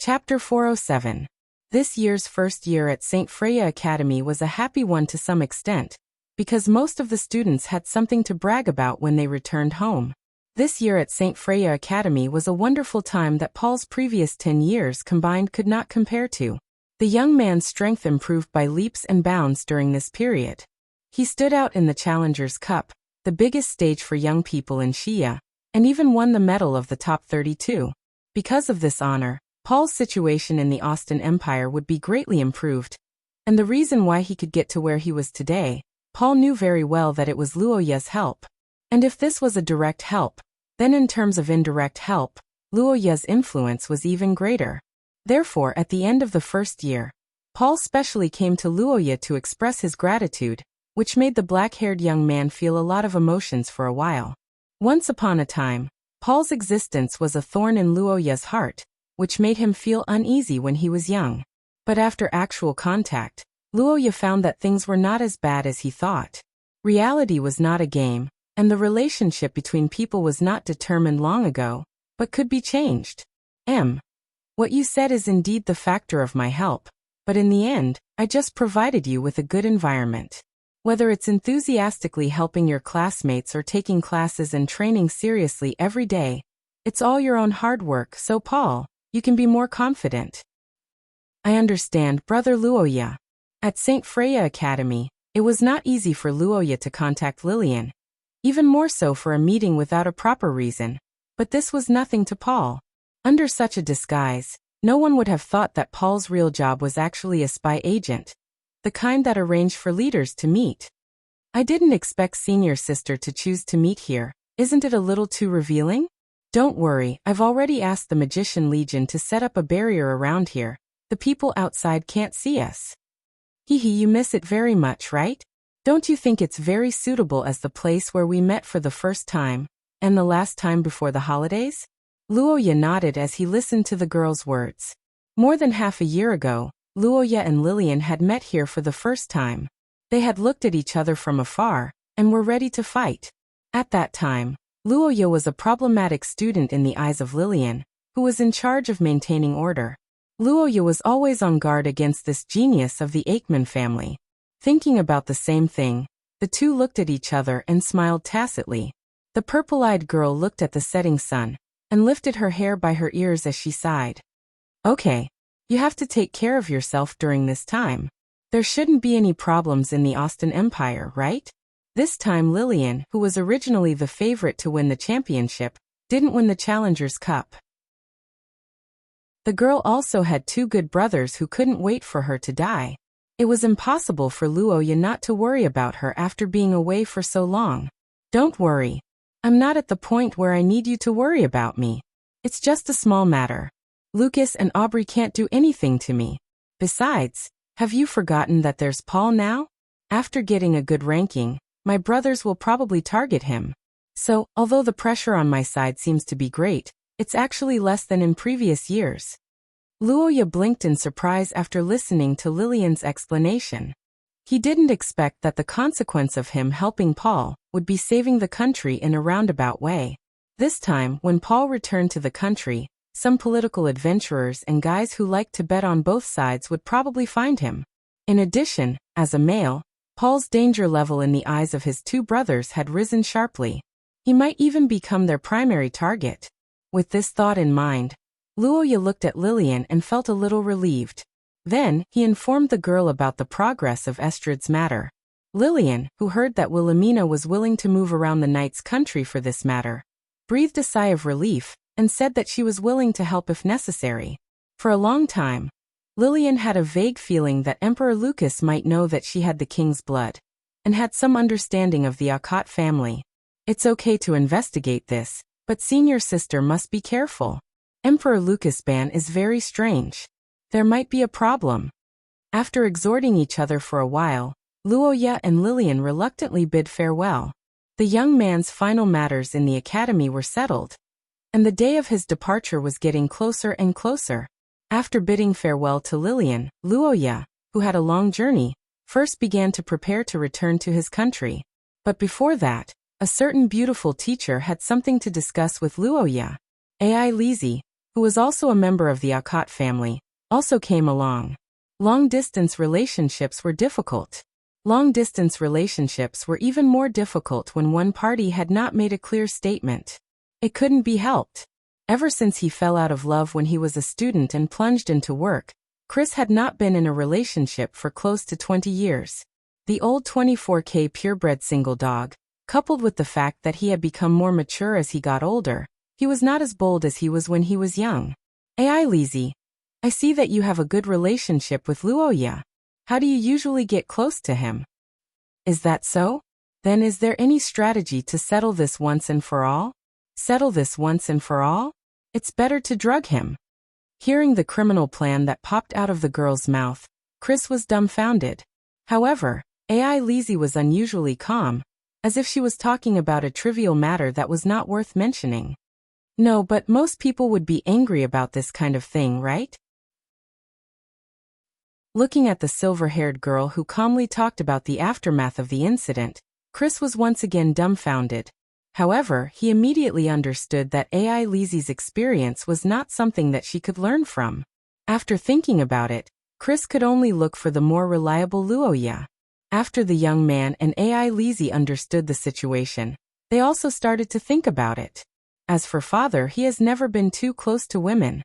Chapter 407. This year's first year at St. Freya Academy was a happy one to some extent, because most of the students had something to brag about when they returned home. This year at St. Freya Academy was a wonderful time that Paul's previous 10 years combined could not compare to. The young man's strength improved by leaps and bounds during this period. He stood out in the Challengers Cup, the biggest stage for young people in Shia, and even won the medal of the top 32. Because of this honor, Paul's situation in the Austin Empire would be greatly improved, and the reason why he could get to where he was today, Paul knew very well that it was Luoya's help. And if this was a direct help, then in terms of indirect help, Luoya's influence was even greater. Therefore, at the end of the first year, Paul specially came to Luoya to express his gratitude, which made the black-haired young man feel a lot of emotions for a while. Once upon a time, Paul's existence was a thorn in Luoya's heart, which made him feel uneasy when he was young. But after actual contact, Luoya found that things were not as bad as he thought. Reality was not a game, and the relationship between people was not determined long ago, but could be changed. What you said is indeed the factor of my help, but in the end, I just provided you with a good environment. Whether it's enthusiastically helping your classmates or taking classes and training seriously every day, it's all your own hard work, so Paul, you can be more confident. I understand, Brother Luoya. At St. Freya Academy, it was not easy for Luoya to contact Lillian, even more so for a meeting without a proper reason, but this was nothing to Paul. Under such a disguise, no one would have thought that Paul's real job was actually a spy agent, the kind that arranged for leaders to meet. I didn't expect senior sister to choose to meet here, isn't it a little too revealing? Don't worry, I've already asked the Magician Legion to set up a barrier around here. The people outside can't see us. You miss it very much, right? Don't you think it's very suitable as the place where we met for the first time, and the last time before the holidays? Luoya nodded as he listened to the girl's words. More than half a year ago, Luoya and Lillian had met here for the first time. They had looked at each other from afar, and were ready to fight. At that time, Luoya was a problematic student in the eyes of Lillian, who was in charge of maintaining order. Luoya was always on guard against this genius of the Aikman family. Thinking about the same thing, the two looked at each other and smiled tacitly. The purple-eyed girl looked at the setting sun, and lifted her hair by her ears as she sighed. Okay, you have to take care of yourself during this time. There shouldn't be any problems in the Austin Empire, right? This time Lillian, who was originally the favorite to win the championship, didn't win the Challengers Cup. The girl also had two good brothers who couldn't wait for her to die. It was impossible for Luoya not to worry about her after being away for so long. Don't worry. I'm not at the point where I need you to worry about me. It's just a small matter. Lucas and Aubrey can't do anything to me. Besides, have you forgotten that there's Paul now? After getting a good ranking, my brothers will probably target him. So, although the pressure on my side seems to be great, it's actually less than in previous years. Luoya blinked in surprise after listening to Lillian's explanation. He didn't expect that the consequence of him helping Paul would be saving the country in a roundabout way. This time, when Paul returned to the country, some political adventurers and guys who liked to bet on both sides would probably find him. In addition, as a male, Paul's danger level in the eyes of his two brothers had risen sharply. He might even become their primary target. With this thought in mind, Luoya looked at Lillian and felt a little relieved. Then, he informed the girl about the progress of Estrad's matter. Lillian, who heard that Wilhelmina was willing to move around the knight's country for this matter, breathed a sigh of relief, and said that she was willing to help if necessary. For a long time, Lillian had a vague feeling that Emperor Lucas might know that she had the king's blood, and had some understanding of the Akot family. It's okay to investigate this, but senior sister must be careful. Emperor Lucas' ban is very strange. There might be a problem. After exhorting each other for a while, Luoya and Lillian reluctantly bid farewell. The young man's final matters in the academy were settled, and the day of his departure was getting closer and closer. After bidding farewell to Lillian, Luoya, who had a long journey, first began to prepare to return to his country. But before that, a certain beautiful teacher had something to discuss with Luoya. Ai Lizzie, who was also a member of the Akat family, also came along. Long-distance relationships were difficult. Long-distance relationships were even more difficult when one party had not made a clear statement. It couldn't be helped. Ever since he fell out of love when he was a student and plunged into work, Chris had not been in a relationship for close to 20 years. The old 24K purebred single dog, coupled with the fact that he had become more mature as he got older, he was not as bold as he was when he was young. "Ai Lizzie, I see that you have a good relationship with Luoya. How do you usually get close to him? Is that so? Then is there any strategy to settle this once and for all? Settle this once and for all? It's better to drug him." Hearing the criminal plan that popped out of the girl's mouth, Chris was dumbfounded. However, Ai Lizzie was unusually calm, as if she was talking about a trivial matter that was not worth mentioning. "No, but most people would be angry about this kind of thing, right?" Looking at the silver-haired girl who calmly talked about the aftermath of the incident, Chris was once again dumbfounded. However, he immediately understood that Ai Lizzie's experience was not something that she could learn from. After thinking about it, Chris could only look for the more reliable Luoya. After the young man and Ai Lizzie understood the situation, they also started to think about it. As for father, he has never been too close to women.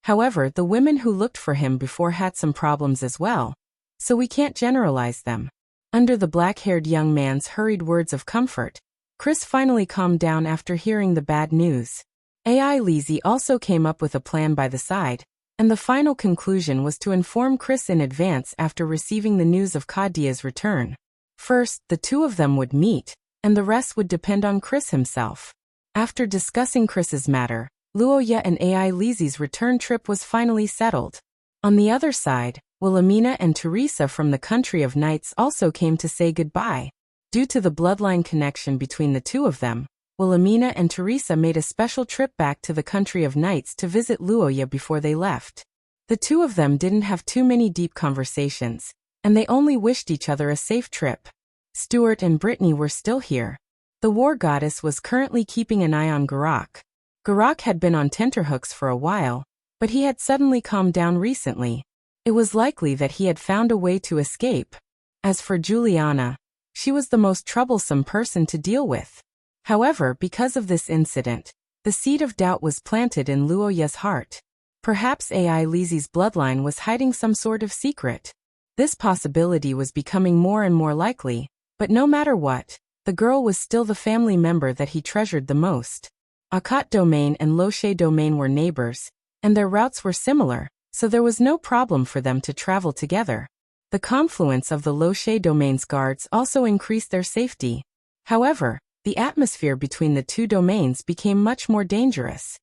However, the women who looked for him before had some problems as well, so we can't generalize them. Under the black-haired young man's hurried words of comfort, Chris finally calmed down after hearing the bad news. Ai Lizzie also came up with a plan by the side, and the final conclusion was to inform Chris in advance after receiving the news of Kadia's return. First, the two of them would meet, and the rest would depend on Chris himself. After discussing Chris's matter, Luoya and Ai Lizzie's return trip was finally settled. On the other side, Wilhelmina and Teresa from the country of Knights also came to say goodbye. Due to the bloodline connection between the two of them, Wilhelmina and Teresa made a special trip back to the country of Knights to visit Luoya before they left. The two of them didn't have too many deep conversations, and they only wished each other a safe trip. Stuart and Brittany were still here. The war goddess was currently keeping an eye on Garak. Garak had been on tenterhooks for a while, but he had suddenly calmed down recently. It was likely that he had found a way to escape. As for Juliana, she was the most troublesome person to deal with. However, because of this incident, the seed of doubt was planted in Luoya's heart. Perhaps Ai Lizzie's bloodline was hiding some sort of secret. This possibility was becoming more and more likely, but no matter what, the girl was still the family member that he treasured the most. Akat domain and Loche domain were neighbors, and their routes were similar, so there was no problem for them to travel together. The confluence of the Loche domain's guards also increased their safety. However, the atmosphere between the two domains became much more dangerous.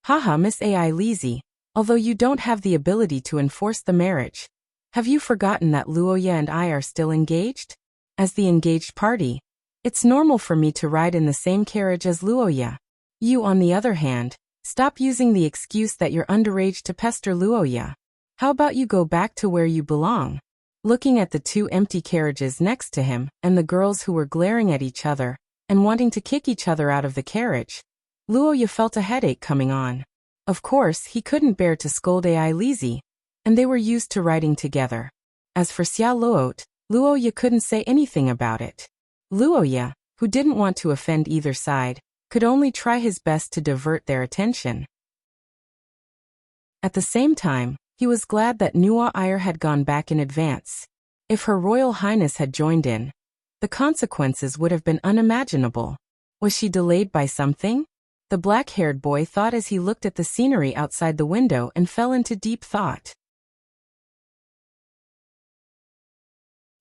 "Haha, Miss Ai Lizzie, although you don't have the ability to enforce the marriage, have you forgotten that Luoya and I are still engaged? As the engaged party, it's normal for me to ride in the same carriage as Luoya. You, on the other hand, stop using the excuse that you're underage to pester Luoya. How about you go back to where you belong?" Looking at the two empty carriages next to him and the girls who were glaring at each other and wanting to kick each other out of the carriage, Luoya felt a headache coming on. Of course, he couldn't bear to scold Ai Lizzie, and they were used to riding together. As for Xia Luot, Luoya couldn't say anything about it. Luoya, who didn't want to offend either side, could only try his best to divert their attention. At the same time, he was glad that Nuwa Iyer had gone back in advance. If Her Royal Highness had joined in, the consequences would have been unimaginable. Was she delayed by something? The black-haired boy thought as he looked at the scenery outside the window and fell into deep thought.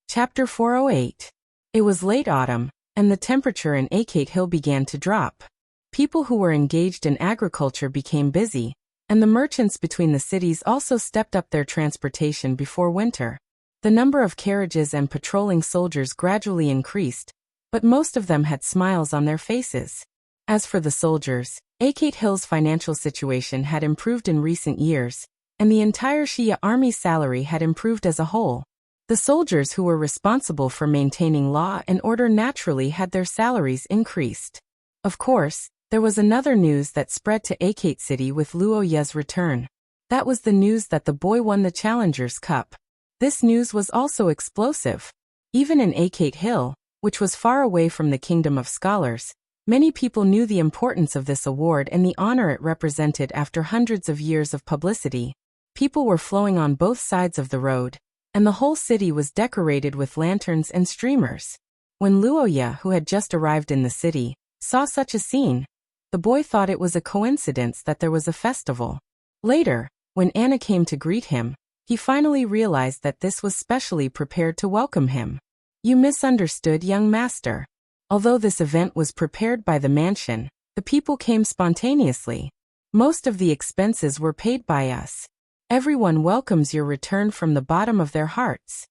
Chapter 408. It was late autumn, and the temperature in Akate Hill began to drop. People who were engaged in agriculture became busy, and the merchants between the cities also stepped up their transportation before winter. The number of carriages and patrolling soldiers gradually increased, but most of them had smiles on their faces. As for the soldiers, Akate Hill's financial situation had improved in recent years, and the entire Shia army's salary had improved as a whole. The soldiers who were responsible for maintaining law and order naturally had their salaries increased. Of course, There was another news that spread to Akate City with Luo Ye's return. That was the news that the boy won the Challengers Cup. This news was also explosive. Even in Akate Hill, which was far away from the Kingdom of Scholars, many people knew the importance of this award and the honor it represented after hundreds of years of publicity. People were flowing on both sides of the road, and the whole city was decorated with lanterns and streamers. When Luo Ye, who had just arrived in the city, saw such a scene, the boy thought it was a coincidence that there was a festival. Later, when Anna came to greet him, he finally realized that this was specially prepared to welcome him. You misunderstood, young master. Although this event was prepared by the mansion, the people came spontaneously. Most of the expenses were paid by us. Everyone welcomes your return from the bottom of their hearts.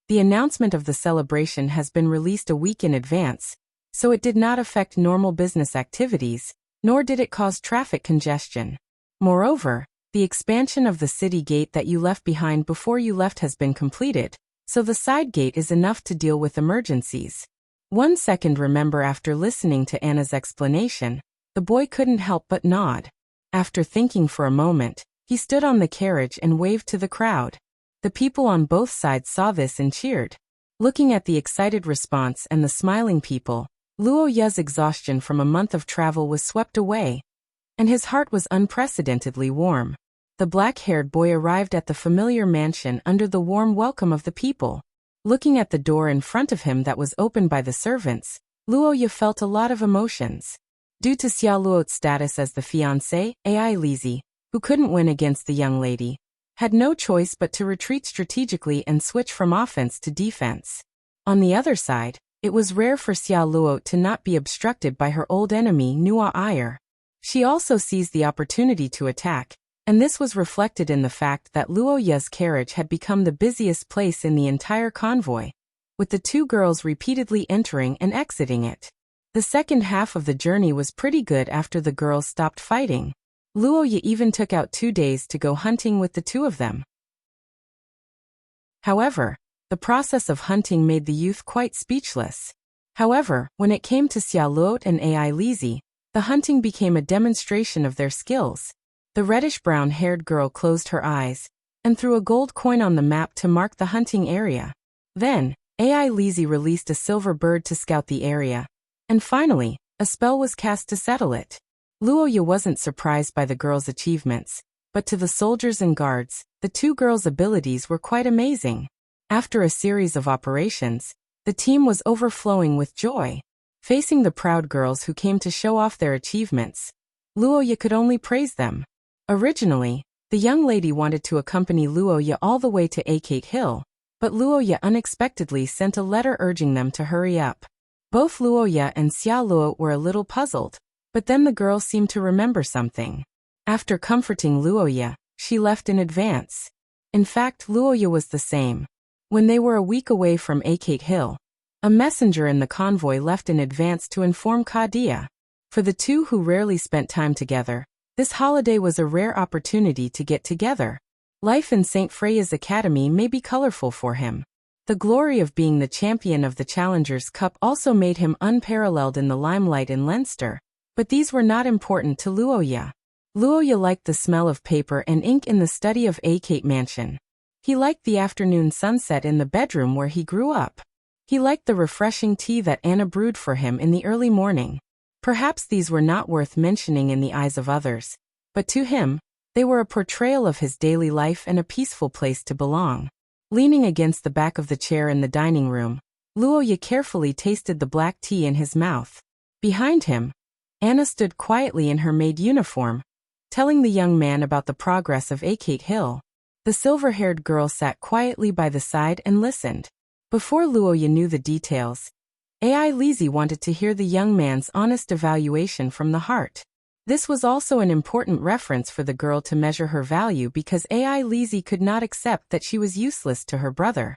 The announcement of the celebration has been released a week in advance, so it did not affect normal business activities, nor did it cause traffic congestion. Moreover, the expansion of the city gate that you left behind before you left has been completed, so the side gate is enough to deal with emergencies. 1 second. Remember, after listening to Anna's explanation, the boy couldn't help but nod. After thinking for a moment, he stood on the carriage and waved to the crowd. The people on both sides saw this and cheered. Looking at the excited response and the smiling people, Luo Ye's exhaustion from a month of travel was swept away, and his heart was unprecedentedly warm. The black-haired boy arrived at the familiar mansion under the warm welcome of the people. Looking at the door in front of him that was opened by the servants, Luo Ye felt a lot of emotions. Due to Xia Luo's status as the fiancé, Ai Lizi, who couldn't win against the young lady, had no choice but to retreat strategically and switch from offense to defense. On the other side, it was rare for Xia Luo to not be obstructed by her old enemy Nua Ayer. She also seized the opportunity to attack, and this was reflected in the fact that Luo Ye's carriage had become the busiest place in the entire convoy, with the two girls repeatedly entering and exiting it. The second half of the journey was pretty good after the girls stopped fighting. Luo Ye even took out 2 days to go hunting with the two of them. However, the process of hunting made the youth quite speechless. However, when it came to Xia Luo and Ai Lizi, the hunting became a demonstration of their skills. The reddish-brown-haired girl closed her eyes and threw a gold coin on the map to mark the hunting area. Then, Ai Lizi released a silver bird to scout the area, and finally, a spell was cast to settle it. Luo Ye wasn't surprised by the girls' achievements, but to the soldiers and guards, the two girls' abilities were quite amazing. After a series of operations, the team was overflowing with joy. Facing the proud girls who came to show off their achievements, Luo Ye could only praise them. Originally, the young lady wanted to accompany Luo Ye all the way to Akate Hill, but Luo Ye unexpectedly sent a letter urging them to hurry up. Both Luo Ye and Xia Luo were a little puzzled, but then the girl seemed to remember something. After comforting Luo Ye, she left in advance. In fact, Luo Ye was the same. When they were a week away from Akate Hill, a messenger in the convoy left in advance to inform Kadia. For the two who rarely spent time together, this holiday was a rare opportunity to get together. Life in St. Freya's Academy may be colorful for him. The glory of being the champion of the Challengers Cup also made him unparalleled in the limelight in Leinster, but these were not important to Luo Ye. Luo Ye liked the smell of paper and ink in the study of Akate Mansion. He liked the afternoon sunset in the bedroom where he grew up. He liked the refreshing tea that Anna brewed for him in the early morning. Perhaps these were not worth mentioning in the eyes of others, but to him, they were a portrayal of his daily life and a peaceful place to belong. Leaning against the back of the chair in the dining room, Luo Ye carefully tasted the black tea in his mouth. Behind him, Anna stood quietly in her maid uniform, telling the young man about the progress of Akate Hill. The silver-haired girl sat quietly by the side and listened. Before Luo Ye knew the details, Ai Lizi wanted to hear the young man's honest evaluation from the heart. This was also an important reference for the girl to measure her value because Ai Lizi could not accept that she was useless to her brother.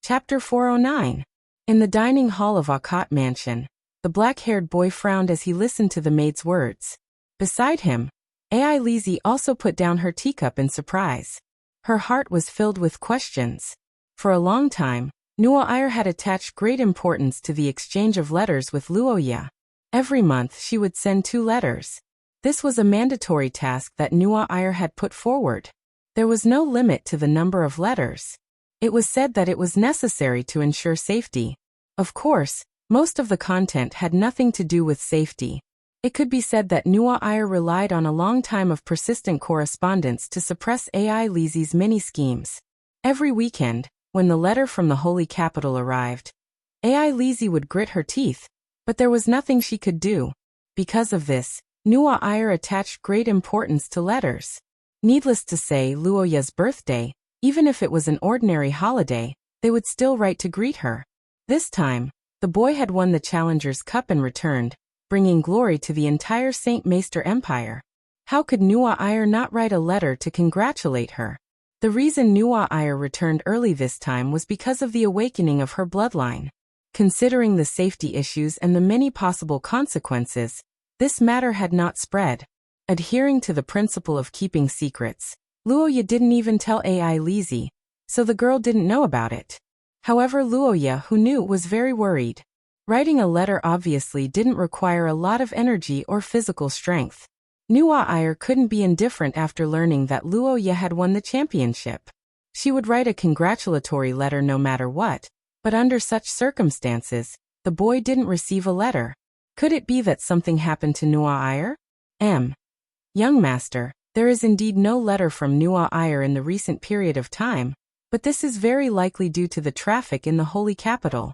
Chapter 409. In the dining hall of Akate Mansion, the black-haired boy frowned as he listened to the maid's words. Beside him, Ai Lizi also put down her teacup in surprise. Her heart was filled with questions. For a long time, Nuo Air had attached great importance to the exchange of letters with Luoya. Every month she would send 2 letters. This was a mandatory task that Nuo Air had put forward. There was no limit to the number of letters. It was said that it was necessary to ensure safety. Of course, most of the content had nothing to do with safety. It could be said that Nuo Air relied on a long time of persistent correspondence to suppress AI Lizi's many schemes. Every weekend, when the letter from the Holy Capital arrived, AI Lizi would grit her teeth, but there was nothing she could do. Because of this, Nuo Air attached great importance to letters. Needless to say, Luoya's birthday, even if it was an ordinary holiday, they would still write to greet her. This time, the boy had won the Challenger's Cup and returned, bringing glory to the entire Saint Maester Empire. How could Nuo Air not write a letter to congratulate her? The reason Nuo Air returned early this time was because of the awakening of her bloodline. Considering the safety issues and the many possible consequences, this matter had not spread. Adhering to the principle of keeping secrets, Luoya didn't even tell AI Lizi, so the girl didn't know about it. However, Luoya, who knew, was very worried. Writing a letter obviously didn't require a lot of energy or physical strength. Nuo Air couldn't be indifferent after learning that Luoya had won the championship. She would write a congratulatory letter no matter what, but under such circumstances, the boy didn't receive a letter. Could it be that something happened to Nuo Air? Young master, there is indeed no letter from Nuo Air in the recent period of time, but this is very likely due to the traffic in the Holy Capital.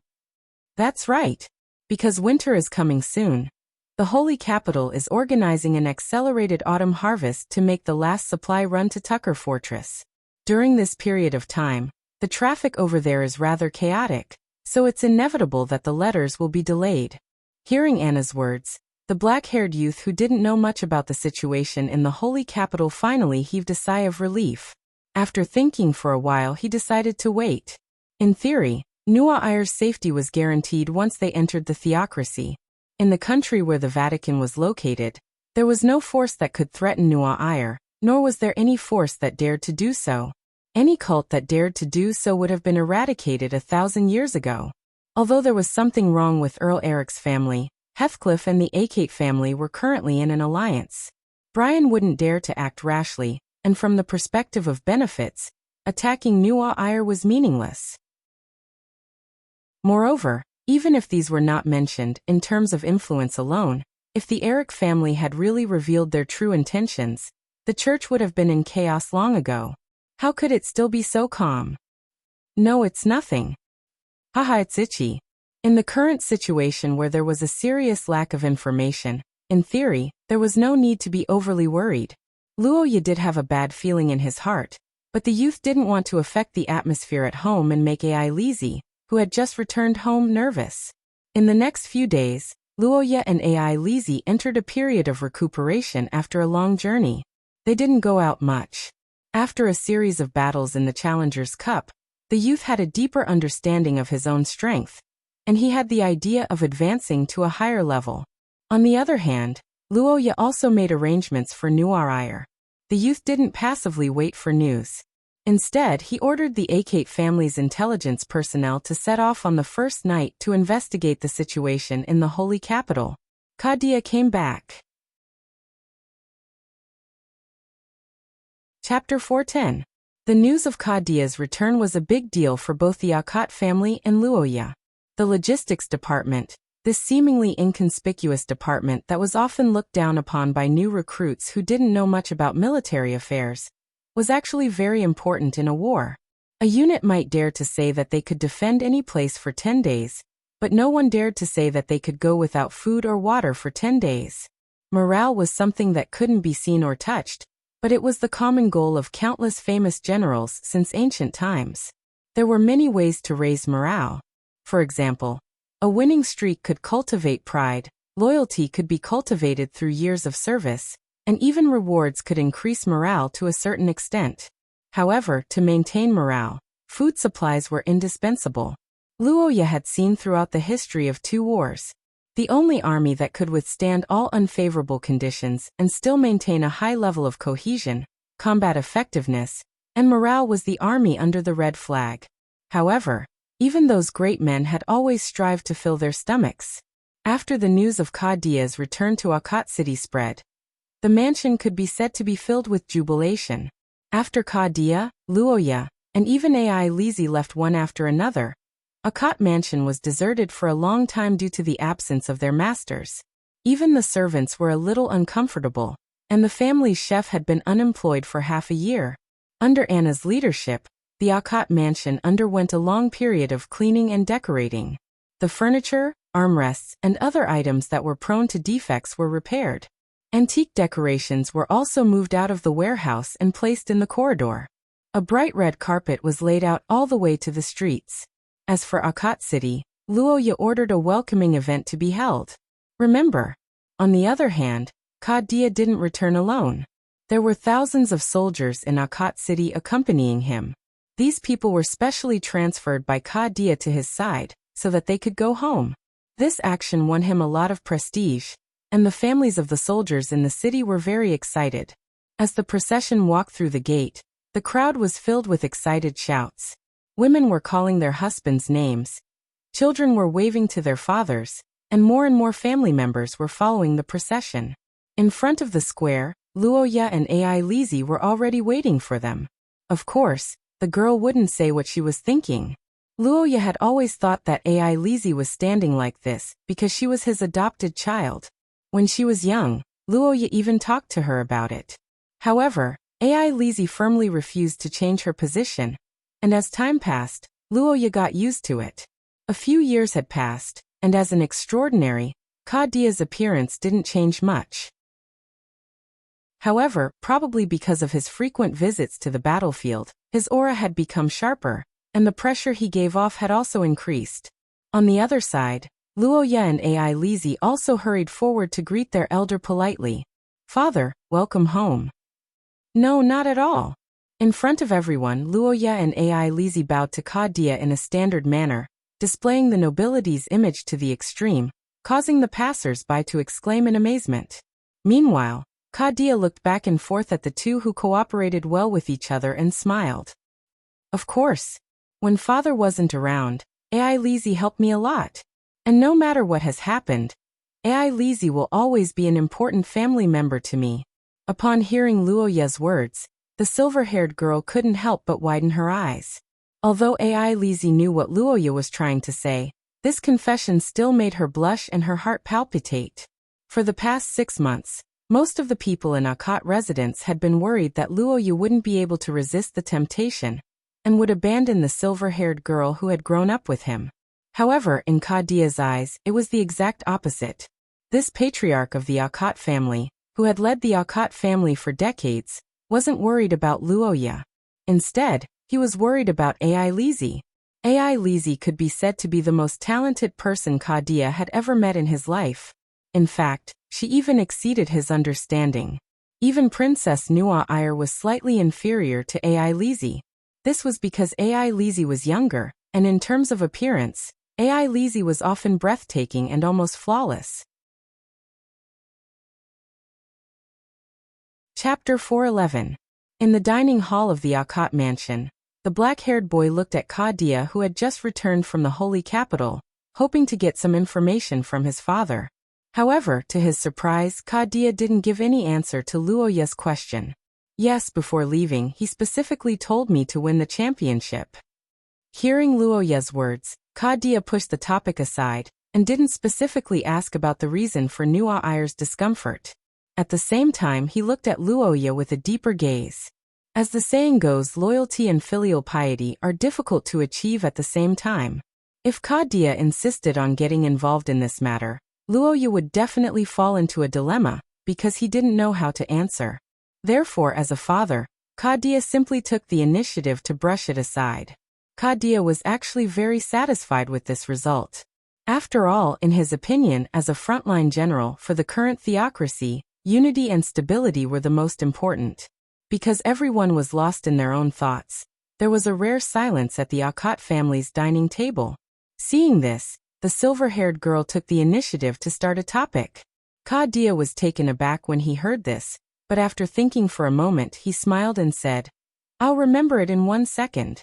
That's right. Because winter is coming soon. The Holy Capital is organizing an accelerated autumn harvest to make the last supply run to Tucker Fortress. During this period of time, the traffic over there is rather chaotic, so it's inevitable that the letters will be delayed. Hearing Anna's words, the black-haired youth who didn't know much about the situation in the Holy Capital finally heaved a sigh of relief. After thinking for a while, he decided to wait. In theory, Nuo Air's safety was guaranteed once they entered the theocracy. In the country where the Vatican was located, there was no force that could threaten Nuo Air, nor was there any force that dared to do so. Any cult that dared to do so would have been eradicated 1,000 years ago. Although there was something wrong with Earl Eric's family, Heathcliff and the Acate family were currently in an alliance. Brian wouldn't dare to act rashly, and from the perspective of benefits, attacking Nuo Air was meaningless. Moreover, even if these were not mentioned in terms of influence alone, if the Eric family had really revealed their true intentions, the church would have been in chaos long ago. How could it still be so calm? No, it's nothing. Haha, it's itchy. In the current situation where there was a serious lack of information, in theory, there was no need to be overly worried. Luoya did have a bad feeling in his heart, but the youth didn't want to affect the atmosphere at home and make AI Lizi, who had just returned home, nervous. In the next few days, Luoya and AI Lizi entered a period of recuperation after a long journey. They didn't go out much. After a series of battles in the Challenger's Cup, the youth had a deeper understanding of his own strength, and he had the idea of advancing to a higher level. On the other hand, Luoya also made arrangements for Nuo Air. The youth didn't passively wait for news. Instead, he ordered the Acate family's intelligence personnel to set off on the first night to investigate the situation in the Holy Capital. Kadia came back. Chapter 410. The news of Kadia's return was a big deal for both the Akat family and Luoya. The logistics department, this seemingly inconspicuous department that was often looked down upon by new recruits who didn't know much about military affairs, was actually very important in a war. A unit might dare to say that they could defend any place for 10 days, but no one dared to say that they could go without food or water for 10 days. Morale was something that couldn't be seen or touched, but it was the common goal of countless famous generals since ancient times. There were many ways to raise morale. For example, a winning streak could cultivate pride, loyalty could be cultivated through years of service, and even rewards could increase morale to a certain extent. However, to maintain morale, food supplies were indispensable. Luoya had seen throughout the history of 2 wars. The only army that could withstand all unfavorable conditions and still maintain a high level of cohesion, combat effectiveness, and morale was the army under the red flag. However, Even those great men had always strived to fill their stomachs. After the news of Kadia's return to Akat city spread, the mansion could be said to be filled with jubilation. After Kadia, Luoya, and even Ai Lizi left one after another, Akat mansion was deserted for a long time due to the absence of their masters. Even the servants were a little uncomfortable, and the family's chef had been unemployed for half a year. Under Anna's leadership, the Akat mansion underwent a long period of cleaning and decorating. The furniture, armrests, and other items that were prone to defects were repaired. Antique decorations were also moved out of the warehouse and placed in the corridor. A bright red carpet was laid out all the way to the streets. As for Akat City, Luoya ordered a welcoming event to be held. Remember, on the other hand, Kadia didn't return alone. There were thousands of soldiers in Akat City accompanying him. These people were specially transferred by Kadia to his side, so that they could go home. This action won him a lot of prestige, and the families of the soldiers in the city were very excited. As the procession walked through the gate, the crowd was filled with excited shouts. Women were calling their husbands names. Children were waving to their fathers, and more family members were following the procession. In front of the square, Luoya and Ai Lizi were already waiting for them. Of course, the girl wouldn't say what she was thinking. Luoya had always thought that Ai Lizi was standing like this because she was his adopted child. When she was young, Luoya even talked to her about it. However, Ai Lizi firmly refused to change her position, and as time passed, Luoya got used to it. A few years had passed, and as an extraordinary, Kadia's appearance didn't change much. However, probably because of his frequent visits to the battlefield, his aura had become sharper, and the pressure he gave off had also increased. On the other side, Luoya and Ai Lizi also hurried forward to greet their elder politely. "Father, welcome home." "No, not at all." In front of everyone, Luoya and Ai Lizi bowed to Kadia in a standard manner, displaying the nobility's image to the extreme, causing the passers-by to exclaim in amazement. Meanwhile, Kadia looked back and forth at the two who cooperated well with each other and smiled. "Of course. When father wasn't around, Ai Lizi helped me a lot. And no matter what has happened, Ai Lizi will always be an important family member to me." Upon hearing Luoya's words, the silver-haired girl couldn't help but widen her eyes. Although Ai Lizi knew what Luoya was trying to say, this confession still made her blush and her heart palpitate. For the past 6 months, most of the people in Akat residence had been worried that Luoya wouldn't be able to resist the temptation, and would abandon the silver-haired girl who had grown up with him. However, in Kadia's eyes, it was the exact opposite. This patriarch of the Akat family, who had led the Akat family for decades, wasn't worried about Luoya. Instead, he was worried about Ai Lizi. Ai Lizi could be said to be the most talented person Kadia had ever met in his life. In fact, she even exceeded his understanding. Even Princess Nua Ayer was slightly inferior to Ai Lizi. This was because Ai Lizi was younger, and in terms of appearance, Ai Lizi was often breathtaking and almost flawless. Chapter 411. In the dining hall of the Akat mansion, the black-haired boy looked at Kadia, who had just returned from the holy capital, hoping to get some information from his father. However, to his surprise, Kadia didn't give any answer to Luoya's question. "Yes, before leaving, he specifically told me to win the championship." Hearing Luoya's words, Kadia pushed the topic aside, and didn't specifically ask about the reason for Nua Ayer's discomfort. At the same time, he looked at Luoya with a deeper gaze. As the saying goes, loyalty and filial piety are difficult to achieve at the same time. If Kadia insisted on getting involved in this matter, Luoya would definitely fall into a dilemma, because he didn't know how to answer. Therefore, as a father, Kadia simply took the initiative to brush it aside. Kadia was actually very satisfied with this result. After all, in his opinion, as a frontline general for the current theocracy, unity and stability were the most important. Because everyone was lost in their own thoughts, there was a rare silence at the Akat family's dining table. Seeing this, the silver-haired girl took the initiative to start a topic. Kadia was taken aback when he heard this, but after thinking for a moment he smiled and said, "I'll remember it in 1 second."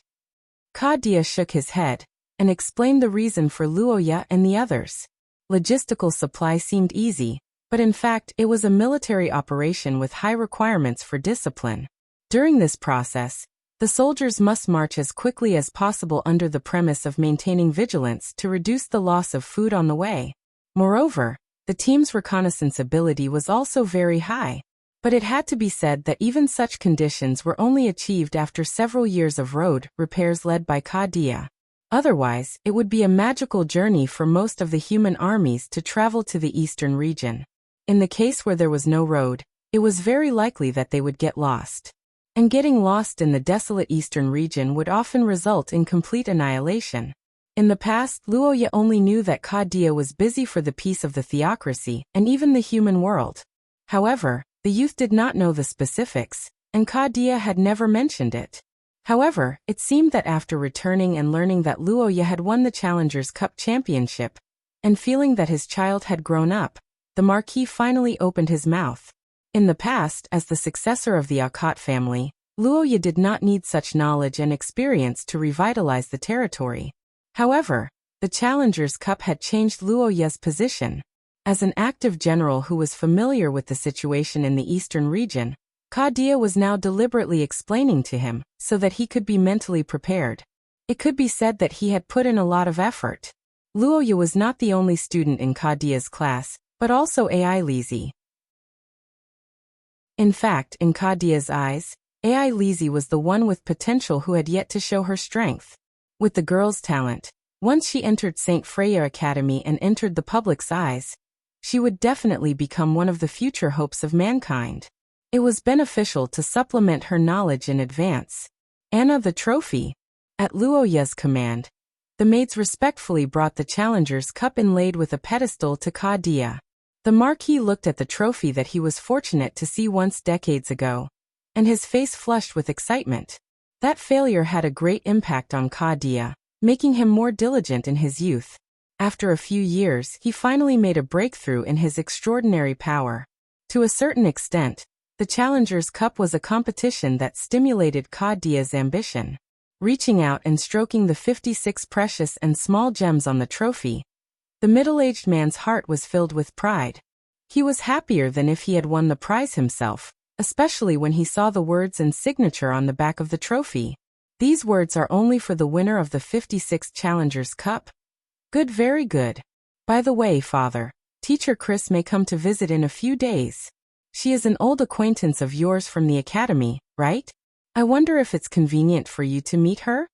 Kadia shook his head, and explained the reason for Luoya and the others. Logistical supply seemed easy, but in fact it was a military operation with high requirements for discipline. During this process, the soldiers must march as quickly as possible under the premise of maintaining vigilance to reduce the loss of food on the way. Moreover, the team's reconnaissance ability was also very high. But it had to be said that even such conditions were only achieved after several years of road repairs led by Kadia. Otherwise, it would be a magical journey for most of the human armies to travel to the eastern region. In the case where there was no road, it was very likely that they would get lost. And getting lost in the desolate eastern region would often result in complete annihilation. In the past, Luoya only knew that Kadia was busy for the peace of the theocracy and even the human world. However, the youth did not know the specifics, and Kadia had never mentioned it. However, it seemed that after returning and learning that Luoya had won the Challengers Cup championship, and feeling that his child had grown up, the Marquis finally opened his mouth. In the past, as the successor of the Akat family, Luoya did not need such knowledge and experience to revitalize the territory. However, the Challengers Cup had changed Luoya's position. As an active general who was familiar with the situation in the eastern region, Kadia was now deliberately explaining to him, so that he could be mentally prepared. It could be said that he had put in a lot of effort. Luoya was not the only student in Kadia's class, but also Ai Lizzie. In fact, in Kadia's eyes, Ai Lizzie was the one with potential who had yet to show her strength. With the girl's talent, once she entered St. Freya Academy and entered the public's eyes, she would definitely become one of the future hopes of mankind. It was beneficial to supplement her knowledge in advance. Anna the trophy. At Luoya's command, the maids respectfully brought the Challengers Cup inlaid with a pedestal to Kadia. The Marquis looked at the trophy that he was fortunate to see once decades ago, and his face flushed with excitement. That failure had a great impact on Kadia, making him more diligent in his youth. After a few years, he finally made a breakthrough in his extraordinary power. To a certain extent, the Challengers Cup was a competition that stimulated Kadia's ambition. Reaching out and stroking the 56 precious and small gems on the trophy, the middle-aged man's heart was filled with pride. He was happier than if he had won the prize himself, especially when he saw the words and signature on the back of the trophy. These words are only for the winner of the 56th Challengers Cup. Good, very good. By the way, Father, Teacher Chris may come to visit in a few days. She is an old acquaintance of yours from the academy, right? I wonder if it's convenient for you to meet her?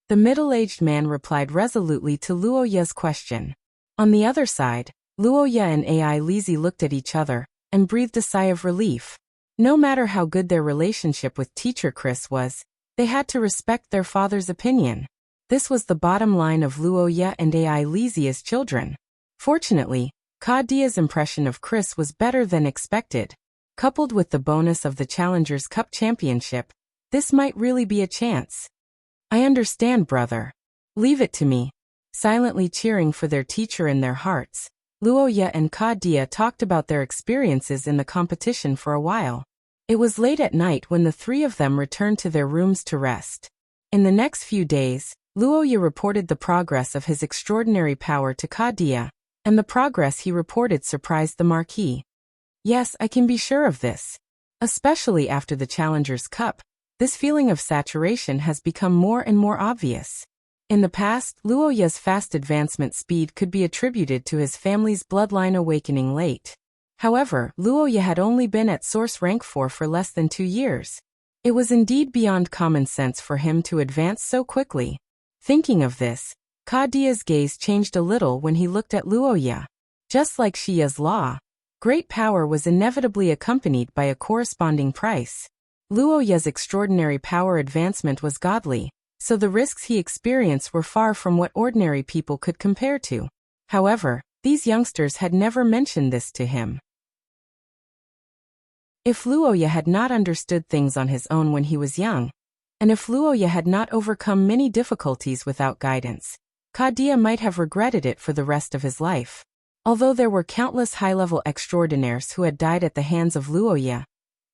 The middle-aged man replied resolutely to Luoya's question. On the other side, Luoya and Ai Lizzie looked at each other and breathed a sigh of relief. No matter how good their relationship with Teacher Chris was, they had to respect their father's opinion. This was the bottom line of Luoya and Ai Lizzie as children. Fortunately, Kadia's impression of Chris was better than expected. Coupled with the bonus of the Challengers Cup championship, this might really be a chance. I understand, brother. Leave it to me. Silently cheering for their teacher in their hearts, Luoya and Kadia talked about their experiences in the competition for a while. It was late at night when the three of them returned to their rooms to rest. In the next few days, Luoya reported the progress of his extraordinary power to Kadia, and the progress he reported surprised the Marquis. Yes, I can be sure of this. Especially after the Challengers Cup, this feeling of saturation has become more and more obvious. In the past, Luoya's fast advancement speed could be attributed to his family's bloodline awakening late. However, Luoya had only been at source rank 4 for less than 2 years. It was indeed beyond common sense for him to advance so quickly. Thinking of this, Kadia's gaze changed a little when he looked at Luoya. Just like Shia's law, great power was inevitably accompanied by a corresponding price. Luoya's extraordinary power advancement was godly, so the risks he experienced were far from what ordinary people could compare to. However, these youngsters had never mentioned this to him. If Luoya had not understood things on his own when he was young, and if Luoya had not overcome many difficulties without guidance, Kadia might have regretted it for the rest of his life. Although there were countless high-level extraordinaires who had died at the hands of Luoya,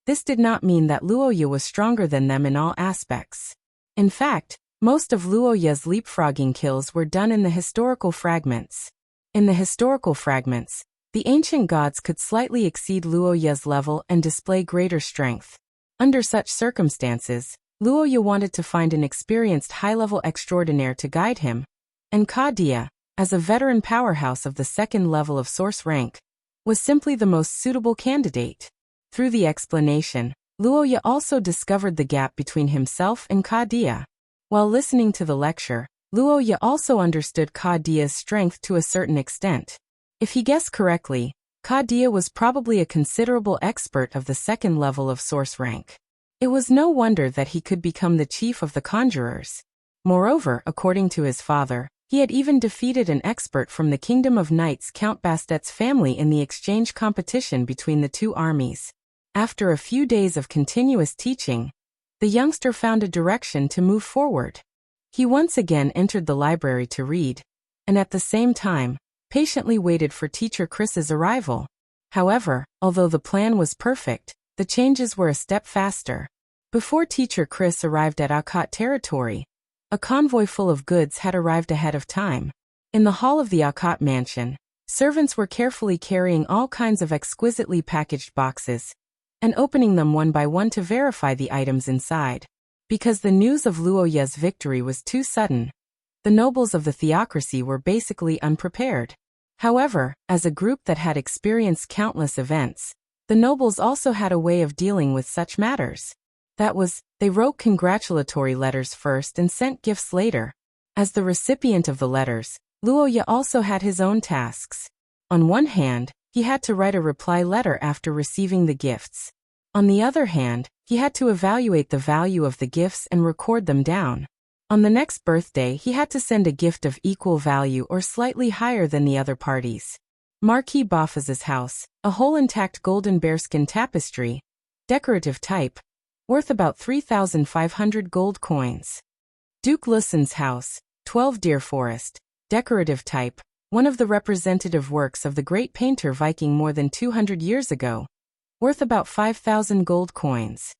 this did not mean that Luoya was stronger than them in all aspects. In fact, Most of Luoya's leapfrogging kills were done in the historical fragments. In the historical fragments, the ancient gods could slightly exceed Luoya's level and display greater strength. Under such circumstances, Luoya wanted to find an experienced high-level extraordinaire to guide him, and Kadia, as a veteran powerhouse of the second level of source rank, was simply the most suitable candidate. Through the explanation, Luoya also discovered the gap between himself and Kadia. While listening to the lecture, Luoya also understood Kadia's strength to a certain extent. If he guessed correctly, Kadia was probably a considerable expert of the second level of source rank. It was no wonder that he could become the chief of the conjurers. Moreover, according to his father, he had even defeated an expert from the Kingdom of Knights, Count Bastet's family, in the exchange competition between the two armies. After a few days of continuous teaching, the youngster found a direction to move forward. He once again entered the library to read, and at the same time, patiently waited for teacher Chris's arrival. However, although the plan was perfect, the changes were a step faster. Before teacher Chris arrived at Akkad territory, a convoy full of goods had arrived ahead of time. In the hall of the Akkad mansion, servants were carefully carrying all kinds of exquisitely packaged boxes and opening them one by one to verify the items inside. Because the news of Luoya's victory was too sudden, the nobles of the theocracy were basically unprepared. However, as a group that had experienced countless events, the nobles also had a way of dealing with such matters. That was, they wrote congratulatory letters first and sent gifts later. As the recipient of the letters, Luoya also had his own tasks. On one hand, he had to write a reply letter after receiving the gifts. On the other hand, he had to evaluate the value of the gifts and record them down. On the next birthday, he had to send a gift of equal value or slightly higher than the other parties. Marquis Bafaz's house, a whole intact golden bearskin tapestry, decorative type, worth about 3,500 gold coins. Duke Lussen's house, 12 Deer Forest, decorative type, one of the representative works of the great painter Viking more than 200 years ago, worth about 5,000 gold coins.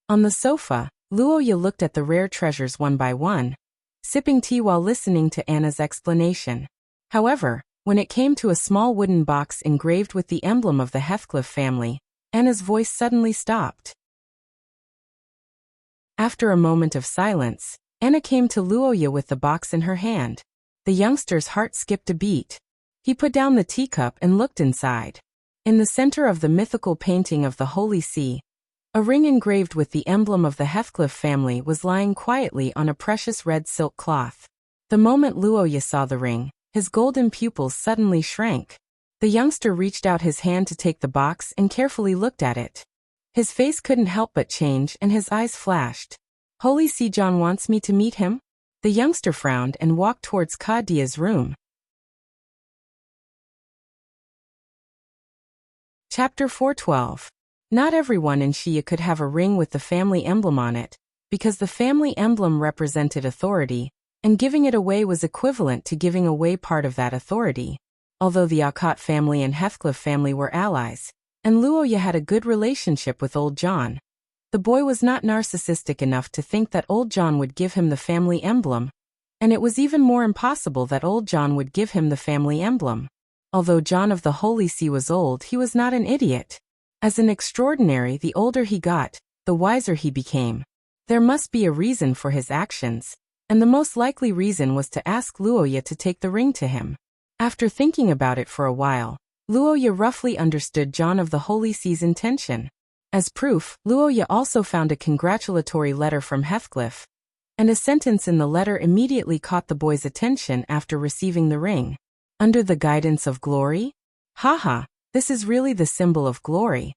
On the sofa, Luoya looked at the rare treasures one by one, sipping tea while listening to Anna's explanation. However, when it came to a small wooden box engraved with the emblem of the Heathcliff family, Anna's voice suddenly stopped. After a moment of silence, Anna came to Luoya with the box in her hand. The youngster's heart skipped a beat. He put down the teacup and looked inside. In the center of the mythical painting of the Holy See, a ring engraved with the emblem of the Heathcliff family was lying quietly on a precious red silk cloth. The moment Luoya saw the ring, his golden pupils suddenly shrank. The youngster reached out his hand to take the box and carefully looked at it. His face couldn't help but change and his eyes flashed. Holy See, John wants me to meet him? The youngster frowned and walked towards Kadia's room. Chapter 412. Not everyone in Shia could have a ring with the family emblem on it, because the family emblem represented authority, and giving it away was equivalent to giving away part of that authority. Although the Akkad family and Heathcliff family were allies, and Luoya had a good relationship with Old John, the boy was not narcissistic enough to think that Old John would give him the family emblem, and it was even more impossible that Old John would give him the family emblem. Although John of the Holy See was old, he was not an idiot. As an extraordinary, the older he got, the wiser he became. There must be a reason for his actions, and the most likely reason was to ask Luoya to take the ring to him. After thinking about it for a while, Luoya roughly understood John of the Holy See's intention. As proof, Luoya also found a congratulatory letter from Heathcliff, and a sentence in the letter immediately caught the boy's attention after receiving the ring. Under the guidance of glory? Haha, this is really the symbol of glory.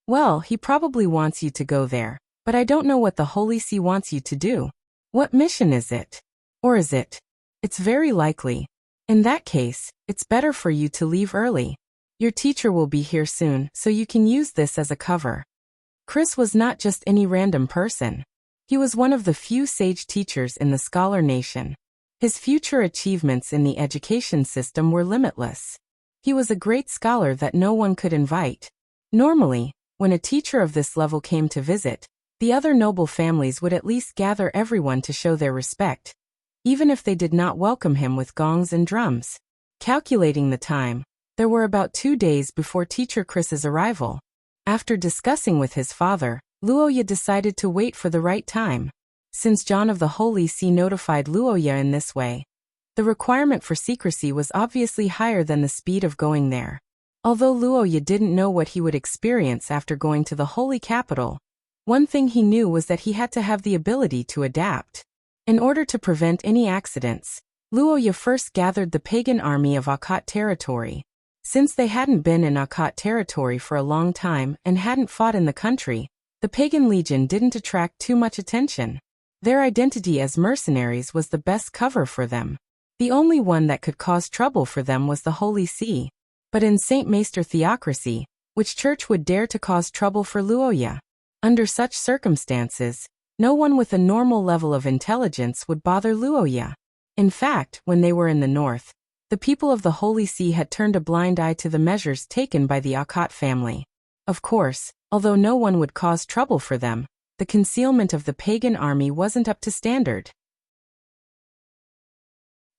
Well, he probably wants you to go there, but I don't know what the Holy See wants you to do. What mission is it? Or is it? It's very likely. In that case, it's better for you to leave early. Your teacher will be here soon, so you can use this as a cover. Chris was not just any random person. He was one of the few sage teachers in the scholar nation. His future achievements in the education system were limitless. He was a great scholar that no one could invite. Normally, when a teacher of this level came to visit, The other noble families would at least gather everyone to show their respect, even if they did not welcome him with gongs and drums. Calculating the time, there were about 2 days before teacher Chris's arrival. After discussing with his father, Luoya decided to wait for the right time. Since John of the Holy See notified Luoya in this way, the requirement for secrecy was obviously higher than the speed of going there. Although Luoya didn't know what he would experience after going to the holy capital, one thing he knew was that he had to have the ability to adapt. In order to prevent any accidents, Luoya first gathered the pagan army of Akkad territory. Since they hadn't been in Akkad territory for a long time and hadn't fought in the country, the pagan legion didn't attract too much attention. Their identity as mercenaries was the best cover for them. The only one that could cause trouble for them was the Holy See. But in Saint Maester theocracy, which church would dare to cause trouble for Luoya? Under such circumstances, no one with a normal level of intelligence would bother Luoya. In fact, when they were in the north, the people of the Holy See had turned a blind eye to the measures taken by the Akkad family. Of course, although no one would cause trouble for them, the concealment of the pagan army wasn't up to standard.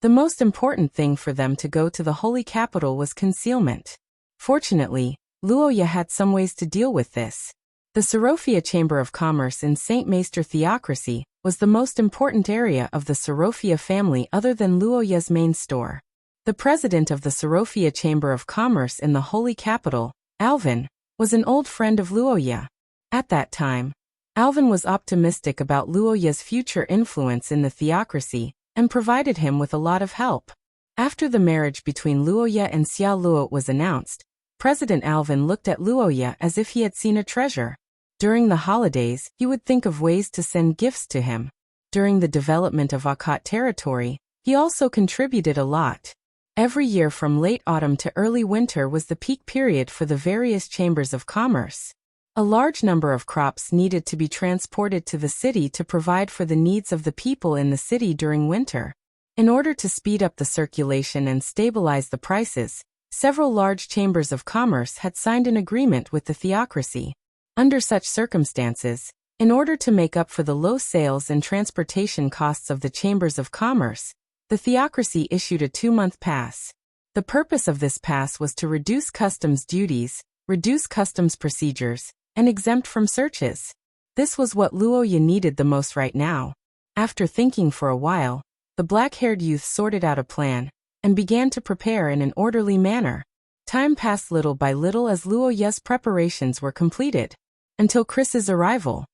The most important thing for them to go to the holy capital was concealment. Fortunately, Luoya had some ways to deal with this. The Sorofia Chamber of Commerce in Saint Maester theocracy was the most important area of the Sorofia family other than Luoya's main store. The president of the Sorofia Chamber of Commerce in the holy capital, Alvin, was an old friend of Luoya. At that time, Alvin was optimistic about Luoya's future influence in the theocracy and provided him with a lot of help. After the marriage between Luoya and Xia Luo was announced, President Alvin looked at Luoya as if he had seen a treasure. During the holidays, he would think of ways to send gifts to him. During the development of Akkad territory, he also contributed a lot. Every year from late autumn to early winter was the peak period for the various chambers of commerce. A large number of crops needed to be transported to the city to provide for the needs of the people in the city during winter. In order to speed up the circulation and stabilize the prices, several large chambers of commerce had signed an agreement with the theocracy. Under such circumstances, in order to make up for the low sales and transportation costs of the chambers of commerce, the theocracy issued a 2-month pass. The purpose of this pass was to reduce customs duties, reduce customs procedures, and exempt from searches. This was what Luoya needed the most right now. After thinking for a while, the black-haired youth sorted out a plan and began to prepare in an orderly manner. Time passed little by little as Luoya's preparations were completed, until Chris's arrival.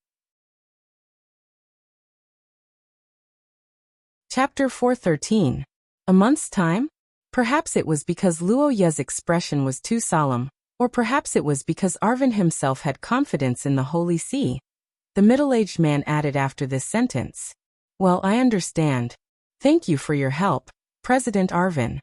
Chapter 413. A month's time? Perhaps it was because Luoya's expression was too solemn, or perhaps it was because Arvin himself had confidence in the Holy See. The middle-aged man added after this sentence. Well, I understand. Thank you for your help, President Arvin.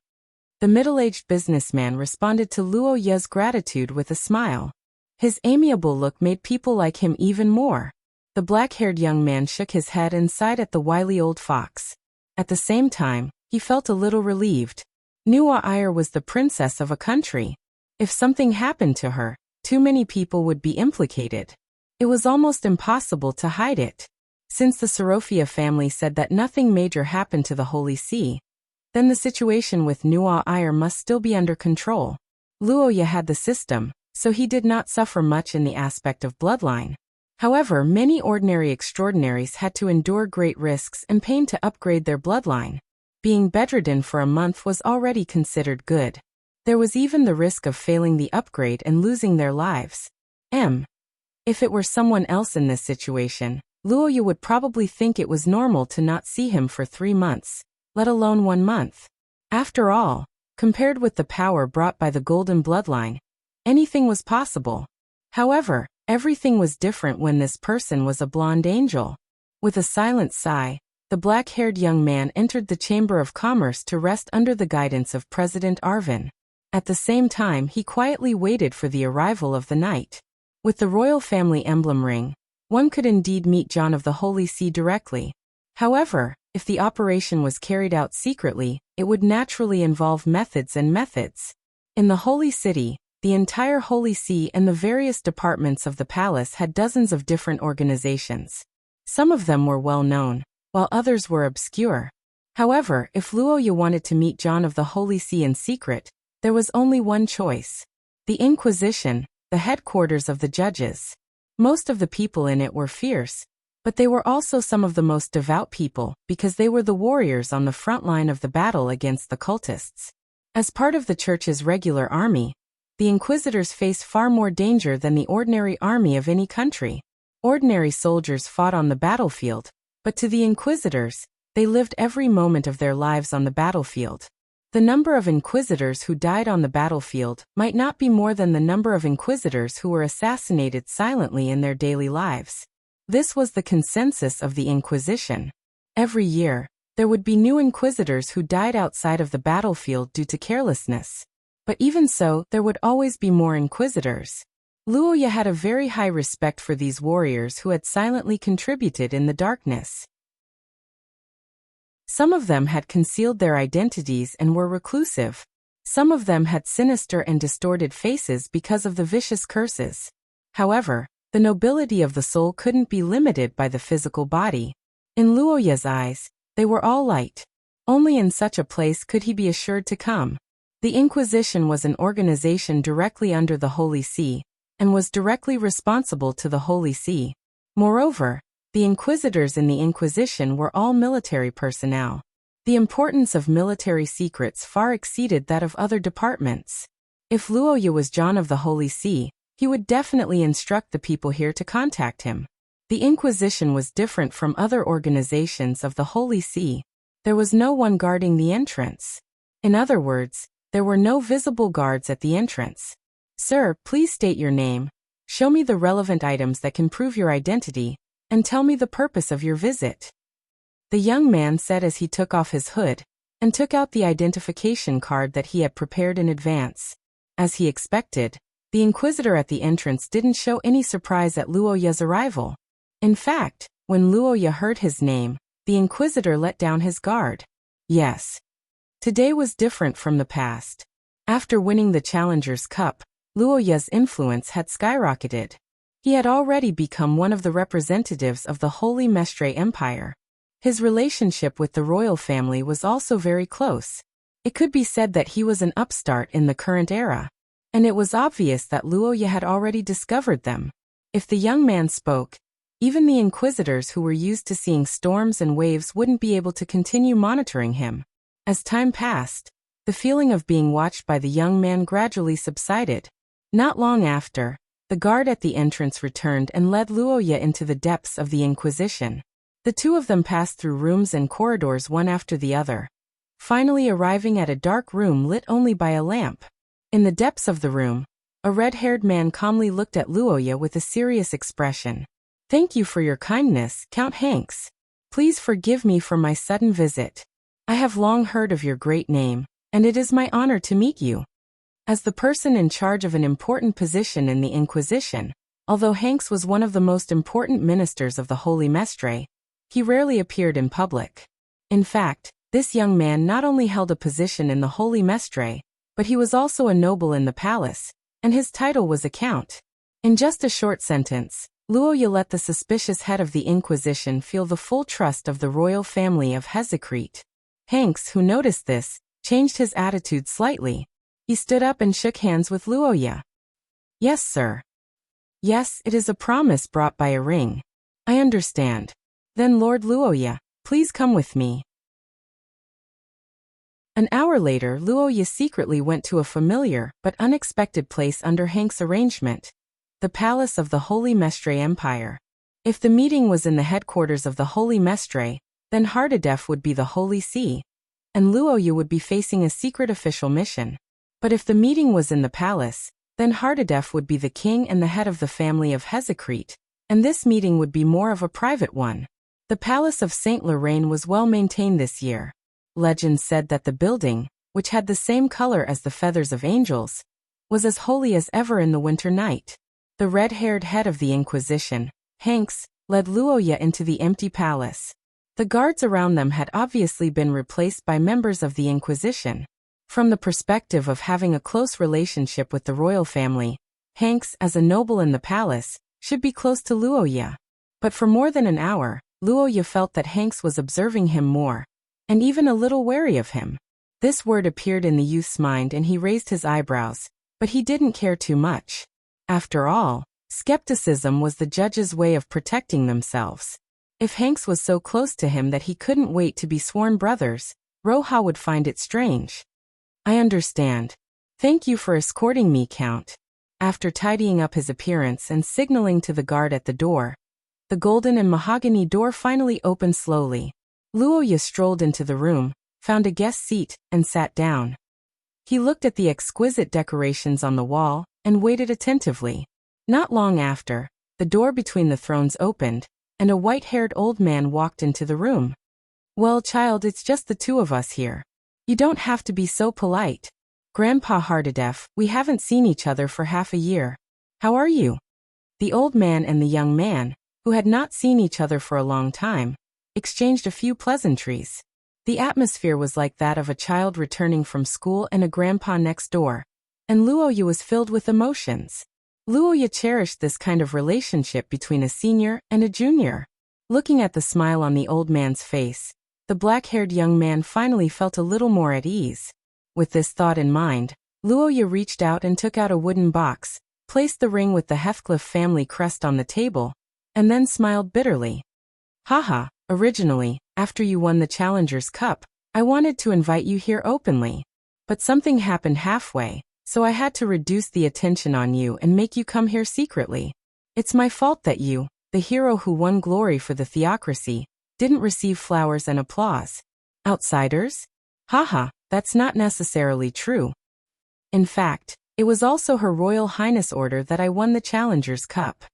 The middle-aged businessman responded to Luoya's gratitude with a smile. His amiable look made people like him even more. The black-haired young man shook his head and sighed at the wily old fox. At the same time, he felt a little relieved. Nuwa Iyer was the princess of a country. If something happened to her, too many people would be implicated. It was almost impossible to hide it. Since the Sorofia family said that nothing major happened to the Holy See, then the situation with Nuwa Iyer must still be under control. Luoya had the system, so he did not suffer much in the aspect of bloodline. However, many ordinary extraordinaries had to endure great risks and pain to upgrade their bloodline. Being bedridden for a month was already considered good. There was even the risk of failing the upgrade and losing their lives. If it were someone else in this situation, Luoya would probably think it was normal to not see him for 3 months, let alone 1 month. After all, compared with the power brought by the golden bloodline, anything was possible. However, everything was different when this person was a blonde angel. With a silent sigh, the black-haired young man entered the Chamber of Commerce to rest under the guidance of President Arvin. At the same time, he quietly waited for the arrival of the knight. With the royal family emblem ring, one could indeed meet John of the Holy See directly. However, if the operation was carried out secretly, it would naturally involve methods and methods. In the Holy City, The entire Holy See and the various departments of the palace had dozens of different organizations. Some of them were well known, while others were obscure. However, if Luoya wanted to meet John of the Holy See in secret, there was only one choice: the Inquisition, the headquarters of the judges. Most of the people in it were fierce, but they were also some of the most devout people because they were the warriors on the front line of the battle against the cultists. As part of the church's regular army, the inquisitors face far more danger than the ordinary army of any country. Ordinary soldiers fought on the battlefield, but to the inquisitors, they lived every moment of their lives on the battlefield. The number of inquisitors who died on the battlefield might not be more than the number of inquisitors who were assassinated silently in their daily lives. This was the consensus of the Inquisition. Every year, there would be new inquisitors who died outside of the battlefield due to carelessness. But even so, there would always be more inquisitors. Luoya had a very high respect for these warriors who had silently contributed in the darkness. Some of them had concealed their identities and were reclusive. Some of them had sinister and distorted faces because of the vicious curses. However, the nobility of the soul couldn't be limited by the physical body. In Luoya's eyes, they were all light. Only in such a place could he be assured to come. The Inquisition was an organization directly under the Holy See, and was directly responsible to the Holy See. Moreover, the inquisitors in the Inquisition were all military personnel. The importance of military secrets far exceeded that of other departments. If Luoya was John of the Holy See, he would definitely instruct the people here to contact him. The Inquisition was different from other organizations of the Holy See. There was no one guarding the entrance. In other words, there were no visible guards at the entrance. "Sir, please state your name. Show me the relevant items that can prove your identity, and tell me the purpose of your visit," the young man said as he took off his hood and took out the identification card that he had prepared in advance. As he expected, the inquisitor at the entrance didn't show any surprise at Luoya's arrival. In fact, when Luoya heard his name, the inquisitor let down his guard. Yes. Today was different from the past. After winning the Challengers Cup, Luoya's influence had skyrocketed. He had already become one of the representatives of the Holy Mestre Empire. His relationship with the royal family was also very close. It could be said that he was an upstart in the current era. And it was obvious that Luoya had already discovered them. If the young man spoke, even the inquisitors who were used to seeing storms and waves wouldn't be able to continue monitoring him. As time passed, the feeling of being watched by the young man gradually subsided. Not long after, the guard at the entrance returned and led Luoya into the depths of the Inquisition. The two of them passed through rooms and corridors one after the other, finally arriving at a dark room lit only by a lamp. In the depths of the room, a red-haired man calmly looked at Luoya with a serious expression. "Thank you for your kindness, Count Hanks. Please forgive me for my sudden visit. I have long heard of your great name, and it is my honor to meet you." As the person in charge of an important position in the Inquisition, although Hanks was one of the most important ministers of the Holy Mestre, he rarely appeared in public. In fact, this young man not only held a position in the Holy Mestre, but he was also a noble in the palace, and his title was a count. In just a short sentence, Luoya let the suspicious head of the Inquisition feel the full trust of the royal family of Hezekrit. Hanks, who noticed this, changed his attitude slightly. He stood up and shook hands with Luoya. "Yes, sir. Yes, it is a promise brought by a ring. I understand. Then Lord Luoya, please come with me." An hour later, Luoya secretly went to a familiar but unexpected place under Hank's arrangement, the palace of the Holy Mestre Empire. If the meeting was in the headquarters of the Holy Mestre, then Hardadef would be the Holy See, and Luoya would be facing a secret official mission. But if the meeting was in the palace, then Hardadef would be the king and the head of the family of Hezekrit, and this meeting would be more of a private one. The Palace of Saint Lorraine was well maintained this year. Legend said that the building, which had the same color as the feathers of angels, was as holy as ever in the winter night. The red-haired head of the Inquisition, Hanks, led Luoya into the empty palace. The guards around them had obviously been replaced by members of the Inquisition. From the perspective of having a close relationship with the royal family, Hanks, as a noble in the palace, should be close to Luoya. But for more than an hour, Luoya felt that Hanks was observing him more, and even a little wary of him. This word appeared in the youth's mind and he raised his eyebrows, but he didn't care too much. After all, skepticism was the judge's way of protecting themselves. If Hanks was so close to him that he couldn't wait to be sworn brothers, Roja would find it strange. I understand. Thank you for escorting me, Count. After tidying up his appearance and signaling to the guard at the door, the golden and mahogany door finally opened slowly. Luoya strolled into the room, found a guest seat, and sat down. He looked at the exquisite decorations on the wall and waited attentively. Not long after, the door between the thrones opened, and a white-haired old man walked into the room. Well, child, it's just the two of us here. You don't have to be so polite. Grandpa Hardadef, we haven't seen each other for half a year. How are you? The old man and the young man, who had not seen each other for a long time, exchanged a few pleasantries. The atmosphere was like that of a child returning from school and a grandpa next door, and Luoya was filled with emotions. Luoya cherished this kind of relationship between a senior and a junior. Looking at the smile on the old man's face, the black-haired young man finally felt a little more at ease. With this thought in mind, Luoya reached out and took out a wooden box, placed the ring with the Heathcliff family crest on the table, and then smiled bitterly. Haha, originally, after you won the Challengers Cup, I wanted to invite you here openly. But something happened halfway, so I had to reduce the attention on you and make you come here secretly. It's my fault that you, the hero who won glory for the theocracy, didn't receive flowers and applause. Outsiders? Haha, that's not necessarily true. In fact, it was also Her Royal Highness' order that I won the Challengers Cup.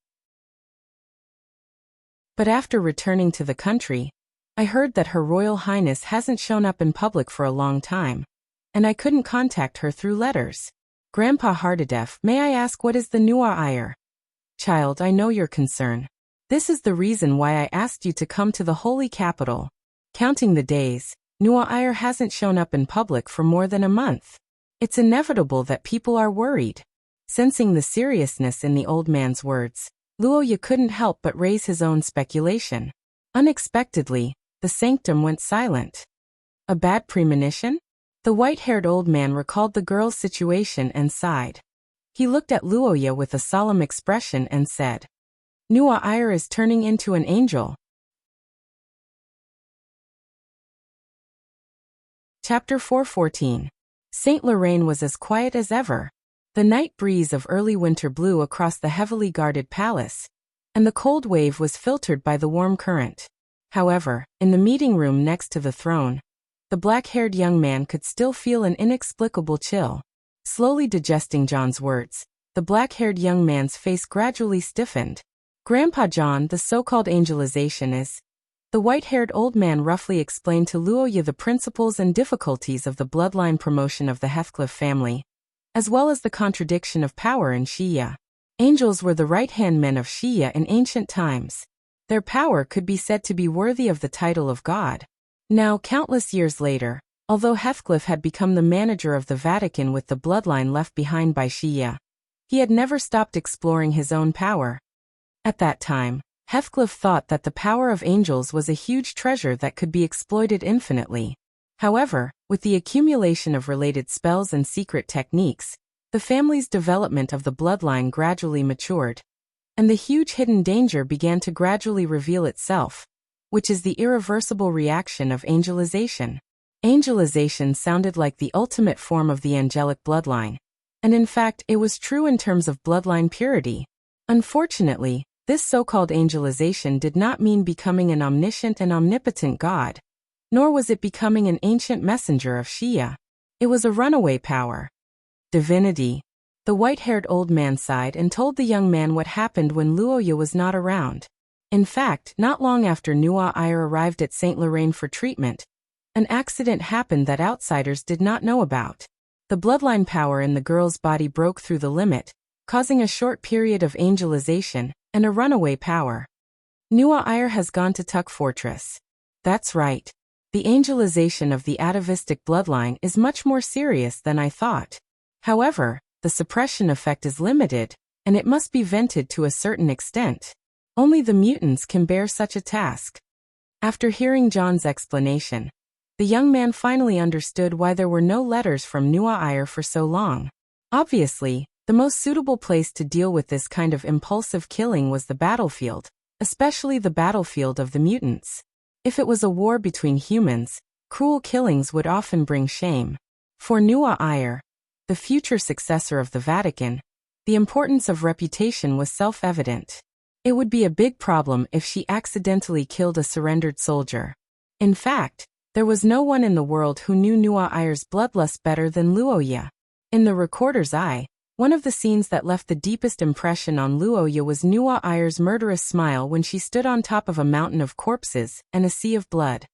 But after returning to the country, I heard that Her Royal Highness hasn't shown up in public for a long time, and I couldn't contact her through letters. Grandpa Hardadef, may I ask what is the Nua Ire? Child, I know your concern. This is the reason why I asked you to come to the holy capital. Counting the days, Nua Ire hasn't shown up in public for more than a month. It's inevitable that people are worried. Sensing the seriousness in the old man's words, Luoya couldn't help but raise his own speculation. Unexpectedly, the sanctum went silent. A bad premonition? The white-haired old man recalled the girl's situation and sighed. He looked at Luoya with a solemn expression and said, Nua Ire is turning into an angel. Chapter 414. Saint Lorraine was as quiet as ever. The night breeze of early winter blew across the heavily guarded palace, and the cold wave was filtered by the warm current. However, in the meeting room next to the throne, the black-haired young man could still feel an inexplicable chill. Slowly digesting John's words, the black-haired young man's face gradually stiffened. Grandpa John, the so-called angelization is... The white-haired old man roughly explained to Luoya the principles and difficulties of the bloodline promotion of the Heathcliff family, as well as the contradiction of power in Shia. Angels were the right-hand men of Shia in ancient times. Their power could be said to be worthy of the title of God. Now, countless years later, although Heathcliff had become the manager of the Vatican with the bloodline left behind by Shia, he had never stopped exploring his own power. At that time, Heathcliff thought that the power of angels was a huge treasure that could be exploited infinitely. However, with the accumulation of related spells and secret techniques, the family's development of the bloodline gradually matured, and the huge hidden danger began to gradually reveal itself, which is the irreversible reaction of angelization. Angelization sounded like the ultimate form of the angelic bloodline, and in fact it was true in terms of bloodline purity. Unfortunately, this so-called angelization did not mean becoming an omniscient and omnipotent god, nor was it becoming an ancient messenger of Shia. It was a runaway power. Divinity. The white-haired old man sighed and told the young man what happened when Luoya was not around. In fact, not long after Nua Ire arrived at Saint Lorraine for treatment, an accident happened that outsiders did not know about. The bloodline power in the girl's body broke through the limit, causing a short period of angelization and a runaway power. Nua Ire has gone to Tuck Fortress. That's right. The angelization of the atavistic bloodline is much more serious than I thought. However, the suppression effect is limited, and it must be vented to a certain extent. Only the mutants can bear such a task. After hearing John's explanation, the young man finally understood why there were no letters from Nua Iyer for so long. Obviously, the most suitable place to deal with this kind of impulsive killing was the battlefield, especially the battlefield of the mutants. If it was a war between humans, cruel killings would often bring shame. For Nua Iyer, the future successor of the Vatican, the importance of reputation was self-evident. It would be a big problem if she accidentally killed a surrendered soldier. In fact, there was no one in the world who knew Nua Iyer's bloodlust better than Luoya. In the recorder's eye, one of the scenes that left the deepest impression on Luoya was Nua Iyer's murderous smile when she stood on top of a mountain of corpses and a sea of blood.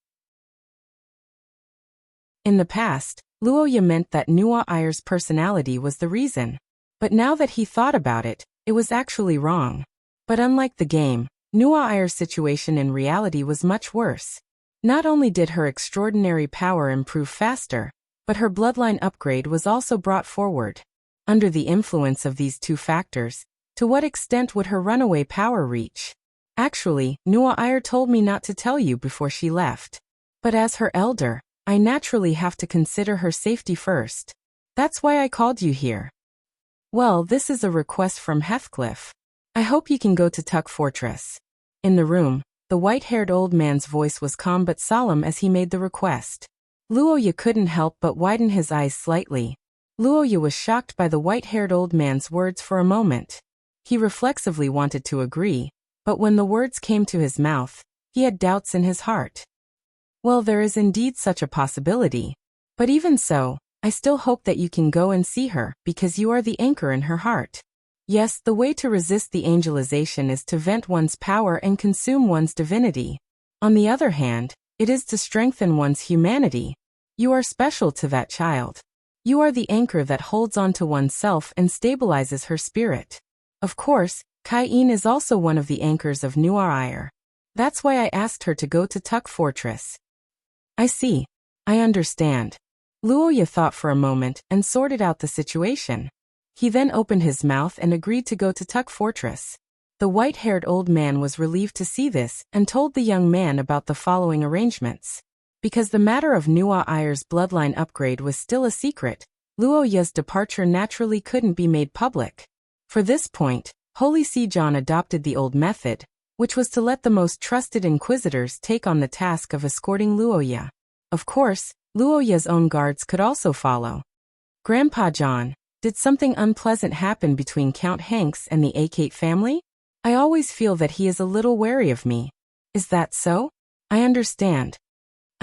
In the past, Luoya meant that Nua Iyer's personality was the reason. But now that he thought about it, it was actually wrong. But unlike the game, Nua Iyer's situation in reality was much worse. Not only did her extraordinary power improve faster, but her bloodline upgrade was also brought forward. Under the influence of these two factors, to what extent would her runaway power reach? Actually, Nua Iyer told me not to tell you before she left. But as her elder, I naturally have to consider her safety first. That's why I called you here. Well, this is a request from Heathcliff. I hope you can go to Tuck Fortress. In the room, the white-haired old man's voice was calm but solemn as he made the request. Luoya couldn't help but widen his eyes slightly. Luoya was shocked by the white-haired old man's words for a moment. He reflexively wanted to agree, but when the words came to his mouth, he had doubts in his heart. Well, there is indeed such a possibility. But even so, I still hope that you can go and see her, because you are the anchor in her heart. Yes, the way to resist the angelization is to vent one's power and consume one's divinity. On the other hand, it is to strengthen one's humanity. You are special to that child. You are the anchor that holds on to oneself and stabilizes her spirit. Of course, Kai-In is also one of the anchors of Nua Iyer. That's why I asked her to go to Tuck Fortress. I see. I understand. Luoya thought for a moment and sorted out the situation. He then opened his mouth and agreed to go to Tuck Fortress. The white-haired old man was relieved to see this and told the young man about the following arrangements. Because the matter of Nua Iyer's bloodline upgrade was still a secret, Luoya's departure naturally couldn't be made public. For this point, Holy See John adopted the old method, which was to let the most trusted inquisitors take on the task of escorting Luoya. Of course, Luoya's own guards could also follow. Grandpa John, did something unpleasant happen between Count Hanks and the Akate family? I always feel that he is a little wary of me. Is that so? I understand.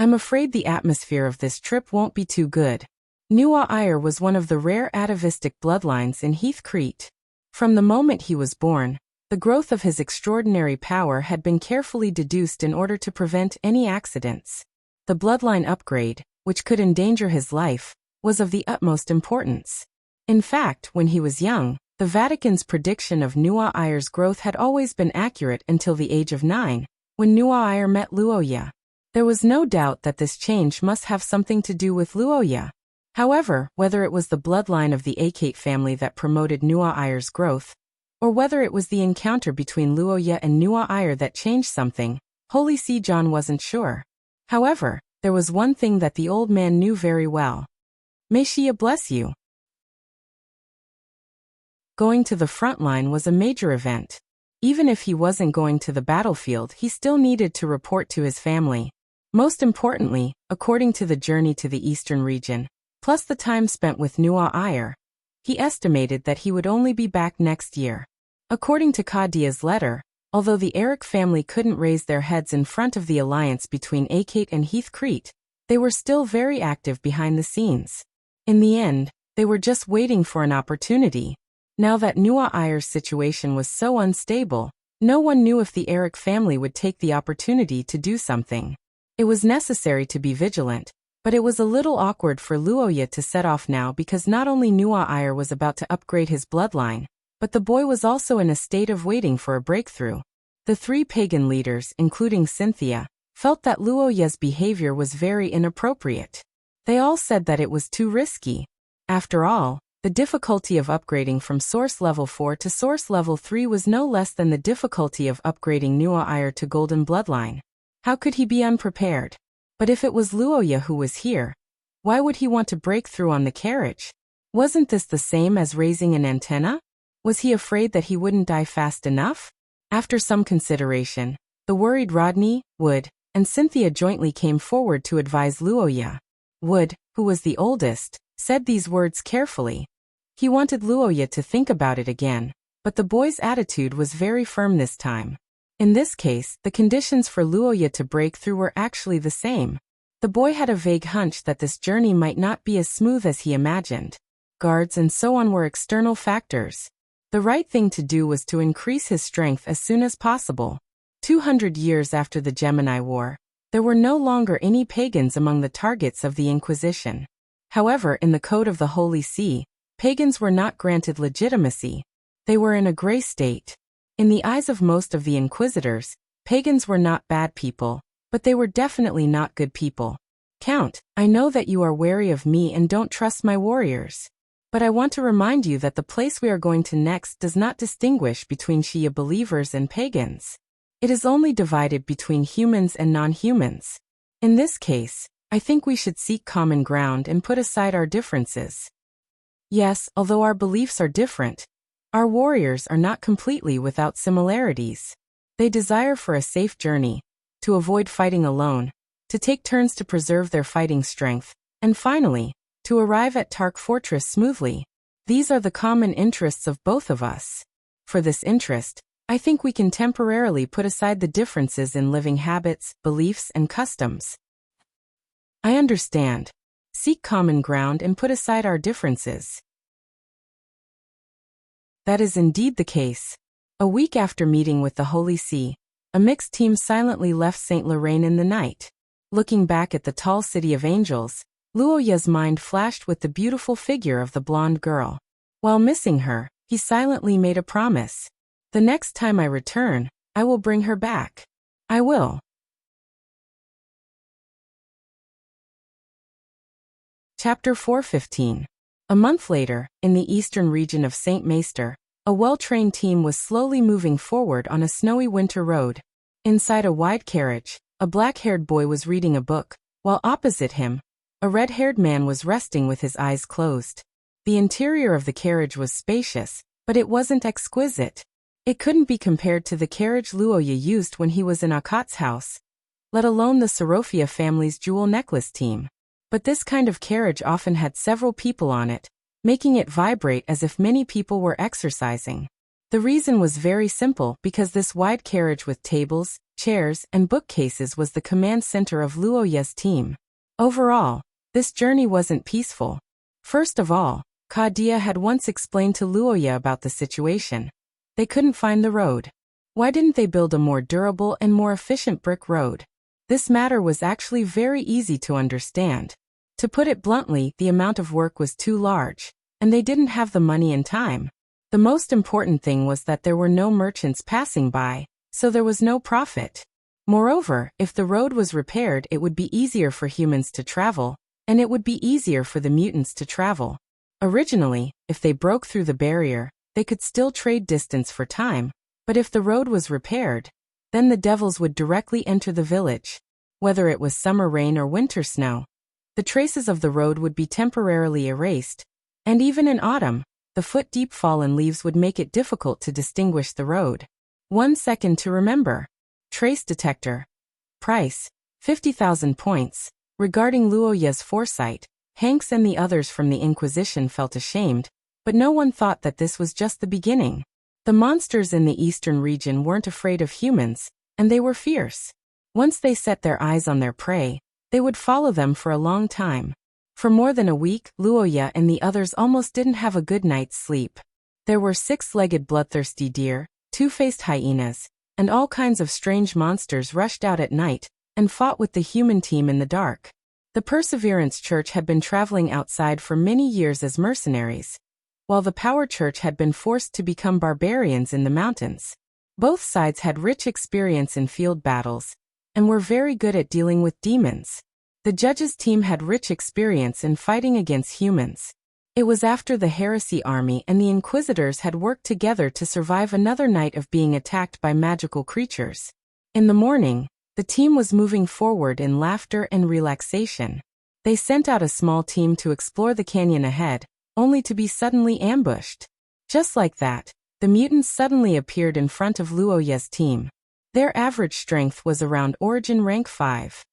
I'm afraid the atmosphere of this trip won't be too good. Nua Iyer was one of the rare atavistic bloodlines in Heathcrete. From the moment he was born, the growth of his extraordinary power had been carefully deduced in order to prevent any accidents. The bloodline upgrade, which could endanger his life, was of the utmost importance. In fact, when he was young, the Vatican's prediction of Nua Iyer's growth had always been accurate until the age of 9, when Nua Iyer met Luoya. There was no doubt that this change must have something to do with Luoya. However, whether it was the bloodline of the Akate family that promoted Nua Iyer's growth, or whether it was the encounter between Luoya and Nua Iyer that changed something, Holy See John wasn't sure. However, there was one thing that the old man knew very well. May Shia bless you. Going to the front line was a major event. Even if he wasn't going to the battlefield, he still needed to report to his family. Most importantly, according to the journey to the eastern region, plus the time spent with Nua Iyer, he estimated that he would only be back next year. According to Kadia's letter, although the Eric family couldn't raise their heads in front of the alliance between Akate and Heathcrete, they were still very active behind the scenes. In the end, they were just waiting for an opportunity. Now that Nua Iyer's situation was so unstable, no one knew if the Eric family would take the opportunity to do something. It was necessary to be vigilant, but it was a little awkward for Luoya to set off now because not only Nua Iyer was about to upgrade his bloodline, but the boy was also in a state of waiting for a breakthrough. The three pagan leaders, including Cynthia, felt that Luoya's behavior was very inappropriate. They all said that it was too risky. After all, the difficulty of upgrading from Source Level 4 to Source Level 3 was no less than the difficulty of upgrading Nuo to Golden Bloodline. How could he be unprepared? But if it was Luoya who was here, why would he want to break through on the carriage? Wasn't this the same as raising an antenna? Was he afraid that he wouldn't die fast enough? After some consideration, the worried Rodney, Wood, and Cynthia jointly came forward to advise Luoya. Wood, who was the oldest, said these words carefully. He wanted Luoya to think about it again, but the boy's attitude was very firm this time. In this case, the conditions for Luoya to break through were actually the same. The boy had a vague hunch that this journey might not be as smooth as he imagined. Guards and so on were external factors. The right thing to do was to increase his strength as soon as possible. 200 years after the Gemini War, there were no longer any pagans among the targets of the Inquisition. However, in the Code of the Holy See, pagans were not granted legitimacy. They were in a gray state. In the eyes of most of the inquisitors, pagans were not bad people, but they were definitely not good people. Count, I know that you are wary of me and don't trust my warriors. But I want to remind you that the place we are going to next does not distinguish between Shia believers and pagans. It is only divided between humans and non-humans. In this case, I think we should seek common ground and put aside our differences. Yes, although our beliefs are different, our warriors are not completely without similarities. They desire for a safe journey, to avoid fighting alone, to take turns to preserve their fighting strength, and finally, to arrive at Tark Fortress smoothly. These are the common interests of both of us. For this interest, I think we can temporarily put aside the differences in living habits, beliefs, and customs. I understand. Seek common ground and put aside our differences. That is indeed the case. A week after meeting with the Holy See, a mixed team silently left St. Lorraine in the night. Looking back at the tall city of angels, Luoya's mind flashed with the beautiful figure of the blonde girl. While missing her, he silently made a promise. The next time I return, I will bring her back. I will. Chapter 415. A month later, in the eastern region of St. Maester, a well-trained team was slowly moving forward on a snowy winter road. Inside a wide carriage, a black-haired boy was reading a book, while opposite him, a red-haired man was resting with his eyes closed. The interior of the carriage was spacious, but it wasn't exquisite. It couldn't be compared to the carriage Luoya used when he was in Akat's house, let alone the Sorofia family's jewel necklace team. But this kind of carriage often had several people on it, making it vibrate as if many people were exercising. The reason was very simple, because this wide carriage with tables, chairs, and bookcases was the command center of Luoya's team. Overall, this journey wasn't peaceful. First of all, Kadia had once explained to Luoya about the situation. They couldn't find the road. Why didn't they build a more durable and more efficient brick road? This matter was actually very easy to understand. To put it bluntly, the amount of work was too large, and they didn't have the money and time. The most important thing was that there were no merchants passing by, so there was no profit. Moreover, if the road was repaired, it would be easier for humans to travel, and it would be easier for the mutants to travel. Originally, if they broke through the barrier, they could still trade distance for time, but if the road was repaired, then the devils would directly enter the village. Whether it was summer rain or winter snow, the traces of the road would be temporarily erased, and even in autumn, the foot-deep fallen leaves would make it difficult to distinguish the road. 1 second to remember. Trace detector. Price, 50,000 points. Regarding Luoya's foresight, Hanks and the others from the Inquisition felt ashamed, but no one thought that this was just the beginning. The monsters in the eastern region weren't afraid of humans, and they were fierce. Once they set their eyes on their prey, they would follow them for a long time. For more than a week, Luoya and the others almost didn't have a good night's sleep. There were 6-legged bloodthirsty deer, 2-faced hyenas, and all kinds of strange monsters rushed out at night and fought with the human team in the dark. The Perseverance Church had been traveling outside for many years as mercenaries, while the Power Church had been forced to become barbarians in the mountains. Both sides had rich experience in field battles, and were very good at dealing with demons. The judges' team had rich experience in fighting against humans. It was after the heresy army and the inquisitors had worked together to survive another night of being attacked by magical creatures. In the morning, the team was moving forward in laughter and relaxation. They sent out a small team to explore the canyon ahead, only to be suddenly ambushed. Just like that, the mutants suddenly appeared in front of Luoya's team. Their average strength was around origin rank 5.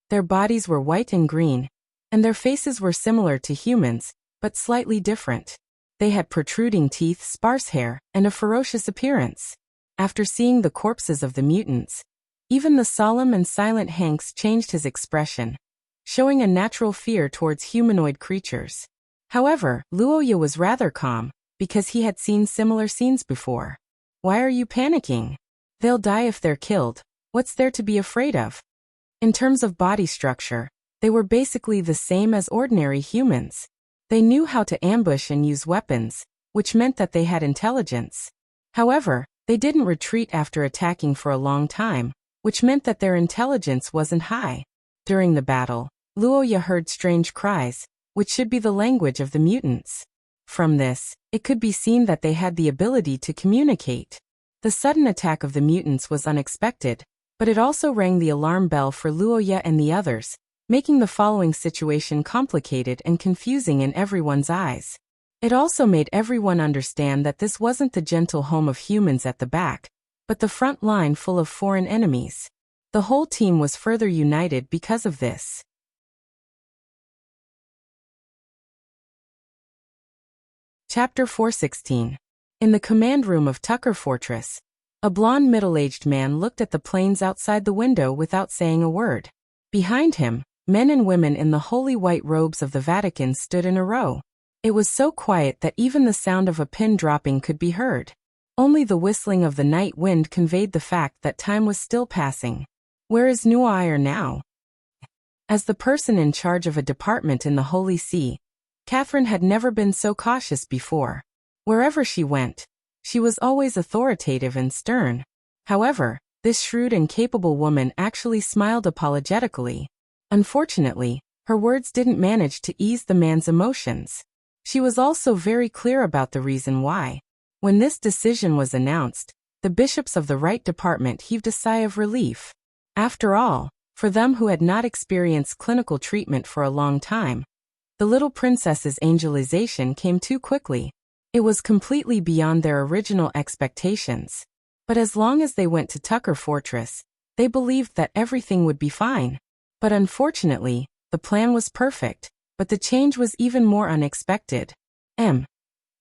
Their bodies were white and green, and their faces were similar to humans, but slightly different. They had protruding teeth, sparse hair, and a ferocious appearance. After seeing the corpses of the mutants, even the solemn and silent Hanks changed his expression, showing a natural fear towards humanoid creatures. However, Luoya was rather calm, because he had seen similar scenes before. Why are you panicking? They'll die if they're killed. What's there to be afraid of? In terms of body structure, they were basically the same as ordinary humans. They knew how to ambush and use weapons, which meant that they had intelligence. However, they didn't retreat after attacking for a long time, which meant that their intelligence wasn't high. During the battle, Luoya heard strange cries, which should be the language of the mutants. From this, it could be seen that they had the ability to communicate. The sudden attack of the mutants was unexpected, but it also rang the alarm bell for Luoya and the others, making the following situation complicated and confusing in everyone's eyes. It also made everyone understand that this wasn't the gentle home of humans at the back, but the front line full of foreign enemies. The whole team was further united because of this. Chapter 416. In the command room of Tucker Fortress, a blond middle-aged man looked at the planes outside the window without saying a word. Behind him, men and women in the holy white robes of the Vatican stood in a row. It was so quiet that even the sound of a pin dropping could be heard. Only the whistling of the night wind conveyed the fact that time was still passing. Where is Nuair now? As the person in charge of a department in the Holy See, Catherine had never been so cautious before. Wherever she went, she was always authoritative and stern. However, this shrewd and capable woman actually smiled apologetically. Unfortunately, her words didn't manage to ease the man's emotions. She was also very clear about the reason why. When this decision was announced, the bishops of the right department heaved a sigh of relief. After all, for them who had not experienced clinical treatment for a long time, the little princess's angelization came too quickly. It was completely beyond their original expectations. But as long as they went to Tucker Fortress, they believed that everything would be fine. But unfortunately, the plan was perfect, but the change was even more unexpected.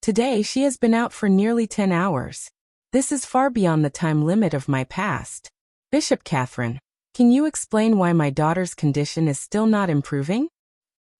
Today she has been out for nearly 10 hours. This is far beyond the time limit of my past. Bishop Catherine, can you explain why my daughter's condition is still not improving?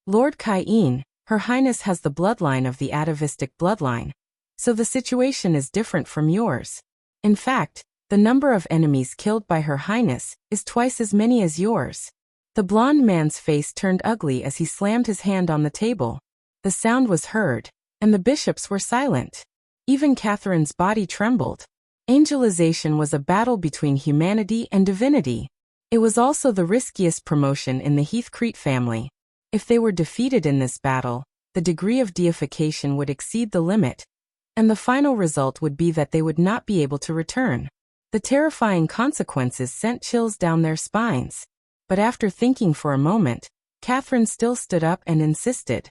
Lord Cain, Her Highness has the bloodline of the atavistic bloodline, so the situation is different from yours. In fact, the number of enemies killed by Her Highness is twice as many as yours. The blond man's face turned ugly as he slammed his hand on the table. The sound was heard, and the bishops were silent. Even Catherine's body trembled. Angelization was a battle between humanity and divinity. It was also the riskiest promotion in the Heathcrete family. If they were defeated in this battle, the degree of deification would exceed the limit, and the final result would be that they would not be able to return. The terrifying consequences sent chills down their spines. But after thinking for a moment, Catherine still stood up and insisted.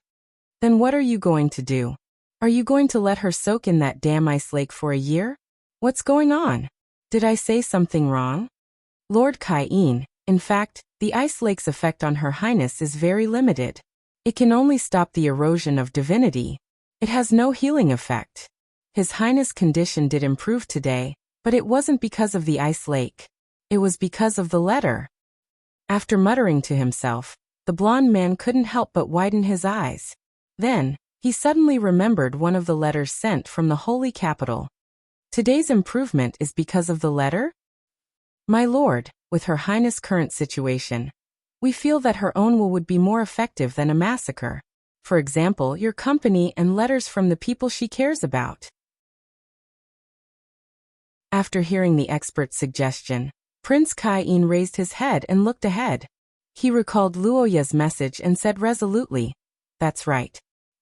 Then what are you going to do? Are you going to let her soak in that damn ice lake for a year? What's going on? Did I say something wrong? Lord Cain, in fact, the ice lake's effect on Her Highness is very limited. It can only stop the erosion of divinity. It has no healing effect. His Highness' condition did improve today, but it wasn't because of the ice lake. It was because of the letter. After muttering to himself, the blond man couldn't help but widen his eyes. Then, he suddenly remembered one of the letters sent from the Holy Capital. Today's improvement is because of the letter? My lord, with Her Highness' current situation, we feel that her own will would be more effective than a massacre. For example, your company and letters from the people she cares about. After hearing the expert's suggestion, Prince Kai-in raised his head and looked ahead. He recalled Luoya's message and said resolutely, "That's right."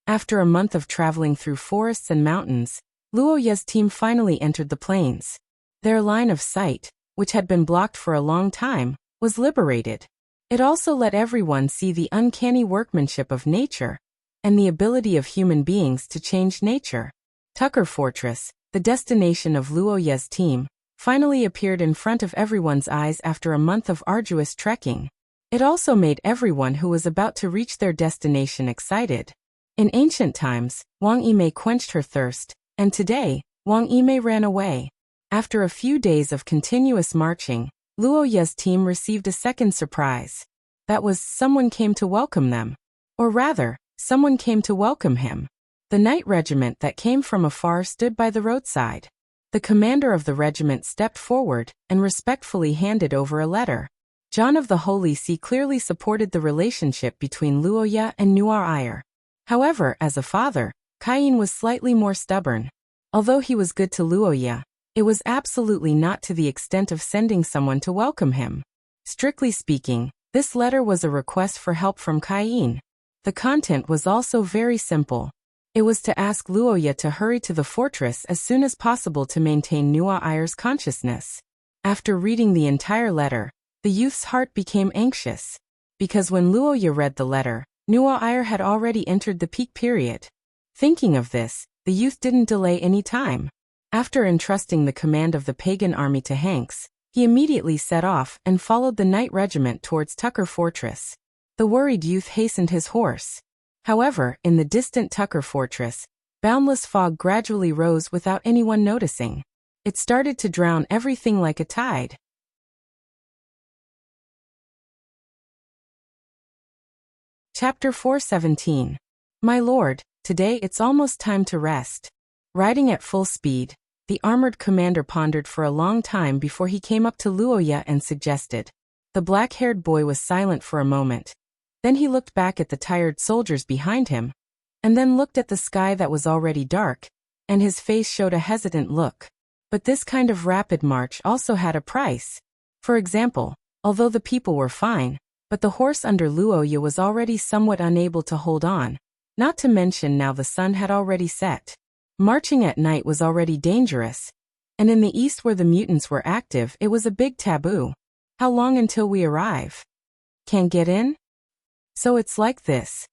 After a month of traveling through forests and mountains, Luoya's team finally entered the plains. Their line of sight, which had been blocked for a long time, was liberated. It also let everyone see the uncanny workmanship of nature and the ability of human beings to change nature. Tucker Fortress, the destination of Luoya's team, finally appeared in front of everyone's eyes after a month of arduous trekking. It also made everyone who was about to reach their destination excited. In ancient times, Wang Yimei quenched her thirst, and today, Wang Yimei ran away. After a few days of continuous marching, Luoya's team received a second surprise. That was, someone came to welcome them. Or rather, someone came to welcome him. The night regiment that came from afar stood by the roadside. The commander of the regiment stepped forward and respectfully handed over a letter. John of the Holy See clearly supported the relationship between Luoya and Noir. However, as a father, Kai-in was slightly more stubborn. Although he was good to Luoya, it was absolutely not to the extent of sending someone to welcome him. Strictly speaking, this letter was a request for help from Kai-in. The content was also very simple. It was to ask Luoya to hurry to the fortress as soon as possible to maintain Noir's consciousness. After reading the entire letter, the youth's heart became anxious. Because when Luoya read the letter, Noir had already entered the peak period. Thinking of this, the youth didn't delay any time. After entrusting the command of the pagan army to Hanks, he immediately set off and followed the night regiment towards Tucker Fortress. The worried youth hastened his horse. However, in the distant Tucker Fortress, boundless fog gradually rose without anyone noticing. It started to drown everything like a tide. Chapter 417. My lord, today it's almost time to rest. Riding at full speed, the armored commander pondered for a long time before he came up to Luoya and suggested. The black-haired boy was silent for a moment. Then he looked back at the tired soldiers behind him, and then looked at the sky that was already dark, and his face showed a hesitant look. But this kind of rapid march also had a price. For example, although the people were fine, but the horse under Luoya was already somewhat unable to hold on, not to mention now the sun had already set. Marching at night was already dangerous, and in the east where the mutants were active it was a big taboo. How long until we arrive? Can't get in? So it's like this.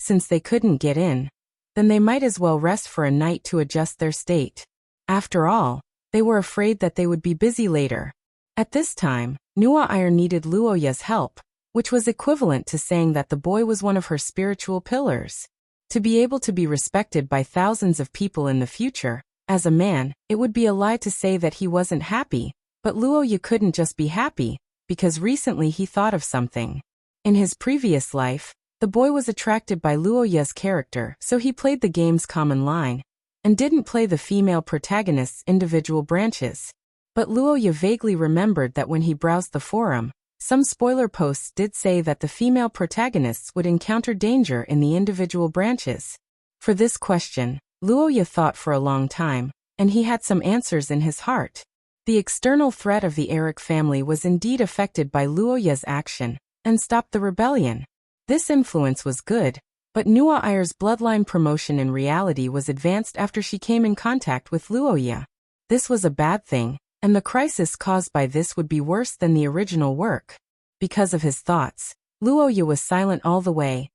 Since they couldn't get in, then they might as well rest for a night to adjust their state. After all, they were afraid that they would be busy later. At this time, Noir needed Luoya's help, which was equivalent to saying that the boy was one of her spiritual pillars. To be able to be respected by thousands of people in the future, as a man, it would be a lie to say that he wasn't happy, but Luoya couldn't just be happy, because recently he thought of something. In his previous life, the boy was attracted by Luoya's character, so he played the game's common line, and didn't play the female protagonist's individual branches. But Luoya vaguely remembered that when he browsed the forum, some spoiler posts did say that the female protagonists would encounter danger in the individual branches. For this question, Luoya thought for a long time, and he had some answers in his heart. The external threat of the Eric family was indeed affected by Luoya's action, and stopped the rebellion. This influence was good, but Noir's bloodline promotion in reality was advanced after she came in contact with Luoya. This was a bad thing, and the crisis caused by this would be worse than the original work. Because of his thoughts, Luoya was silent all the way,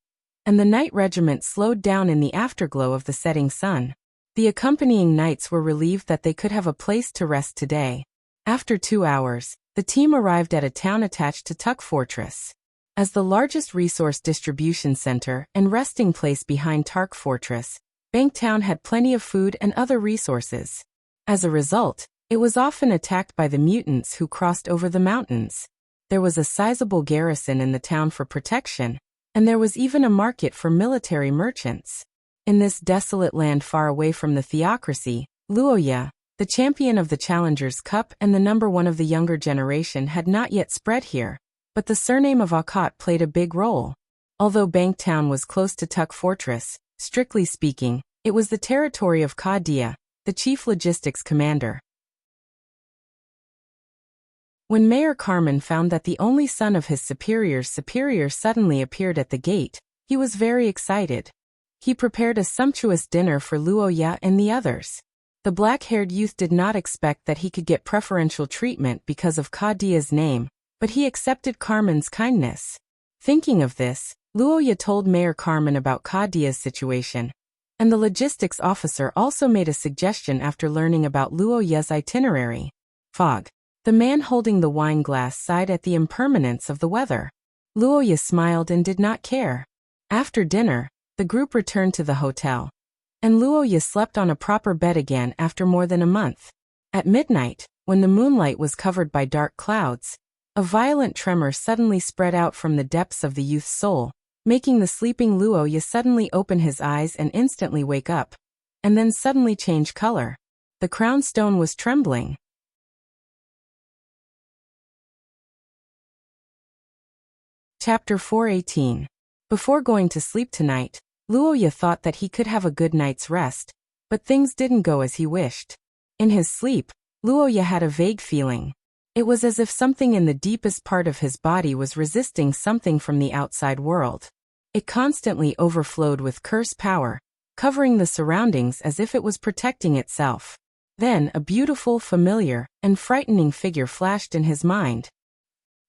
and the night regiment slowed down in the afterglow of the setting sun. The accompanying knights were relieved that they could have a place to rest today. After 2 hours, the team arrived at a town attached to Tuck Fortress. As the largest resource distribution center and resting place behind Tark Fortress, Banktown had plenty of food and other resources. As a result, it was often attacked by the mutants who crossed over the mountains. There was a sizable garrison in the town for protection, and there was even a market for military merchants. In this desolate land far away from the theocracy, Luoya, the champion of the Challengers Cup and the number one of the younger generation, had not yet spread here, but the surname of Akkad played a big role. Although Banktown was close to Tuck Fortress, strictly speaking, it was the territory of Kadia, the chief logistics commander. When Mayor Carmen found that the only son of his superior's superior suddenly appeared at the gate, he was very excited. He prepared a sumptuous dinner for Luoya and the others. The black-haired youth did not expect that he could get preferential treatment because of Kadia's name, but he accepted Carmen's kindness. Thinking of this, Luoya told Mayor Carmen about Kadia's situation, and the logistics officer also made a suggestion after learning about Luoya's itinerary. Fog. The man holding the wine glass sighed at the impermanence of the weather. Luoya smiled and did not care. After dinner, the group returned to the hotel, and Luoya slept on a proper bed again after more than a month. At midnight, when the moonlight was covered by dark clouds, a violent tremor suddenly spread out from the depths of the youth's soul, making the sleeping Luoya suddenly open his eyes and instantly wake up, and then suddenly change color. The crown stone was trembling. Chapter 418. Before going to sleep tonight, Luoya thought that he could have a good night's rest, but things didn't go as he wished. In his sleep, Luoya had a vague feeling. It was as if something in the deepest part of his body was resisting something from the outside world. It constantly overflowed with curse power, covering the surroundings as if it was protecting itself. Then a beautiful, familiar, and frightening figure flashed in his mind.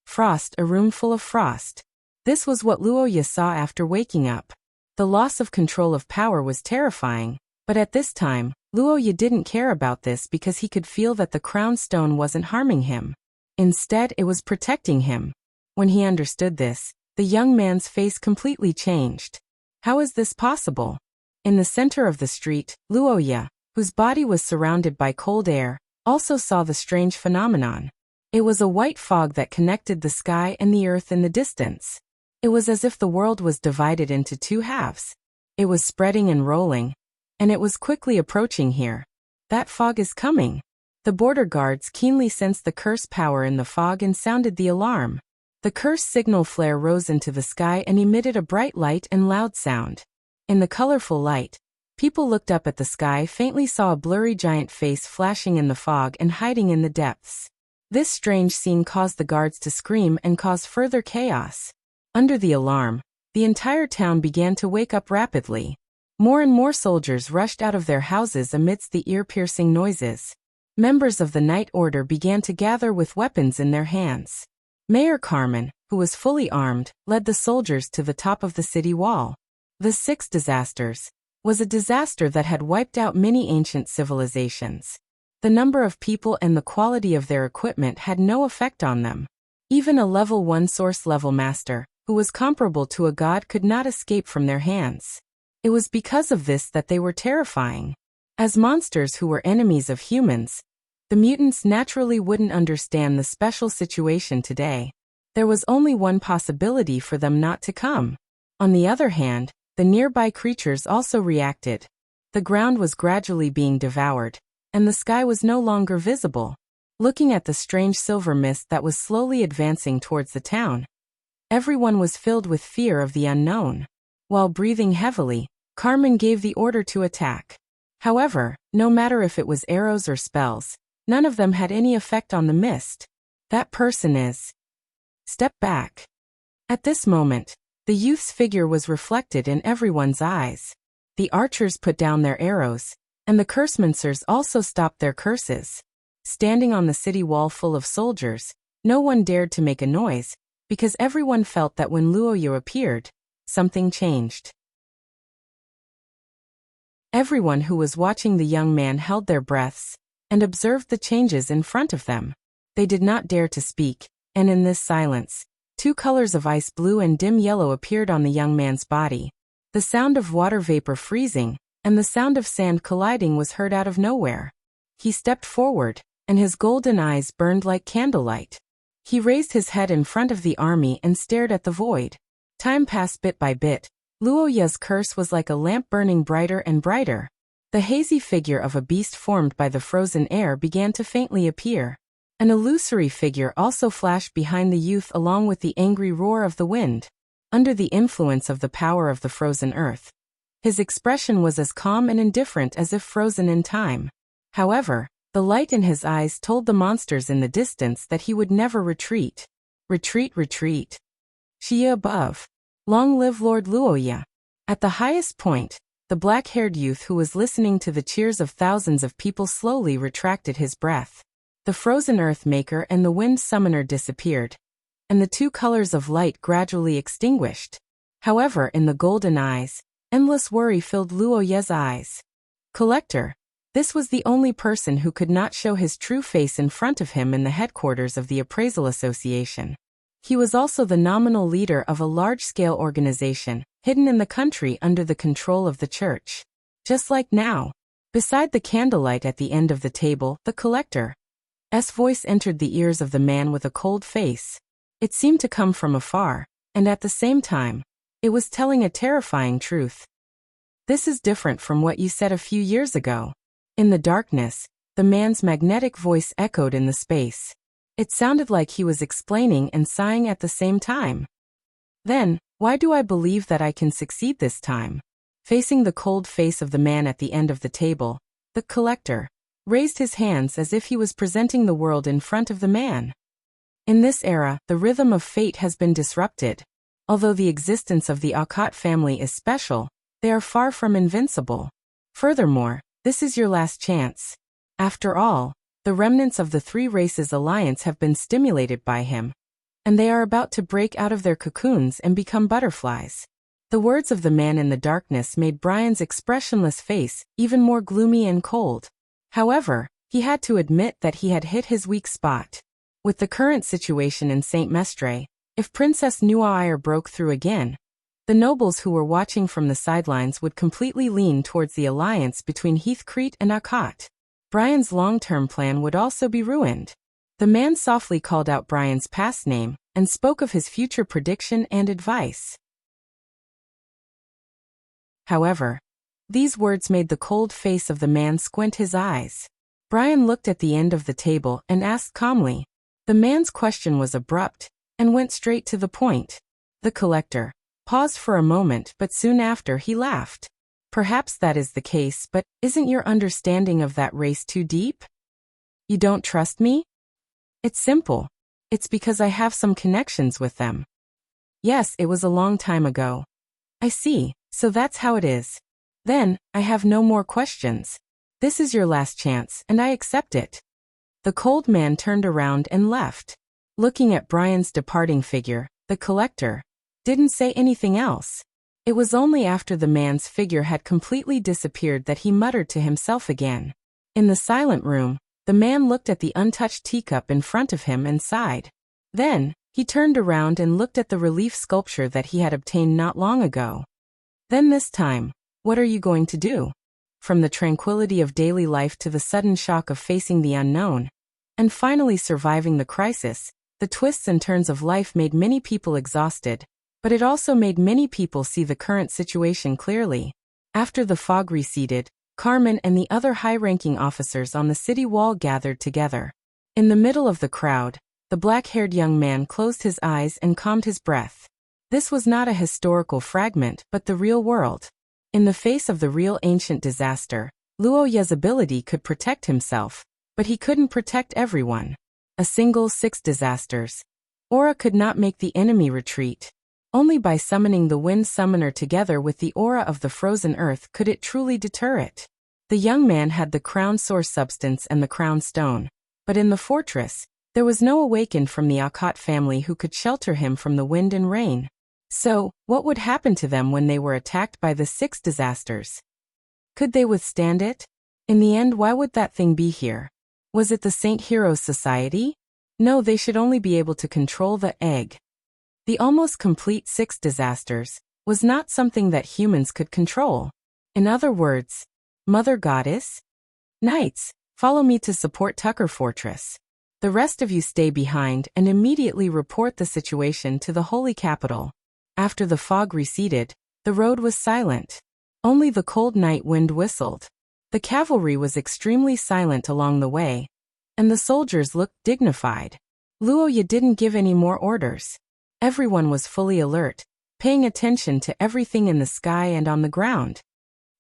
Frost, a room full of frost. This was what Luoya saw after waking up. The loss of control of power was terrifying, but at this time, Luoya didn't care about this because he could feel that the crown stone wasn't harming him. Instead, it was protecting him. When he understood this, the young man's face completely changed. How is this possible? In the center of the street, Luoya, whose body was surrounded by cold air, also saw the strange phenomenon. It was a white fog that connected the sky and the earth in the distance. It was as if the world was divided into two halves. It was spreading and rolling, and it was quickly approaching here. That fog is coming. The border guards keenly sensed the curse power in the fog and sounded the alarm. The curse signal flare rose into the sky and emitted a bright light and loud sound. In the colorful light, people looked up at the sky, faintly saw a blurry giant face flashing in the fog and hiding in the depths. This strange scene caused the guards to scream and cause further chaos. Under the alarm, the entire town began to wake up rapidly. More and more soldiers rushed out of their houses amidst the ear-piercing noises. Members of the night order began to gather with weapons in their hands. Mayor Carmen, who was fully armed, led the soldiers to the top of the city wall. The Six Disasters was a disaster that had wiped out many ancient civilizations. The number of people and the quality of their equipment had no effect on them. Even a level 1 source level master, who was comparable to a god, could not escape from their hands. It was because of this that they were terrifying. As monsters who were enemies of humans, the mutants naturally wouldn't understand the special situation today. There was only one possibility for them not to come. On the other hand, the nearby creatures also reacted. The ground was gradually being devoured, and the sky was no longer visible. Looking at the strange silver mist that was slowly advancing towards the town, everyone was filled with fear of the unknown. While breathing heavily, Carmen gave the order to attack. However, no matter if it was arrows or spells, none of them had any effect on the mist. That person is. Step back. At this moment, the youth's figure was reflected in everyone's eyes. The archers put down their arrows, and the cursemancers also stopped their curses. Standing on the city wall full of soldiers, no one dared to make a noise, because everyone felt that when Luoya appeared, something changed. Everyone who was watching the young man held their breaths and observed the changes in front of them. They did not dare to speak, and in this silence, two colors of ice blue and dim yellow appeared on the young man's body. The sound of water vapor freezing and the sound of sand colliding was heard out of nowhere. He stepped forward, and his golden eyes burned like candlelight. He raised his head in front of the army and stared at the void. Time passed bit by bit. Luoya's curse was like a lamp burning brighter and brighter. The hazy figure of a beast formed by the frozen air began to faintly appear. An illusory figure also flashed behind the youth along with the angry roar of the wind. Under the influence of the power of the frozen earth, his expression was as calm and indifferent as if frozen in time. However, The light in his eyes told the monsters in the distance that he would never retreat. Retreat, retreat. Xia above. Long live Lord Luoya. At the highest point, the black-haired youth who was listening to the cheers of thousands of people slowly retracted his breath. The frozen earth maker and the wind summoner disappeared, and the two colors of light gradually extinguished. However, in the golden eyes, endless worry filled Luoya's eyes. Collector. This was the only person who could not show his true face in front of him in the headquarters of the Appraisal Association. He was also the nominal leader of a large-scale organization, hidden in the country under the control of the church. Just like now. Beside the candlelight at the end of the table, the collector's voice entered the ears of the man with a cold face. It seemed to come from afar, and at the same time, it was telling a terrifying truth. This is different from what you said a few years ago. In the darkness, the man's magnetic voice echoed in the space. It sounded like he was explaining and sighing at the same time. Then, why do I believe that I can succeed this time? Facing the cold face of the man at the end of the table, the collector raised his hands as if he was presenting the world in front of the man. In this era, the rhythm of fate has been disrupted. Although the existence of the Akkad family is special, they are far from invincible. Furthermore, this is your last chance. After all, the remnants of the Three Races Alliance have been stimulated by him, and they are about to break out of their cocoons and become butterflies. The words of the man in the darkness made Brian's expressionless face even more gloomy and cold. However, he had to admit that he had hit his weak spot. With the current situation in St. Mestre, if Princess Nuaire broke through again, the nobles who were watching from the sidelines would completely lean towards the alliance between Heathcrete and Akkad. Brian's long-term plan would also be ruined. The man softly called out Brian's past name and spoke of his future prediction and advice. However, these words made the cold face of the man squint his eyes. Brian looked at the end of the table and asked calmly. The man's question was abrupt and went straight to the point. The collector paused for a moment, but soon after he laughed. Perhaps that is the case, but isn't your understanding of that race too deep? You don't trust me? It's simple. It's because I have some connections with them. Yes, it was a long time ago. I see, so that's how it is. Then, I have no more questions. This is your last chance, and I accept it. The cold man turned around and left. Looking at Brian's departing figure, the collector didn't say anything else. It was only after the man's figure had completely disappeared that he muttered to himself again. In the silent room, the man looked at the untouched teacup in front of him and sighed. Then, he turned around and looked at the relief sculpture that he had obtained not long ago. Then this time, what are you going to do? From the tranquility of daily life to the sudden shock of facing the unknown, and finally surviving the crisis, the twists and turns of life made many people exhausted. But it also made many people see the current situation clearly. After the fog receded, Carmen and the other high-ranking officers on the city wall gathered together. In the middle of the crowd, the black-haired young man closed his eyes and calmed his breath. This was not a historical fragment, but the real world. In the face of the real ancient disaster, Luoya's ability could protect himself, but he couldn't protect everyone. A single 6 disasters. Aura could not make the enemy retreat. Only by summoning the Wind Summoner together with the aura of the frozen earth could it truly deter it. The young man had the crown source substance and the crown stone, but in the fortress, there was no awakened from the Akkad family who could shelter him from the wind and rain. So, what would happen to them when they were attacked by the 6 disasters? Could they withstand it? In the end, why would that thing be here? Was it the Saint Heroes Society? No, they should only be able to control the egg. The almost complete 6 disasters was not something that humans could control. In other words, Mother Goddess? Knights, follow me to support Tucker Fortress. The rest of you stay behind and immediately report the situation to the Holy Capital. After the fog receded, the road was silent. Only the cold night wind whistled. The cavalry was extremely silent along the way, and the soldiers looked dignified. Luoya didn't give any more orders. Everyone was fully alert, paying attention to everything in the sky and on the ground.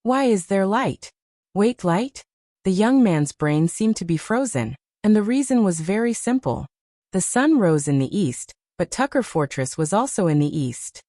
Why is there light? Wait, light? The young man's brain seemed to be frozen, and the reason was very simple. The sun rose in the east, but Tucker Fortress was also in the east.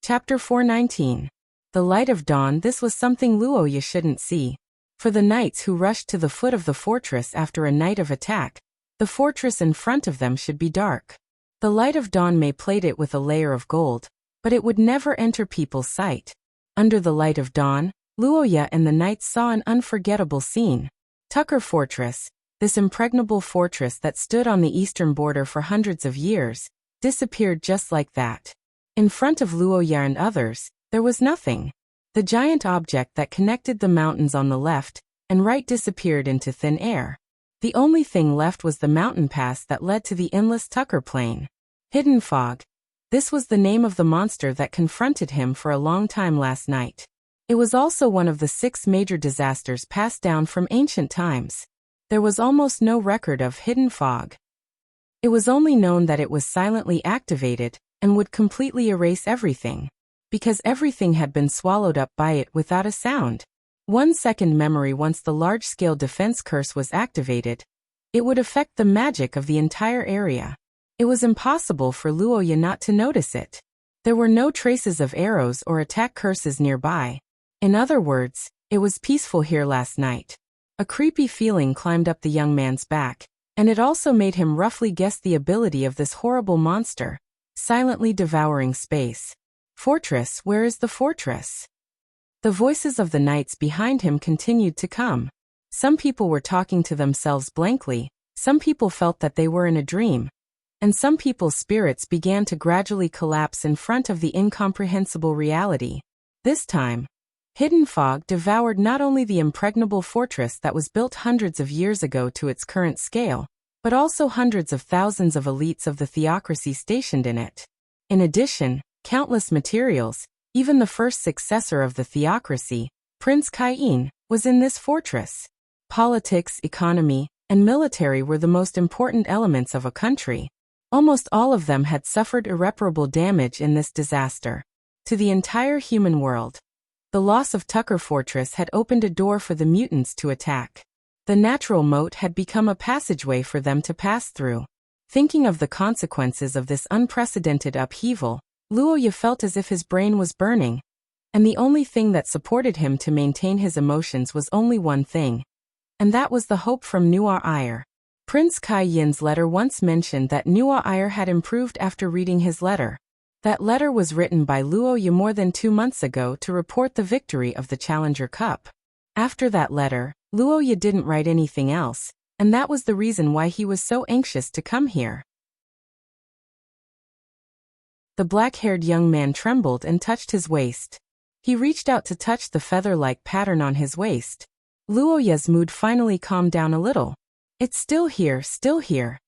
Chapter 419. The Light of Dawn. This was something Luoya shouldn't see. For the knights who rushed to the foot of the fortress after a night of attack, the fortress in front of them should be dark. The Light of Dawn may plate it with a layer of gold, but it would never enter people's sight. Under the Light of Dawn, Luoya and the knights saw an unforgettable scene. Tucker Fortress, this impregnable fortress that stood on the eastern border for hundreds of years, disappeared just like that. In front of Luoya and others, there was nothing. The giant object that connected the mountains on the left and right disappeared into thin air. The only thing left was the mountain pass that led to the endless Tucker Plain. Hidden Fog. This was the name of the monster that confronted him for a long time last night. It was also one of the 6 major disasters passed down from ancient times. There was almost no record of Hidden Fog. It was only known that it was silently activated and would completely erase everything, because everything had been swallowed up by it without a sound. 1 second memory. Once the large-scale defense curse was activated, it would affect the magic of the entire area. It was impossible for Luoya not to notice it. There were no traces of arrows or attack curses nearby. In other words, it was peaceful here last night. A creepy feeling climbed up the young man's back, and it also made him roughly guess the ability of this horrible monster, silently devouring space. Fortress, where is the fortress? The voices of the knights behind him continued to come. Some people were talking to themselves blankly, some people felt that they were in a dream, and some people's spirits began to gradually collapse in front of the incomprehensible reality. This time, Hidden Fog devoured not only the impregnable fortress that was built hundreds of years ago to its current scale, but also hundreds of thousands of elites of the theocracy stationed in it. In addition, countless materials, even the first successor of the theocracy, Prince Kaiyin, was in this fortress. Politics, economy, and military were the most important elements of a country. Almost all of them had suffered irreparable damage in this disaster. To the entire human world, the loss of Tucker Fortress had opened a door for the mutants to attack. The natural moat had become a passageway for them to pass through. Thinking of the consequences of this unprecedented upheaval, Luoya felt as if his brain was burning, and the only thing that supported him to maintain his emotions was only one thing, and that was the hope from Nuar Ire. Prince Kaiyin's letter once mentioned that Nuar Ire had improved after reading his letter. That letter was written by Luoya more than 2 months ago to report the victory of the Challenger Cup. After that letter, Luoya didn't write anything else, and that was the reason why he was so anxious to come here. The black-haired young man trembled and touched his waist. He reached out to touch the feather-like pattern on his waist. Luoya's mood finally calmed down a little. It's still here, still here.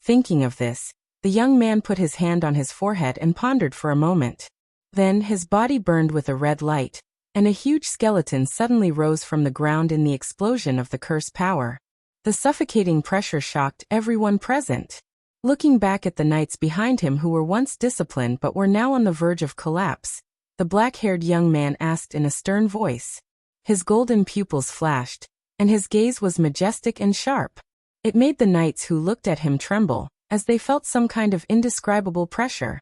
Thinking of this, the young man put his hand on his forehead and pondered for a moment. Then his body burned with a red light, and a huge skeleton suddenly rose from the ground in the explosion of the curse power. The suffocating pressure shocked everyone present. Looking back at the knights behind him who were once disciplined but were now on the verge of collapse, the black-haired young man asked in a stern voice. His golden pupils flashed, and his gaze was majestic and sharp. It made the knights who looked at him tremble, as they felt some kind of indescribable pressure.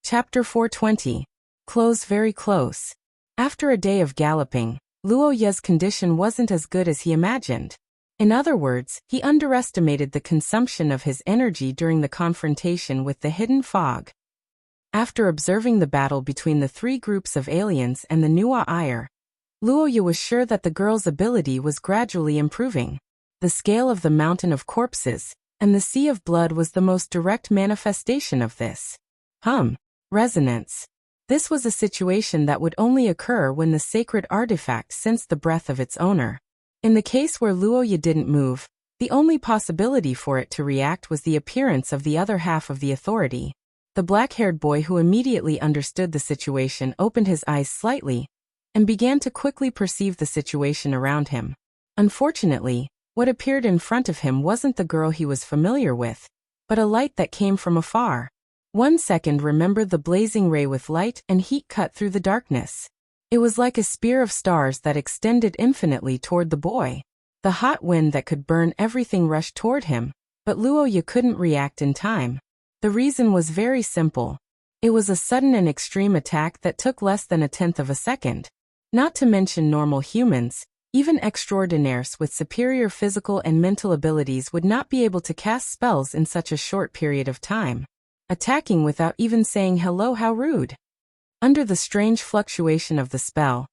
Chapter 420. Close, very close. After a day of galloping, Luoya's condition wasn't as good as he imagined. In other words, he underestimated the consumption of his energy during the confrontation with the Hidden Fog. After observing the battle between the 3 groups of aliens and the Nuar Ire, Luoya was sure that the girl's ability was gradually improving. The scale of the mountain of corpses and the sea of blood was the most direct manifestation of this. Resonance. This was a situation that would only occur when the sacred artifact sensed the breath of its owner. In the case where Luoya didn't move, the only possibility for it to react was the appearance of the other half of the authority. The black-haired boy, who immediately understood the situation, opened his eyes slightly and began to quickly perceive the situation around him. Unfortunately, what appeared in front of him wasn't the girl he was familiar with. but a light that came from afar. 1 second remembered the blazing ray with light and heat cut through the darkness. It was like a spear of stars that extended infinitely toward the boy. The hot wind that could burn everything rushed toward him, but Luoya couldn't react in time. The reason was very simple. It was a sudden and extreme attack that took less than 1/10 of a second. Not to mention normal humans, even extraordinaires with superior physical and mental abilities would not be able to cast spells in such a short period of time. Attacking without even saying hello, how rude. Under the strange fluctuation of the spell,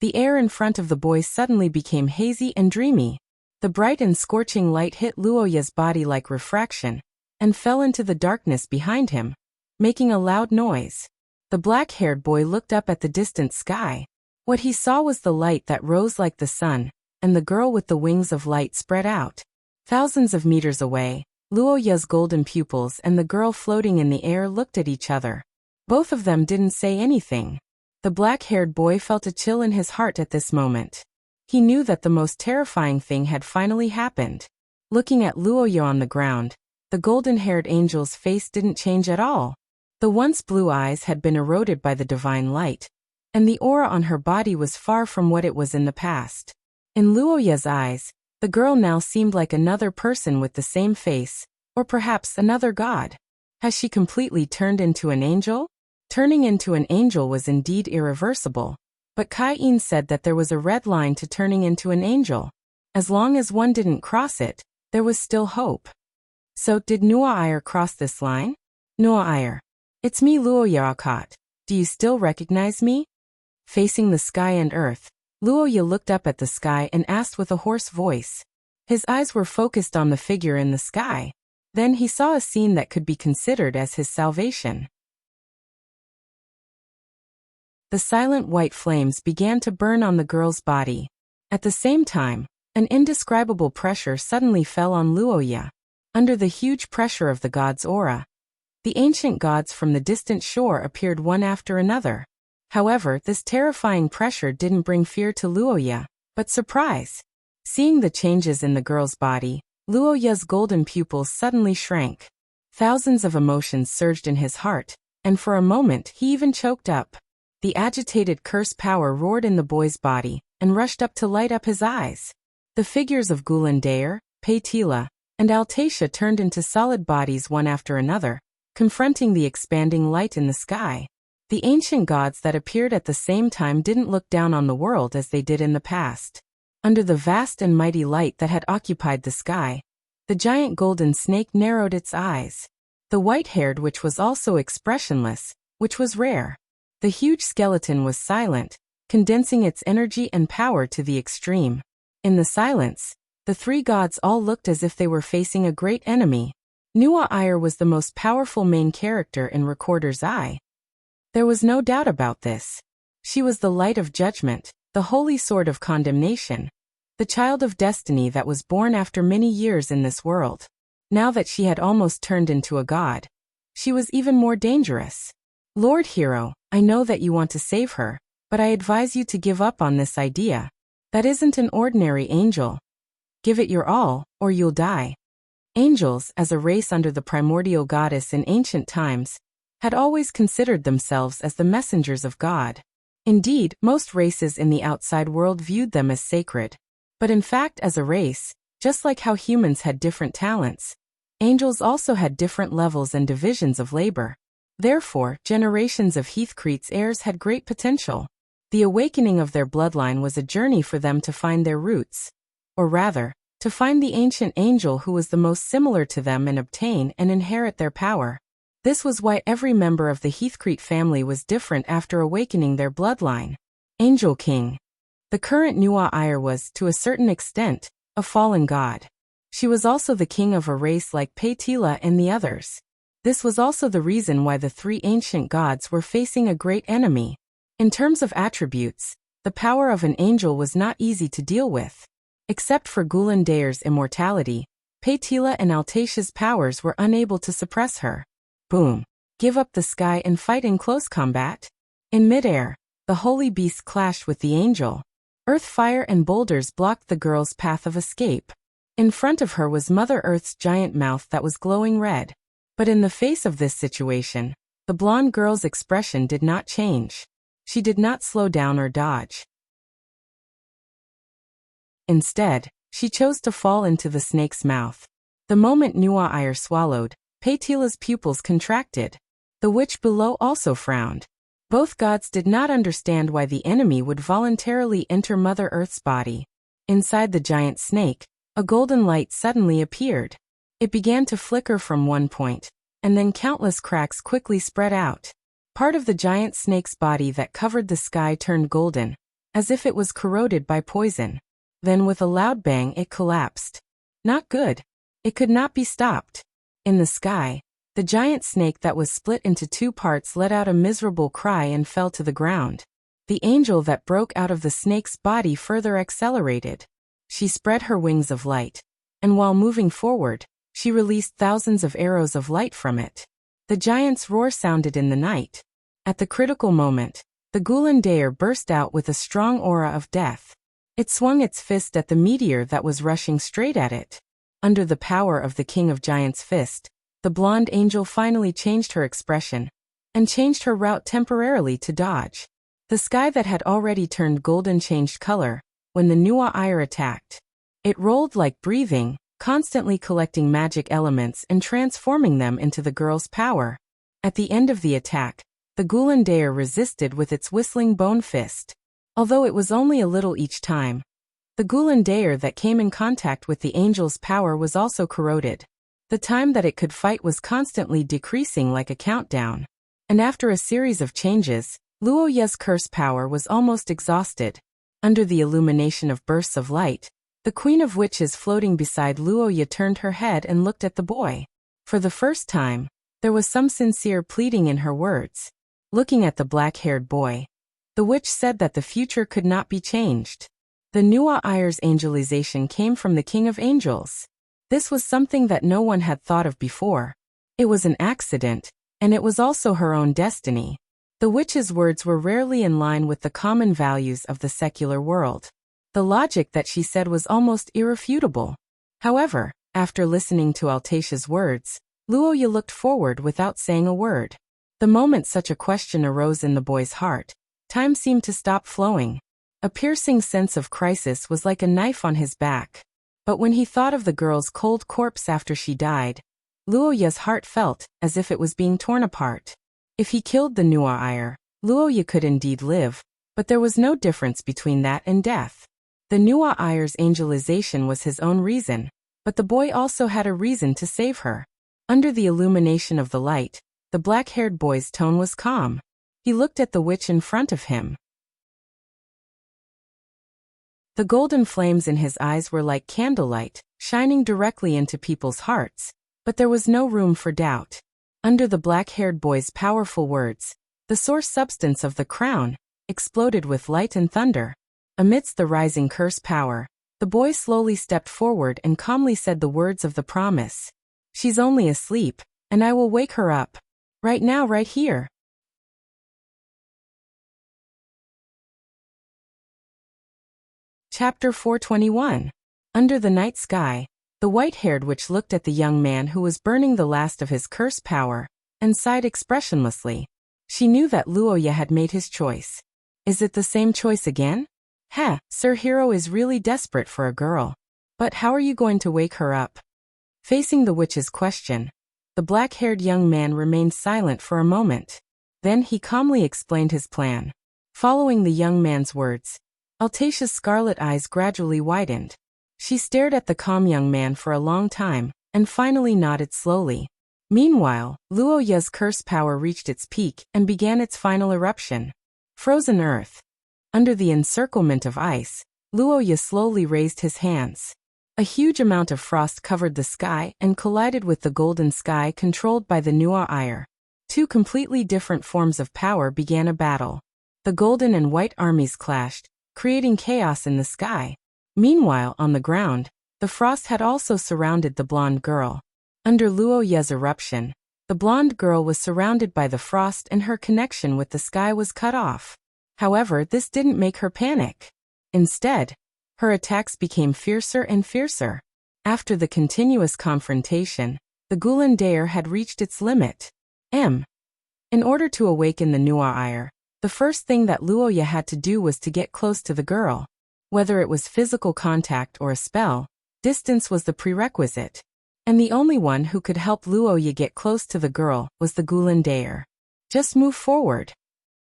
the air in front of the boy suddenly became hazy and dreamy. The bright and scorching light hit Luoya's body like refraction, and fell into the darkness behind him, making a loud noise. The black-haired boy looked up at the distant sky. What he saw was the light that rose like the sun, and the girl with the wings of light spread out. Thousands of meters away, Luoya's golden pupils and the girl floating in the air looked at each other. Both of them didn't say anything. The black-haired boy felt a chill in his heart at this moment. He knew that the most terrifying thing had finally happened. Looking at Luoya on the ground, the golden-haired angel's face didn't change at all. The once blue eyes had been eroded by the divine light, and the aura on her body was far from what it was in the past. In Luoya's eyes, the girl now seemed like another person with the same face, or perhaps another god. Has she completely turned into an angel? Turning into an angel was indeed irreversible, but Kai-in said that there was a red line to turning into an angel. As long as one didn't cross it, there was still hope. So, did Nuair cross this line? Nuair. It's me, Luoya Akot. Do you still recognize me? Facing the sky and earth, Luoya looked up at the sky and asked with a hoarse voice. His eyes were focused on the figure in the sky. Then he saw a scene that could be considered as his salvation. The silent white flames began to burn on the girl's body. At the same time, an indescribable pressure suddenly fell on Luoya. Under the huge pressure of the god's aura, the ancient gods from the distant shore appeared one after another. However, this terrifying pressure didn't bring fear to Luoya, but surprise. Seeing the changes in the girl's body, Luoya's golden pupils suddenly shrank. Thousands of emotions surged in his heart, and for a moment he even choked up. The agitated curse power roared in the boy's body, and rushed up to light up his eyes. The figures of Gulandair, Paitila, and Altacia turned into solid bodies one after another, confronting the expanding light in the sky. The ancient gods that appeared at the same time didn't look down on the world as they did in the past. Under the vast and mighty light that had occupied the sky, the giant golden snake narrowed its eyes. The white-haired witch was also expressionless, which was rare. The huge skeleton was silent, condensing its energy and power to the extreme. In the silence, the three gods all looked as if they were facing a great enemy. Nuair was the most powerful main character in Recorder's Eye. There was no doubt about this. She was the light of judgment, the holy sword of condemnation, the child of destiny that was born after many years in this world. Now that she had almost turned into a god, she was even more dangerous. Lord Hero, I know that you want to save her, but I advise you to give up on this idea. That isn't an ordinary angel. Give it your all, or you'll die. Angels, as a race under the primordial goddess in ancient times, had always considered themselves as the messengers of God. Indeed, most races in the outside world viewed them as sacred. But in fact, as a race, just like how humans had different talents, angels also had different levels and divisions of labor. Therefore, generations of Heathcrete's heirs had great potential. The awakening of their bloodline was a journey for them to find their roots. Or rather, to find the ancient angel who was the most similar to them and obtain and inherit their power. This was why every member of the Heathcrete family was different after awakening their bloodline. Angel King. The current Nuair was, to a certain extent, a fallen god. She was also the king of a race like Paitila and the others. This was also the reason why the three ancient gods were facing a great enemy. In terms of attributes, the power of an angel was not easy to deal with. Except for Gulandair's immortality, Paitila and Altacia's powers were unable to suppress her. Boom. Give up the sky and fight in close combat? In midair, the holy beast clashed with the angel. Earth, fire, and boulders blocked the girl's path of escape. In front of her was Mother Earth's giant mouth that was glowing red. But in the face of this situation, the blonde girl's expression did not change. She did not slow down or dodge. Instead, she chose to fall into the snake's mouth. The moment Nuwa swallowed, Paitila's pupils contracted. The witch below also frowned. Both gods did not understand why the enemy would voluntarily enter Mother Earth's body. Inside the giant snake, a golden light suddenly appeared. It began to flicker from one point, and then countless cracks quickly spread out. Part of the giant snake's body that covered the sky turned golden, as if it was corroded by poison. Then with a loud bang it collapsed. Not good. It could not be stopped. In the sky, the giant snake that was split into two parts let out a miserable cry and fell to the ground. The angel that broke out of the snake's body further accelerated. She spread her wings of light, and while moving forward, she released thousands of arrows of light from it. The giant's roar sounded in the night. At the critical moment, the Gulandair burst out with a strong aura of death. It swung its fist at the meteor that was rushing straight at it. Under the power of the King of Giants' fist, the blonde angel finally changed her expression, and changed her route temporarily to dodge. The sky that had already turned golden changed color when the Nuwa attacked. It rolled like breathing, constantly collecting magic elements and transforming them into the girl's power. At the end of the attack, the Gulandair resisted with its whistling bone fist. Although it was only a little each time, the Gulandair that came in contact with the angel's power was also corroded. The time that it could fight was constantly decreasing like a countdown. And after a series of changes, Luoya's curse power was almost exhausted. Under the illumination of bursts of light, the Queen of Witches floating beside Luoya turned her head and looked at the boy. For the first time, there was some sincere pleading in her words. Looking at the black-haired boy, the witch said that the future could not be changed. The Nuwa-Ir's angelization came from the King of Angels. This was something that no one had thought of before. It was an accident, and it was also her own destiny. The witch's words were rarely in line with the common values of the secular world. The logic that she said was almost irrefutable. However, after listening to Altatia's words, Luoya looked forward without saying a word. The moment such a question arose in the boy's heart, time seemed to stop flowing. A piercing sense of crisis was like a knife on his back. But when he thought of the girl's cold corpse after she died, Luoya's heart felt as if it was being torn apart. If he killed the Nuwa-Ir, Luoya could indeed live, but there was no difference between that and death. The Nuwa-Ir's angelization was his own reason, but the boy also had a reason to save her. Under the illumination of the light, the black-haired boy's tone was calm. He looked at the witch in front of him. The golden flames in his eyes were like candlelight, shining directly into people's hearts, but there was no room for doubt. Under the black-haired boy's powerful words, the source substance of the crown exploded with light and thunder. Amidst the rising curse power, the boy slowly stepped forward and calmly said the words of the promise. "She's only asleep, and I will wake her up. Right now, right here." Chapter 421. Under the night sky, the white-haired witch looked at the young man who was burning the last of his curse power, and sighed expressionlessly. She knew that Luoya had made his choice. Is it the same choice again? Sir Hero is really desperate for a girl. But how are you going to wake her up? Facing the witch's question, the black-haired young man remained silent for a moment. Then he calmly explained his plan. Following the young man's words, Altatia's scarlet eyes gradually widened. She stared at the calm young man for a long time, and finally nodded slowly. Meanwhile, Luoya's curse power reached its peak and began its final eruption. Frozen earth. Under the encirclement of ice, Luoya slowly raised his hands. A huge amount of frost covered the sky and collided with the golden sky controlled by the Nuwa-Ir. Two completely different forms of power began a battle. The golden and white armies clashed, creating chaos in the sky. Meanwhile, on the ground, the frost had also surrounded the blonde girl. Under Luoya's eruption, the blonde girl was surrounded by the frost and her connection with the sky was cut off. However, this didn't make her panic. Instead, her attacks became fiercer and fiercer. After the continuous confrontation, the Gulen Daer had reached its limit. In order to awaken the Nuaire, the first thing that Luoya had to do was to get close to the girl. Whether it was physical contact or a spell, distance was the prerequisite. And the only one who could help Luoya get close to the girl was the Gulen Daer. Just move forward.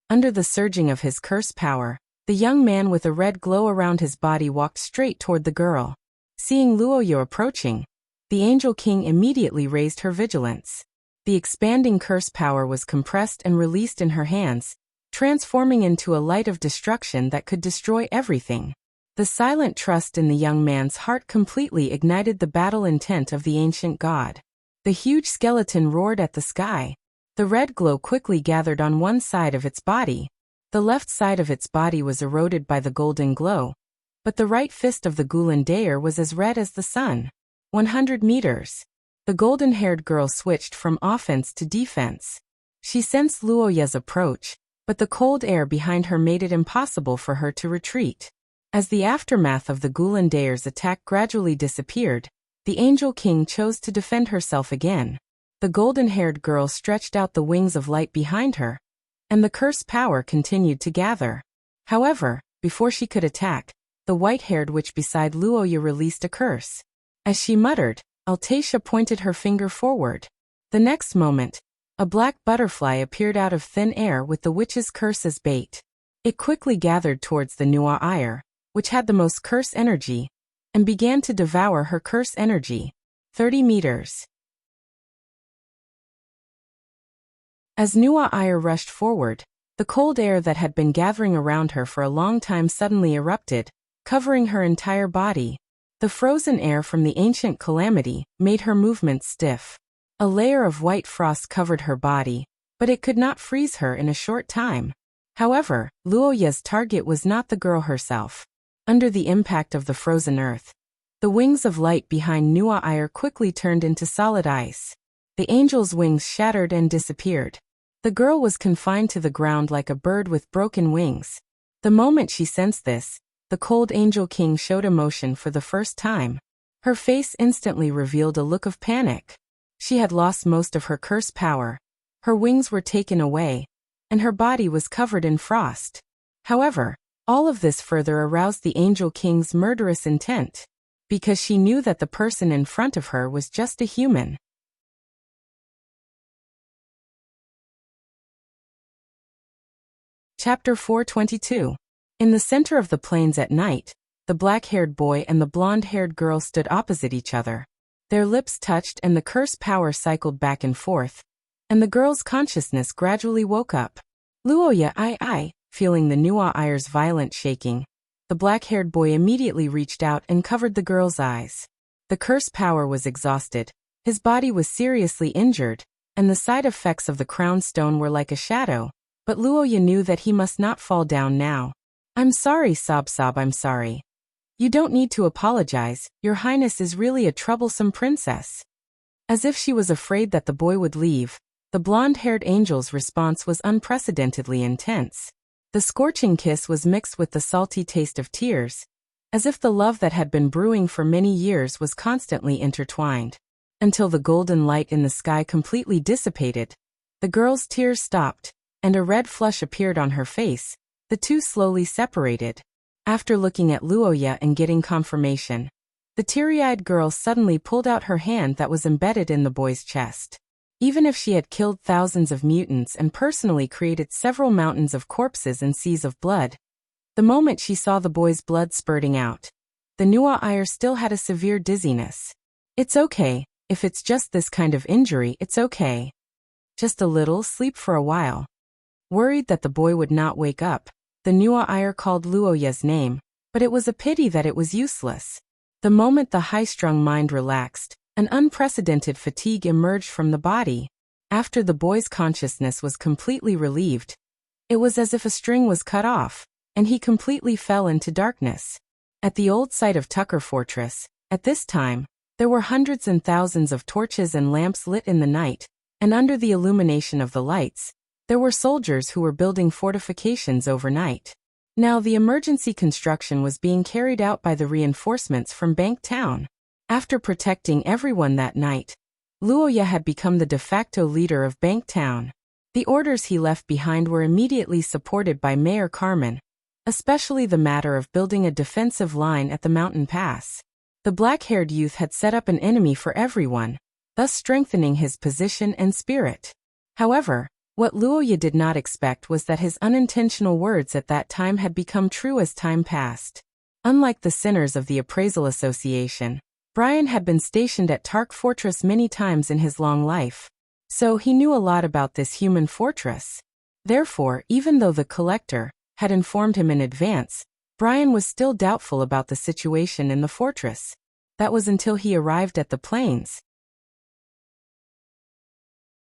Under the surging of his curse power, the young man with a red glow around his body walked straight toward the girl. Seeing Luoya approaching, the Angel King immediately raised her vigilance. The expanding curse power was compressed and released in her hands, transforming into a light of destruction that could destroy everything. The silent trust in the young man's heart completely ignited the battle intent of the ancient god. The huge skeleton roared at the sky. The red glow quickly gathered on one side of its body. The left side of its body was eroded by the golden glow, but the right fist of the Gulen Daer was as red as the sun. 100 meters. The golden-haired girl switched from offense to defense. She sensed Luoya's approach, but the cold air behind her made it impossible for her to retreat. As the aftermath of the Gulen Daer's attack gradually disappeared, the Angel King chose to defend herself again. The golden-haired girl stretched out the wings of light behind her, and the curse power continued to gather. However, before she could attack, the white-haired witch beside Luoya released a curse. As she muttered, Altacia pointed her finger forward. The next moment, a black butterfly appeared out of thin air with the witch's curse as bait. It quickly gathered towards the Nuaire, which had the most curse energy, and began to devour her curse energy. 30 meters. As Nuaire rushed forward, the cold air that had been gathering around her for a long time suddenly erupted, covering her entire body. The frozen air from the ancient calamity made her movements stiff. A layer of white frost covered her body, but it could not freeze her in a short time. However, Luoya's target was not the girl herself. Under the impact of the frozen earth, the wings of light behind Nuaire quickly turned into solid ice. The angel's wings shattered and disappeared. The girl was confined to the ground like a bird with broken wings. The moment she sensed this, the cold Angel King showed emotion for the first time. Her face instantly revealed a look of panic. She had lost most of her curse power. Her wings were taken away, and her body was covered in frost. However, all of this further aroused the Angel King's murderous intent, because she knew that the person in front of her was just a human. Chapter 422. In the center of the plains at night, the black-haired boy and the blonde-haired girl stood opposite each other. Their lips touched and the curse power cycled back and forth, and the girl's consciousness gradually woke up. Luoya, feeling the Nuaire's violent shaking, the black-haired boy immediately reached out and covered the girl's eyes. The curse power was exhausted, his body was seriously injured, and the side effects of the crown stone were like a shadow, but Luoya knew that he must not fall down now. I'm sorry, Sob, I'm sorry. You don't need to apologize, Your Highness is really a troublesome princess. As if she was afraid that the boy would leave, the blonde-haired angel's response was unprecedentedly intense. The scorching kiss was mixed with the salty taste of tears, as if the love that had been brewing for many years was constantly intertwined. Until the golden light in the sky completely dissipated, the girl's tears stopped, and a red flush appeared on her face. The two slowly separated. After looking at Luoya and getting confirmation, the teary-eyed girl suddenly pulled out her hand that was embedded in the boy's chest. Even if she had killed thousands of mutants and personally created several mountains of corpses and seas of blood, the moment she saw the boy's blood spurting out, the Nuaire still had a severe dizziness. It's okay, if it's just this kind of injury, it's okay. Just a little sleep for a while. Worried that the boy would not wake up, the Nuaire called Luoya's name, but it was a pity that it was useless. The moment the high-strung mind relaxed, an unprecedented fatigue emerged from the body. After the boy's consciousness was completely relieved, it was as if a string was cut off, and he completely fell into darkness. At the old site of Tucker Fortress, at this time, there were hundreds and thousands of torches and lamps lit in the night, and under the illumination of the lights, there were soldiers who were building fortifications overnight. Now the emergency construction was being carried out by the reinforcements from Bank Town. After protecting everyone that night, Luoya had become the de facto leader of Banktown. The orders he left behind were immediately supported by Mayor Carmen, especially the matter of building a defensive line at the mountain pass. The black-haired youth had set up an enemy for everyone, thus strengthening his position and spirit. However, what Luoya did not expect was that his unintentional words at that time had become true as time passed. Unlike the sinners of the Appraisal Association, Brian had been stationed at Tark Fortress many times in his long life, so he knew a lot about this human fortress. Therefore, even though the collector had informed him in advance, Brian was still doubtful about the situation in the fortress. That was until he arrived at the plains.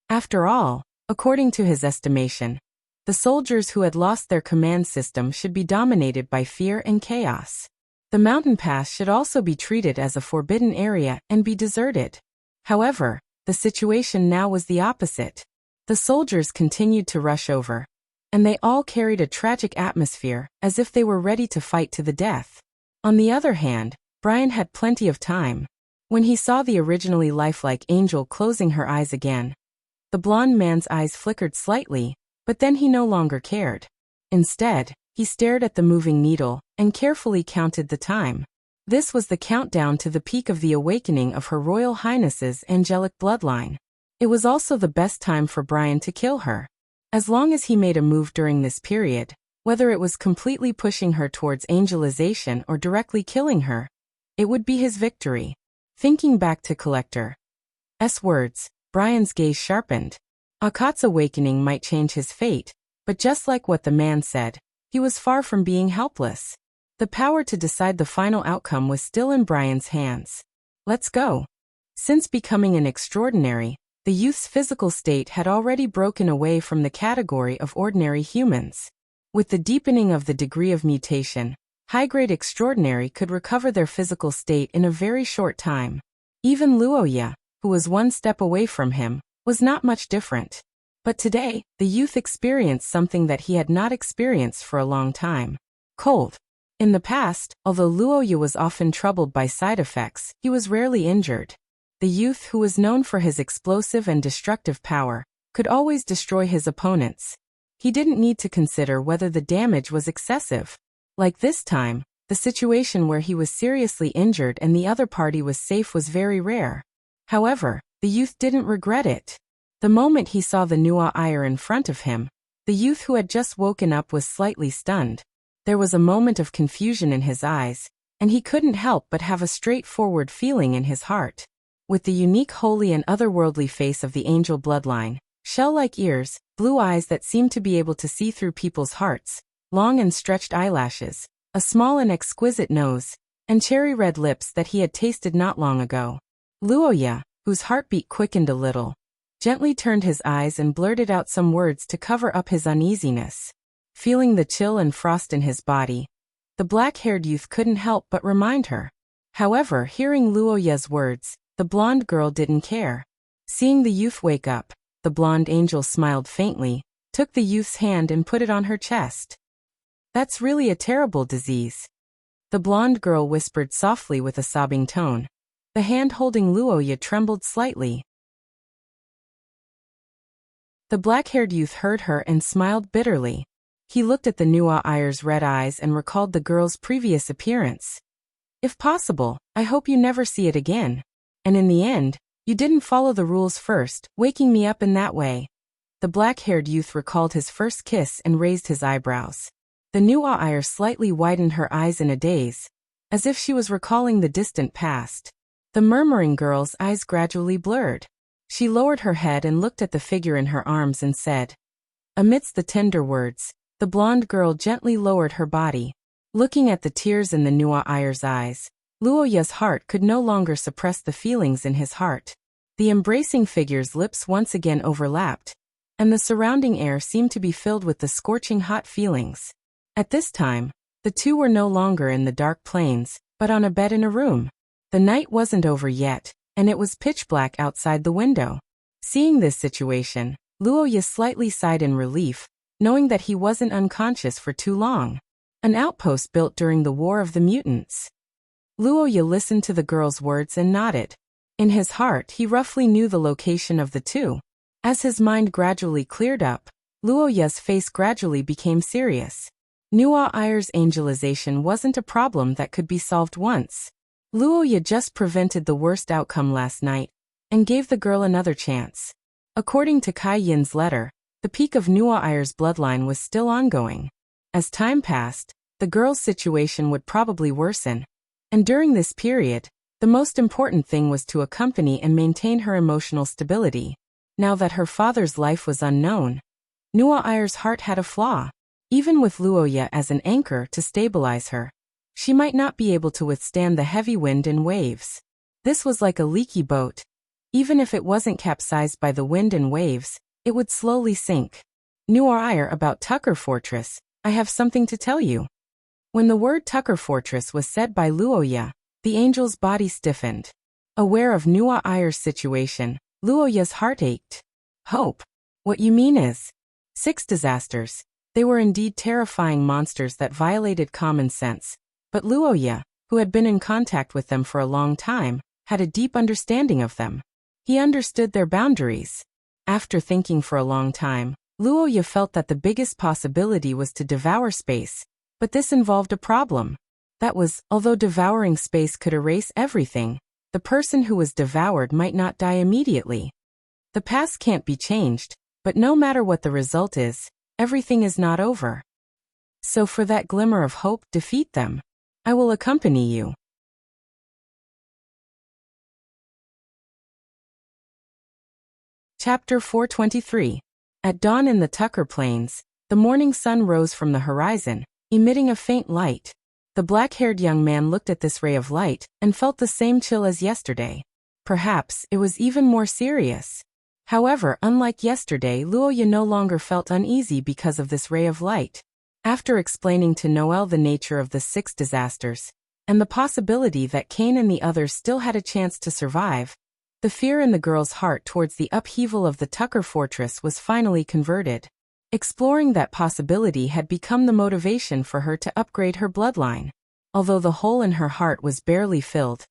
After all, according to his estimation, the soldiers who had lost their command system should be dominated by fear and chaos. The mountain pass should also be treated as a forbidden area and be deserted. However, the situation now was the opposite. The soldiers continued to rush over, and they all carried a tragic atmosphere, as if they were ready to fight to the death. On the other hand, Brian had plenty of time. When he saw the originally lifelike Angel closing her eyes again, the blonde man's eyes flickered slightly, but then he no longer cared. Instead, he stared at the moving needle and carefully counted the time. This was the countdown to the peak of the awakening of Her Royal Highness's angelic bloodline. It was also the best time for Brian to kill her. As long as he made a move during this period, whether it was completely pushing her towards angelization or directly killing her, it would be his victory. Thinking back to Collector's words, Brian's gaze sharpened. Akkad's awakening might change his fate, but just like what the man said, he was far from being helpless. The power to decide the final outcome was still in Brian's hands. Let's go. Since becoming an extraordinary, the youth's physical state had already broken away from the category of ordinary humans. With the deepening of the degree of mutation, high-grade extraordinary could recover their physical state in a very short time. Even Luoya, who was one step away from him, was not much different. But today, the youth experienced something that he had not experienced for a long time. Cold. In the past, although Luoya was often troubled by side effects, he was rarely injured. The youth, who was known for his explosive and destructive power, could always destroy his opponents. He didn't need to consider whether the damage was excessive. Like this time, the situation where he was seriously injured and the other party was safe was very rare. However, the youth didn't regret it. The moment he saw the Nua Iyer in front of him, the youth who had just woken up was slightly stunned. There was a moment of confusion in his eyes, and he couldn't help but have a straightforward feeling in his heart. With the unique holy and otherworldly face of the angel bloodline, shell-like ears, blue eyes that seemed to be able to see through people's hearts, long and stretched eyelashes, a small and exquisite nose, and cherry-red lips that he had tasted not long ago. Luoya, whose heartbeat quickened a little, gently turned his eyes and blurted out some words to cover up his uneasiness. Feeling the chill and frost in his body, the black-haired youth couldn't help but remind her. However, hearing Luoya's words, the blonde girl didn't care. Seeing the youth wake up, the blonde angel smiled faintly, took the youth's hand and put it on her chest. "That's really a terrible disease," the blonde girl whispered softly with a sobbing tone. The hand holding Luoya trembled slightly. The black-haired youth heard her and smiled bitterly. He looked at the Nua Iyer's red eyes and recalled the girl's previous appearance. "If possible, I hope you never see it again. And in the end, you didn't follow the rules first, waking me up in that way." The black-haired youth recalled his first kiss and raised his eyebrows. The Nua Iyer slightly widened her eyes in a daze, as if she was recalling the distant past. The murmuring girl's eyes gradually blurred. She lowered her head and looked at the figure in her arms and said. Amidst the tender words, the blonde girl gently lowered her body. Looking at the tears in the Nua Iyer's eyes, Luoya's heart could no longer suppress the feelings in his heart. The embracing figure's lips once again overlapped, and the surrounding air seemed to be filled with the scorching hot feelings. At this time, the two were no longer in the dark plains, but on a bed in a room. The night wasn't over yet, and it was pitch black outside the window. Seeing this situation, Luoya slightly sighed in relief, knowing that he wasn't unconscious for too long. An outpost built during the War of the Mutants. Luoya listened to the girl's words and nodded. In his heart, he roughly knew the location of the two. As his mind gradually cleared up, Luoya's face gradually became serious. Nuo Ayer's angelization wasn't a problem that could be solved once. Luoya just prevented the worst outcome last night and gave the girl another chance. According to Kai Yin's letter, the peak of Nuo Ayer's bloodline was still ongoing. As time passed, the girl's situation would probably worsen. And during this period, the most important thing was to accompany and maintain her emotional stability. Now that her father's life was unknown, Nuo Ayer's heart had a flaw. Even with Luoya as an anchor to stabilize her, she might not be able to withstand the heavy wind and waves. This was like a leaky boat. Even if it wasn't capsized by the wind and waves, it would slowly sink. Nuo Ayer, about Tucker Fortress, I have something to tell you. When the word Tucker Fortress was said by Luoya, the angel's body stiffened. Aware of Nuo Ayer's situation, Luoya's heart ached. Hope. What you mean is 6 disasters. They were indeed terrifying monsters that violated common sense, but Luoya, who had been in contact with them for a long time, had a deep understanding of them. He understood their boundaries. After thinking for a long time, Luoya felt that the biggest possibility was to devour space, but this involved a problem. That was, although devouring space could erase everything, the person who was devoured might not die immediately. The past can't be changed, but no matter what the result is, everything is not over. So for that glimmer of hope, defeat them. I will accompany you. Chapter 423. At dawn in the Tucker Plains, the morning sun rose from the horizon, emitting a faint light. The black-haired young man looked at this ray of light and felt the same chill as yesterday. Perhaps it was even more serious. However, unlike yesterday, Luoya no longer felt uneasy because of this ray of light. After explaining to Noel the nature of the 6 disasters, and the possibility that Cain and the others still had a chance to survive, the fear in the girl's heart towards the upheaval of the Tucker Fortress was finally converted. Exploring that possibility had become the motivation for her to upgrade her bloodline. Although the hole in her heart was barely filled,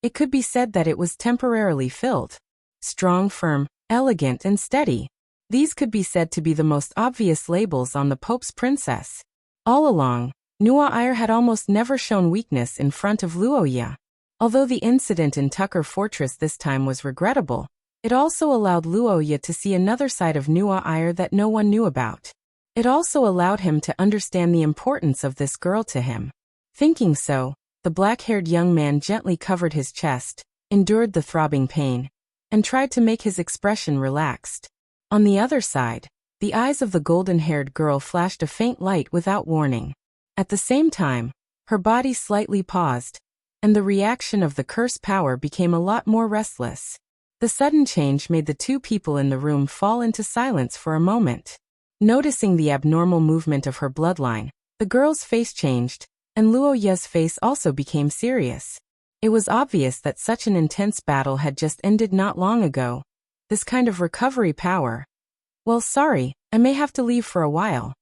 it could be said that it was temporarily filled. Strong, firm, elegant and steady. These could be said to be the most obvious labels on the Pope's princess. All along, Nuo Ayer had almost never shown weakness in front of Luoya. Although the incident in Tucker Fortress this time was regrettable, it also allowed Luoya to see another side of Nuo Ayer that no one knew about. It also allowed him to understand the importance of this girl to him. Thinking so, the black-haired young man gently covered his chest, endured the throbbing pain, and tried to make his expression relaxed. On the other side, the eyes of the golden-haired girl flashed a faint light without warning. At the same time, her body slightly paused, and the reaction of the curse power became a lot more restless. The sudden change made the two people in the room fall into silence for a moment. Noticing the abnormal movement of her bloodline, the girl's face changed, and Luoya's face also became serious. It was obvious that such an intense battle had just ended not long ago. This kind of recovery power. Well, sorry, I may have to leave for a while.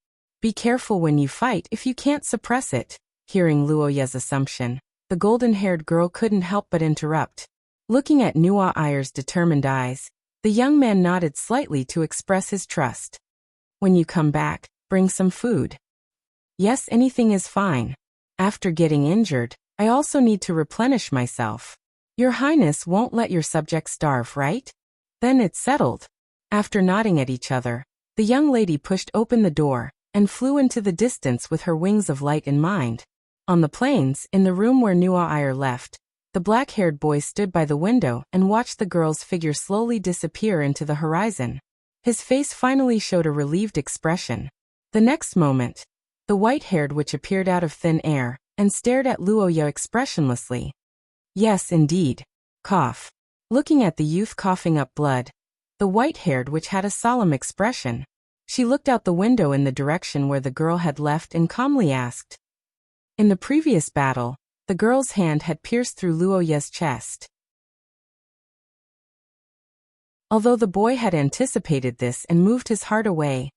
Be careful when you fight if you can't suppress it. Hearing Luoya's assumption, the golden-haired girl couldn't help but interrupt. Looking at Nuo Ayer's determined eyes, the young man nodded slightly to express his trust. When you come back, bring some food. Yes, anything is fine. After getting injured, I also need to replenish myself. Your Highness won't let your subjects starve, right? Then it's settled. After nodding at each other, the young lady pushed open the door and flew into the distance with her wings of light in mind. On the plains, in the room where Nuo Ayer left, the black-haired boy stood by the window and watched the girl's figure slowly disappear into the horizon. His face finally showed a relieved expression. The next moment, the white-haired witch appeared out of thin air and stared at Luoya expressionlessly. Yes, indeed. Cough. Looking at the youth coughing up blood, the white-haired witch had a solemn expression. She looked out the window in the direction where the girl had left and calmly asked. In the previous battle, the girl's hand had pierced through Luoya's chest. Although the boy had anticipated this and moved his heart away,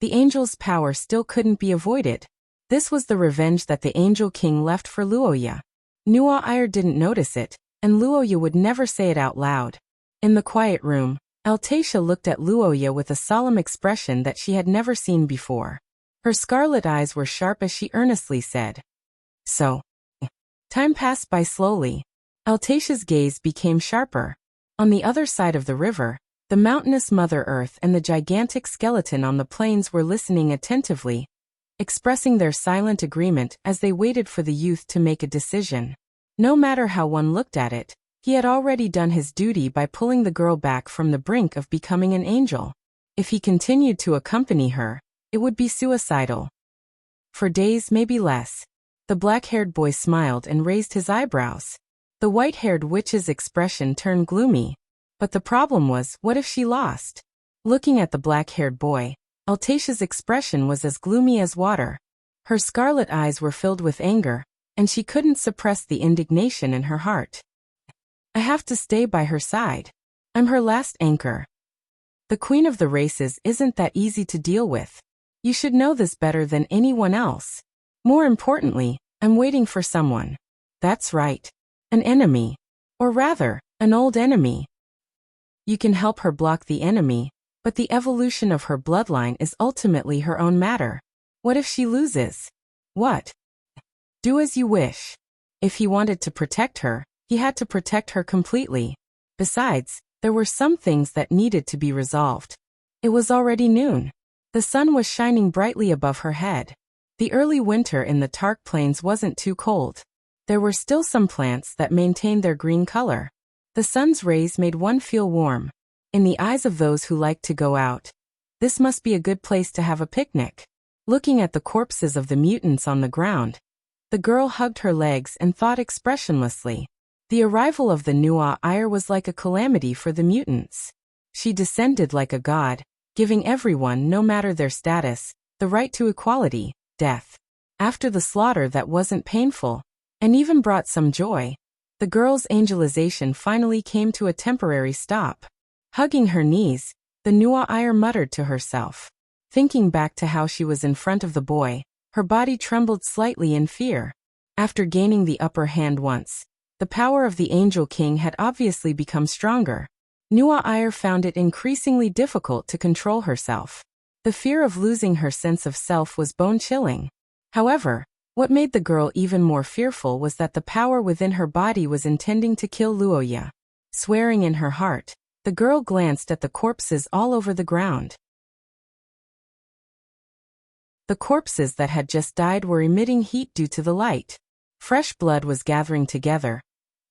the angel's power still couldn't be avoided. This was the revenge that the Angel King left for Luoya. Nuair didn't notice it, and Luoya would never say it out loud. In the quiet room, Altacia looked at Luoya with a solemn expression that she had never seen before. Her scarlet eyes were sharp as she earnestly said, "So." Time passed by slowly. Altacia's gaze became sharper. On the other side of the river, the mountainous Mother Earth and the gigantic skeleton on the plains were listening attentively, expressing their silent agreement as they waited for the youth to make a decision. No matter how one looked at it, he had already done his duty by pulling the girl back from the brink of becoming an angel. If he continued to accompany her, it would be suicidal. For days, maybe less. The black-haired boy smiled and raised his eyebrows. The white-haired witch's expression turned gloomy. But the problem was, what if she lost? Looking at the black-haired boy, Altacia's expression was as gloomy as water. Her scarlet eyes were filled with anger, and she couldn't suppress the indignation in her heart. I have to stay by her side. I'm her last anchor. The queen of the races isn't that easy to deal with. You should know this better than anyone else. More importantly, I'm waiting for someone. That's right. An enemy. Or rather, an old enemy. You can help her block the enemy, but the evolution of her bloodline is ultimately her own matter. What if she loses? What? Do as you wish. If he wanted to protect her, he had to protect her completely. Besides, there were some things that needed to be resolved. It was already noon. The sun was shining brightly above her head. The early winter in the Tark Plains wasn't too cold. There were still some plants that maintained their green color. The sun's rays made one feel warm. In the eyes of those who liked to go out, this must be a good place to have a picnic. Looking at the corpses of the mutants on the ground, the girl hugged her legs and thought expressionlessly. The arrival of the Nuair was like a calamity for the mutants. She descended like a god, giving everyone, no matter their status, the right to equality, death. After the slaughter that wasn't painful, and even brought some joy, the girl's angelization finally came to a temporary stop. Hugging her knees, the Nuair muttered to herself. Thinking back to how she was in front of the boy, her body trembled slightly in fear. After gaining the upper hand once, the power of the Angel King had obviously become stronger. Nuair found it increasingly difficult to control herself. The fear of losing her sense of self was bone-chilling. However, what made the girl even more fearful was that the power within her body was intending to kill Luoya. Swearing in her heart, the girl glanced at the corpses all over the ground. The corpses that had just died were emitting heat due to the light. Fresh blood was gathering together,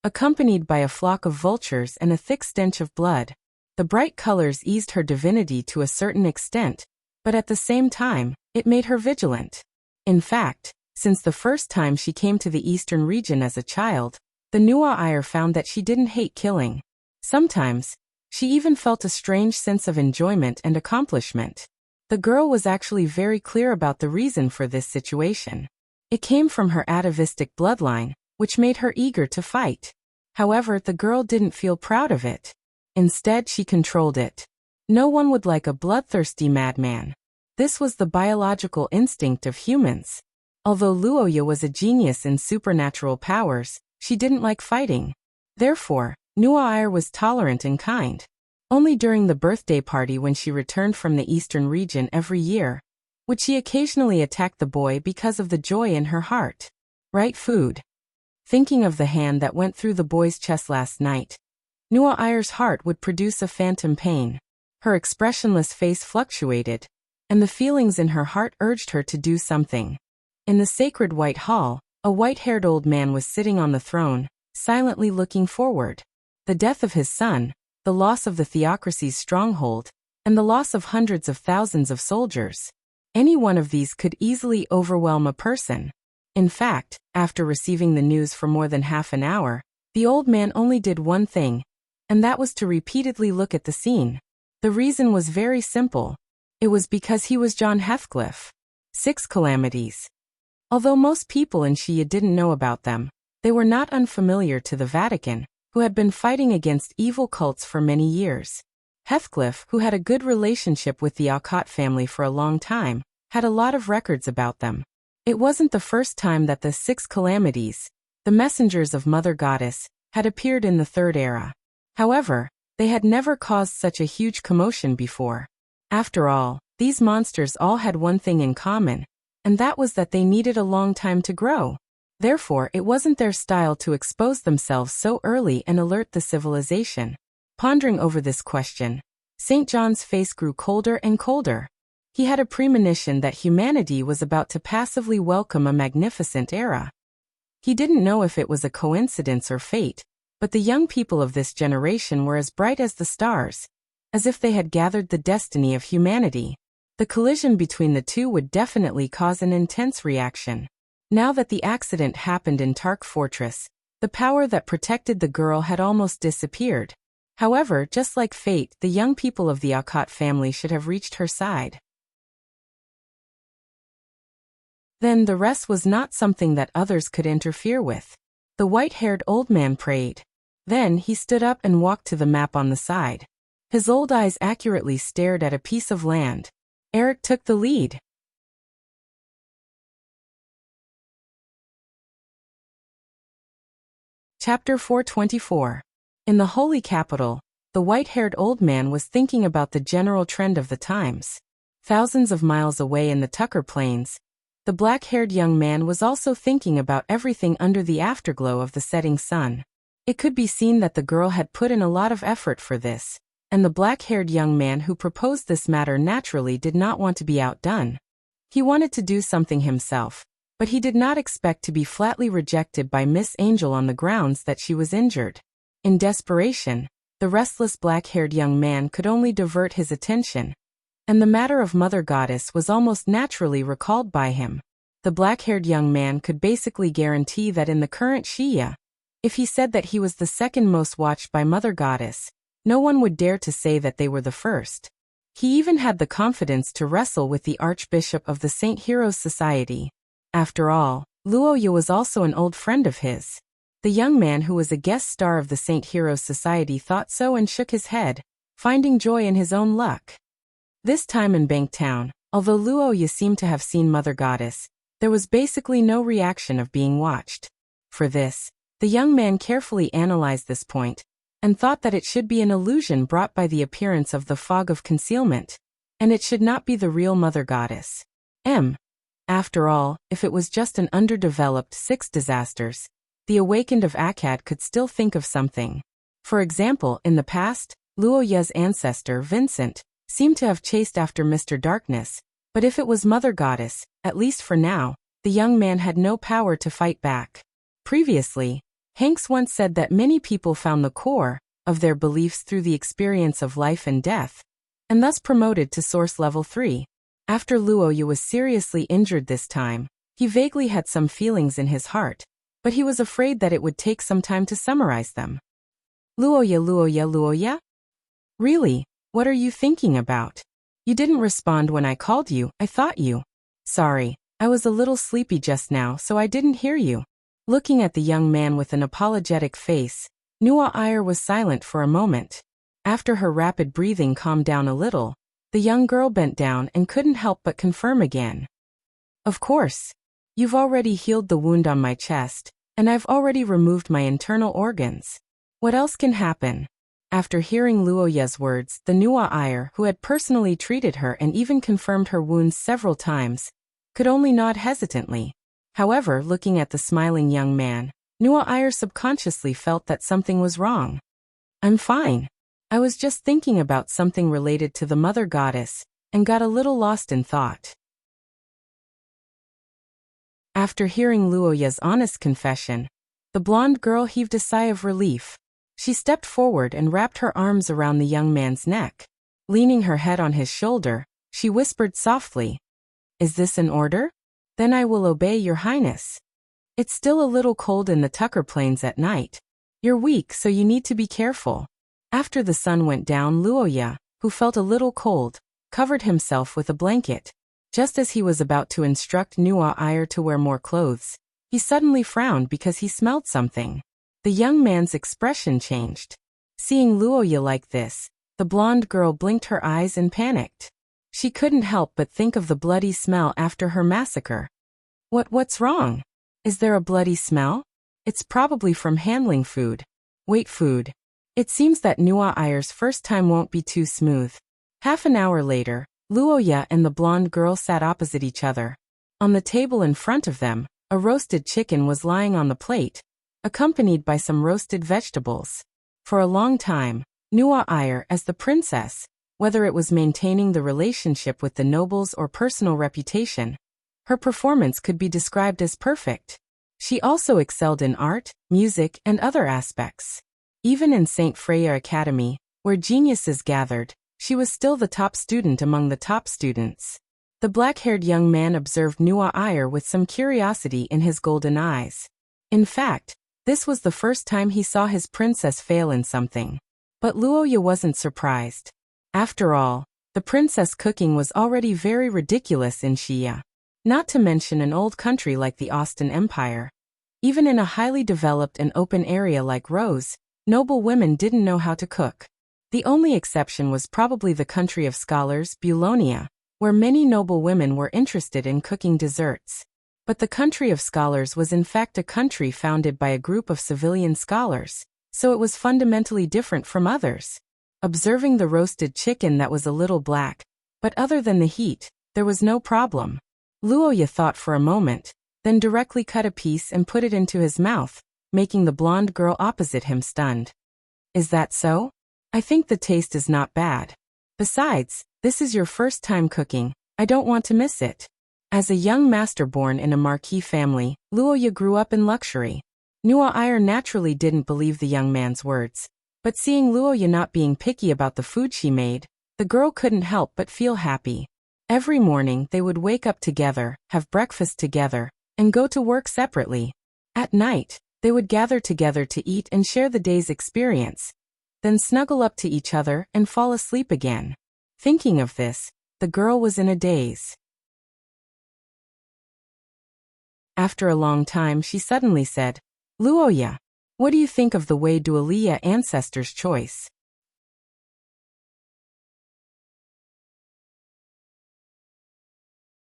accompanied by a flock of vultures and a thick stench of blood. The bright colors eased her divinity to a certain extent, but at the same time, it made her vigilant. In fact, since the first time she came to the eastern region as a child, the Nuair found that she didn't hate killing. Sometimes, she even felt a strange sense of enjoyment and accomplishment. The girl was actually very clear about the reason for this situation. It came from her atavistic bloodline, which made her eager to fight. However, the girl didn't feel proud of it. Instead, she controlled it. No one would like a bloodthirsty madman. This was the biological instinct of humans. Although Luoya was a genius in supernatural powers, she didn't like fighting. Therefore, Nuair was tolerant and kind. Only during the birthday party when she returned from the eastern region every year, would she occasionally attack the boy because of the joy in her heart. Right food. Thinking of the hand that went through the boy's chest last night, Nuair's heart would produce a phantom pain. Her expressionless face fluctuated, and the feelings in her heart urged her to do something. In the sacred white hall, a white-haired old man was sitting on the throne, silently looking forward. The death of his son, the loss of the theocracy's stronghold, and the loss of hundreds of thousands of soldiers. Any one of these could easily overwhelm a person. In fact, after receiving the news for more than half an hour, the old man only did one thing, and that was to repeatedly look at the scene. The reason was very simple. It was because he was John Heathcliff. 6 calamities. Although most people in Shia didn't know about them, they were not unfamiliar to the Vatican, who had been fighting against evil cults for many years. Heathcliff, who had a good relationship with the Alcott family for a long time, had a lot of records about them. It wasn't the first time that the 6 calamities, The messengers of Mother Goddess had appeared in the third era. However, they had never caused such a huge commotion before. After all, these monsters all had one thing in common, and that was that they needed a long time to grow. Therefore, it wasn't their style to expose themselves so early and alert the civilization. Pondering over this question, St. John's face grew colder and colder. He had a premonition that humanity was about to passively welcome a magnificent era. He didn't know if it was a coincidence or fate, but the young people of this generation were as bright as the stars, as if they had gathered the destiny of humanity. The collision between the two would definitely cause an intense reaction. Now that the accident happened in Tark Fortress, the power that protected the girl had almost disappeared. However, just like fate, the young people of the Akkad family should have reached her side. Then the rest was not something that others could interfere with. The white-haired old man prayed. Then he stood up and walked to the map on the side. His old eyes accurately stared at a piece of land. Eric took the lead. Chapter 424. In the holy capital, the white-haired old man was thinking about the general trend of the times. Thousands of miles away in the Tucker Plains, the black-haired young man was also thinking about everything under the afterglow of the setting sun. It could be seen that the girl had put in a lot of effort for this, and the black-haired young man who proposed this matter naturally did not want to be outdone. He wanted to do something himself, but he did not expect to be flatly rejected by Miss Angel on the grounds that she was injured. In desperation, the restless black-haired young man could only divert his attention, and the matter of Mother Goddess was almost naturally recalled by him. The black-haired young man could basically guarantee that in the current Shia, if he said that he was the second most watched by Mother Goddess, no one would dare to say that they were the first. He even had the confidence to wrestle with the Archbishop of the Saint Heroes Society. After all, Luoya was also an old friend of his. The young man who was a guest star of the Saint Heroes Society thought so and shook his head, finding joy in his own luck. This time in Banktown, although Luoya seemed to have seen Mother Goddess, there was basically no reaction of being watched. For this, the young man carefully analyzed this point, and thought that it should be an illusion brought by the appearance of the fog of concealment, and it should not be the real Mother Goddess. After all, if it was just an underdeveloped six disasters, the awakened of Akkad could still think of something. For example, in the past, Luoya's ancestor, Vincent, seemed to have chased after Mr. Darkness, but if it was Mother Goddess, at least for now, the young man had no power to fight back. Previously, Hanks once said that many people found the core of their beliefs through the experience of life and death, and thus promoted to Source Level 3. After Luoya was seriously injured this time, he vaguely had some feelings in his heart, but he was afraid that it would take some time to summarize them. Luoya? Really? What are you thinking about? You didn't respond when I called you, I thought you. Sorry, I was a little sleepy just now so I didn't hear you. Looking at the young man with an apologetic face, Nua Iyer was silent for a moment. After her rapid breathing calmed down a little, the young girl bent down and couldn't help but confirm again. Of course. You've already healed the wound on my chest, and I've already removed my internal organs. What else can happen? After hearing Luoya's words, the Nua Iyer, who had personally treated her and even confirmed her wounds several times, could only nod hesitantly. However, looking at the smiling young man, Nua Iyer subconsciously felt that something was wrong. I'm fine. I was just thinking about something related to the Mother Goddess, and got a little lost in thought. After hearing Luoya's honest confession, the blonde girl heaved a sigh of relief. She stepped forward and wrapped her arms around the young man's neck. Leaning her head on his shoulder, she whispered softly, "Is this an order? Then I will obey your highness. It's still a little cold in the Tucker Plains at night. You're weak, so you need to be careful." After the sun went down, Luoya, who felt a little cold, covered himself with a blanket. Just as he was about to instruct Nua Iyer to wear more clothes, he suddenly frowned because he smelled something. The young man's expression changed. Seeing Luoya like this, the blonde girl blinked her eyes and panicked. She couldn't help but think of the bloody smell after her massacre. What's wrong? Is there a bloody smell? It's probably from handling food. Wait, food. It seems that Nua Ayer's first time won't be too smooth. Half an hour later, Luoya and the blonde girl sat opposite each other. On the table in front of them, a roasted chicken was lying on the plate, accompanied by some roasted vegetables. For a long time, Nua Ayer, as the princess, whether it was maintaining the relationship with the nobles or personal reputation, her performance could be described as perfect. She also excelled in art, music, and other aspects. Even in St. Freya Academy, where geniuses gathered, she was still the top student among the top students. The black-haired young man observed Nua Ayer with some curiosity in his golden eyes. In fact, this was the first time he saw his princess fail in something. But Luoya wasn't surprised. After all, the princess cooking was already very ridiculous in Xia. Not to mention an old country like the Austin Empire. Even in a highly developed and open area like Rose, noble women didn't know how to cook. The only exception was probably the country of scholars, Bulonia, where many noble women were interested in cooking desserts. But the country of scholars was in fact a country founded by a group of civilian scholars, so it was fundamentally different from others. Observing the roasted chicken that was a little black, but other than the heat, there was no problem. Luoya thought for a moment, then directly cut a piece and put it into his mouth, making the blonde girl opposite him stunned. Is that so? I think the taste is not bad. Besides, this is your first time cooking, I don't want to miss it. As a young master born in a marquis family, Luoya grew up in luxury. Nua Ayer naturally didn't believe the young man's words, but seeing Luoya not being picky about the food she made, the girl couldn't help but feel happy. Every morning they would wake up together, have breakfast together, and go to work separately. At night, they would gather together to eat and share the day's experience, then snuggle up to each other and fall asleep again. Thinking of this, the girl was in a daze. After a long time she suddenly said, Luoya, what do you think of the Wei Dualia ancestors' choice?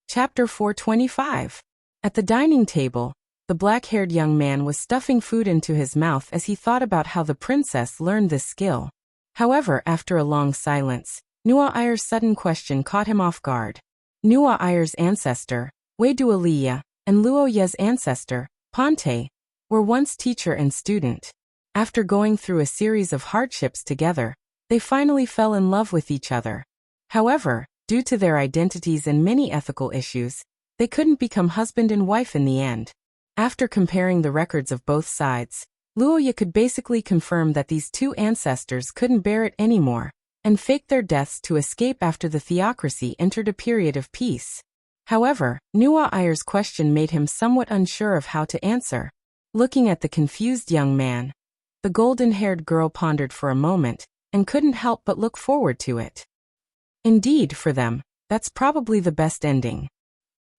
Chapter 425. At the dining table, the black-haired young man was stuffing food into his mouth as he thought about how the princess learned this skill. However, after a long silence, Nua Ayer's sudden question caught him off guard. Nua Ayer's ancestor, Wei Dualia, and Luoya's ancestor, Ponte, were once teacher and student. After going through a series of hardships together, they finally fell in love with each other. However, due to their identities and many ethical issues, they couldn't become husband and wife in the end. After comparing the records of both sides, Luoya could basically confirm that these two ancestors couldn't bear it anymore, and faked their deaths to escape after the theocracy entered a period of peace. However, Nua Ayer's question made him somewhat unsure of how to answer. Looking at the confused young man, the golden-haired girl pondered for a moment, and couldn't help but look forward to it. Indeed, for them, that's probably the best ending.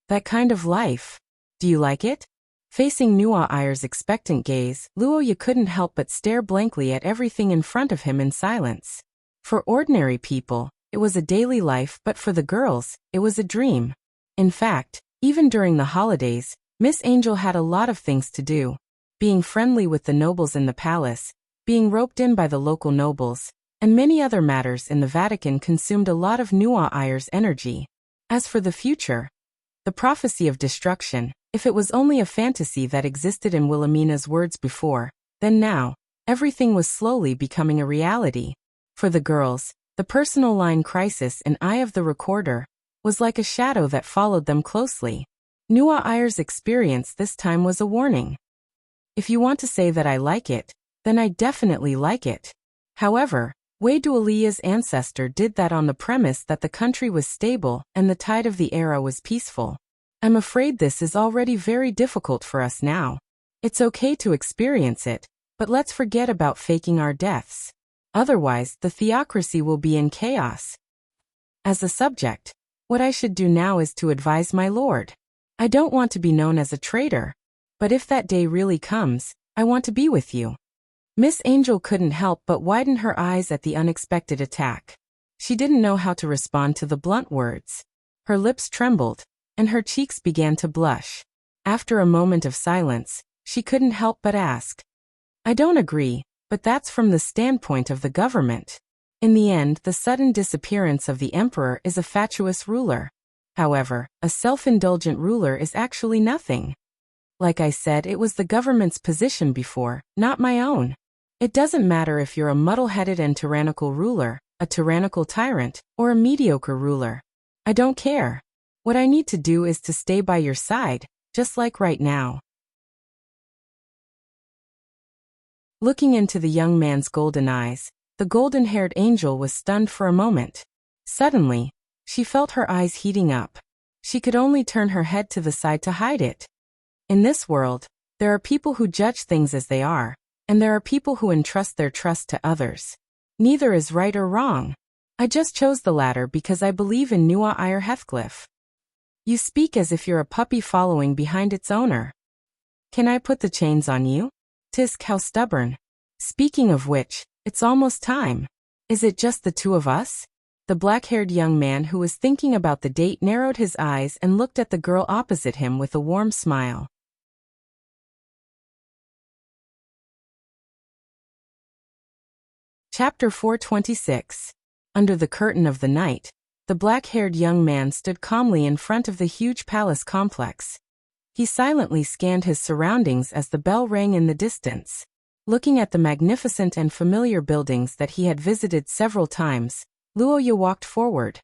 That kind of life. Do you like it? Facing Nua Ayer's expectant gaze, Luoya couldn't help but stare blankly at everything in front of him in silence. For ordinary people, it was a daily life, but for the girls, it was a dream. In fact, even during the holidays, Miss Angel had a lot of things to do. Being friendly with the nobles in the palace, being roped in by the local nobles, and many other matters in the Vatican consumed a lot of Nua Ayer's energy. As for the future, the prophecy of destruction, if it was only a fantasy that existed in Wilhelmina's words before, then now, everything was slowly becoming a reality. For the girls, the personal line crisis in Eye of the Recorder was like a shadow that followed them closely. Nua Ayer's experience this time was a warning. If you want to say that I like it, then I definitely like it. However, Wei Dualia's ancestor did that on the premise that the country was stable and the tide of the era was peaceful. I'm afraid this is already very difficult for us now. It's okay to experience it, but let's forget about faking our deaths. Otherwise, the theocracy will be in chaos. As a subject, what I should do now is to advise my lord. I don't want to be known as a traitor, but if that day really comes, I want to be with you. Miss Angel couldn't help but widen her eyes at the unexpected attack. She didn't know how to respond to the blunt words. Her lips trembled, and her cheeks began to blush. After a moment of silence, she couldn't help but ask. I don't agree, but that's from the standpoint of the government. In the end, the sudden disappearance of the emperor is a fatuous ruler. However, a self-indulgent ruler is actually nothing. Like I said, it was the government's position before, not my own. It doesn't matter if you're a muddle-headed and tyrannical ruler, a tyrannical tyrant, or a mediocre ruler. I don't care. What I need to do is to stay by your side, just like right now. Looking into the young man's golden eyes, the golden-haired angel was stunned for a moment. Suddenly, she felt her eyes heating up. She could only turn her head to the side to hide it. In this world, there are people who judge things as they are, and there are people who entrust their trust to others. Neither is right or wrong. I just chose the latter because I believe in Nua Ir Heathcliff. You speak as if you're a puppy following behind its owner. Can I put the chains on you? Tisk, how stubborn. Speaking of which, it's almost time. Is it just the two of us? The black-haired young man who was thinking about the date narrowed his eyes and looked at the girl opposite him with a warm smile. Chapter 426. Under the curtain of the night, the black-haired young man stood calmly in front of the huge palace complex. He silently scanned his surroundings as the bell rang in the distance. Looking at the magnificent and familiar buildings that he had visited several times, Luoya walked forward.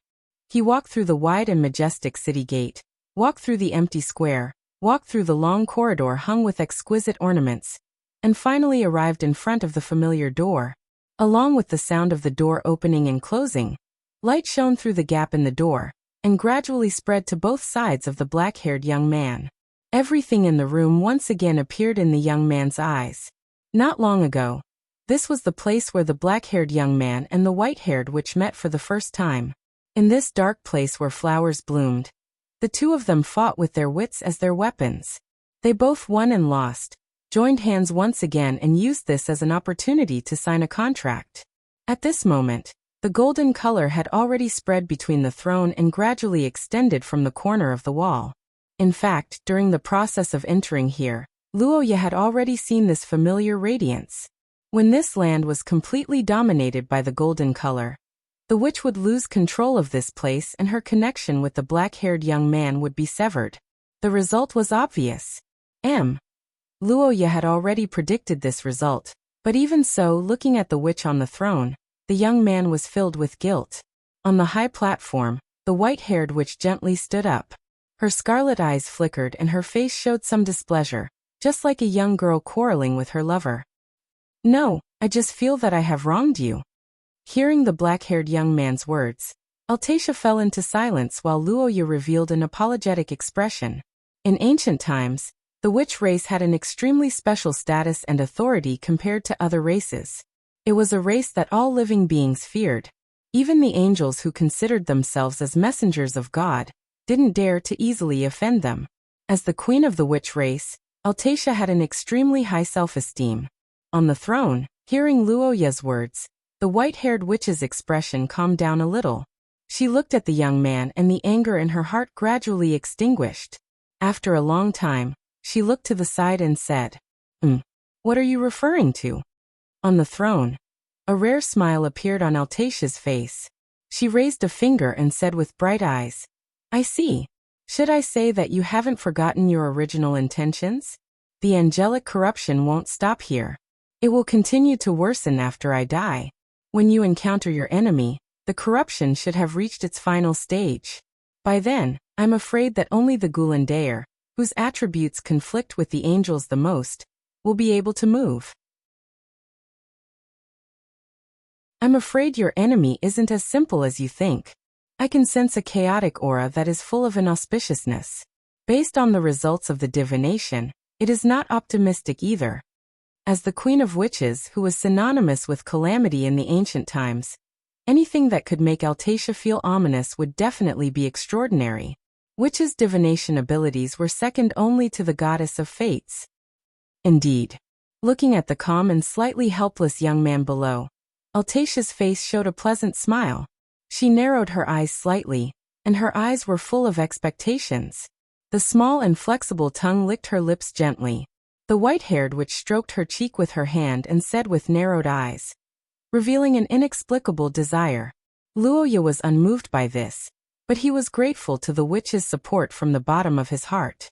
He walked through the wide and majestic city gate, walked through the empty square, walked through the long corridor hung with exquisite ornaments, and finally arrived in front of the familiar door. Along with the sound of the door opening and closing, light shone through the gap in the door, and gradually spread to both sides of the black-haired young man. Everything in the room once again appeared in the young man's eyes. Not long ago, this was the place where the black-haired young man and the white-haired witch met for the first time. In this dark place where flowers bloomed, the two of them fought with their wits as their weapons. They both won and lost, joined hands once again and used this as an opportunity to sign a contract. At this moment, the golden color had already spread between the throne and gradually extended from the corner of the wall. In fact, during the process of entering here, Luoya had already seen this familiar radiance. When this land was completely dominated by the golden color, the witch would lose control of this place and her connection with the black-haired young man would be severed. The result was obvious. Luoya had already predicted this result, but even so, looking at the witch on the throne, the young man was filled with guilt. On the high platform, the white-haired witch gently stood up. Her scarlet eyes flickered and her face showed some displeasure, just like a young girl quarreling with her lover. No, I just feel that I have wronged you. Hearing the black-haired young man's words, Altacia fell into silence while Luoya revealed an apologetic expression. In ancient times, the witch race had an extremely special status and authority compared to other races. It was a race that all living beings feared. Even the angels who considered themselves as messengers of God didn't dare to easily offend them. As the queen of the witch race, Altacia had an extremely high self-esteem. On the throne, hearing Luoya's words, the white-haired witch's expression calmed down a little. She looked at the young man and the anger in her heart gradually extinguished. After a long time, she looked to the side and said, What are you referring to? On the throne, a rare smile appeared on Altacia's face. She raised a finger and said with bright eyes, I see. Should I say that you haven't forgotten your original intentions? The angelic corruption won't stop here. It will continue to worsen after I die. When you encounter your enemy, the corruption should have reached its final stage. By then, I'm afraid that only the Gulandair, whose attributes conflict with the angels the most, will be able to move. I'm afraid your enemy isn't as simple as you think. I can sense a chaotic aura that is full of inauspiciousness. Based on the results of the divination, it is not optimistic either. As the Queen of Witches, who was synonymous with calamity in the ancient times, anything that could make Altacia feel ominous would definitely be extraordinary. Witches' divination abilities were second only to the goddess of fates. Indeed. Looking at the calm and slightly helpless young man below, Altacia's face showed a pleasant smile. She narrowed her eyes slightly, and her eyes were full of expectations. The small and flexible tongue licked her lips gently. The white-haired witch stroked her cheek with her hand and said with narrowed eyes, revealing an inexplicable desire. Luoya was unmoved by this, but he was grateful to the witch's support from the bottom of his heart.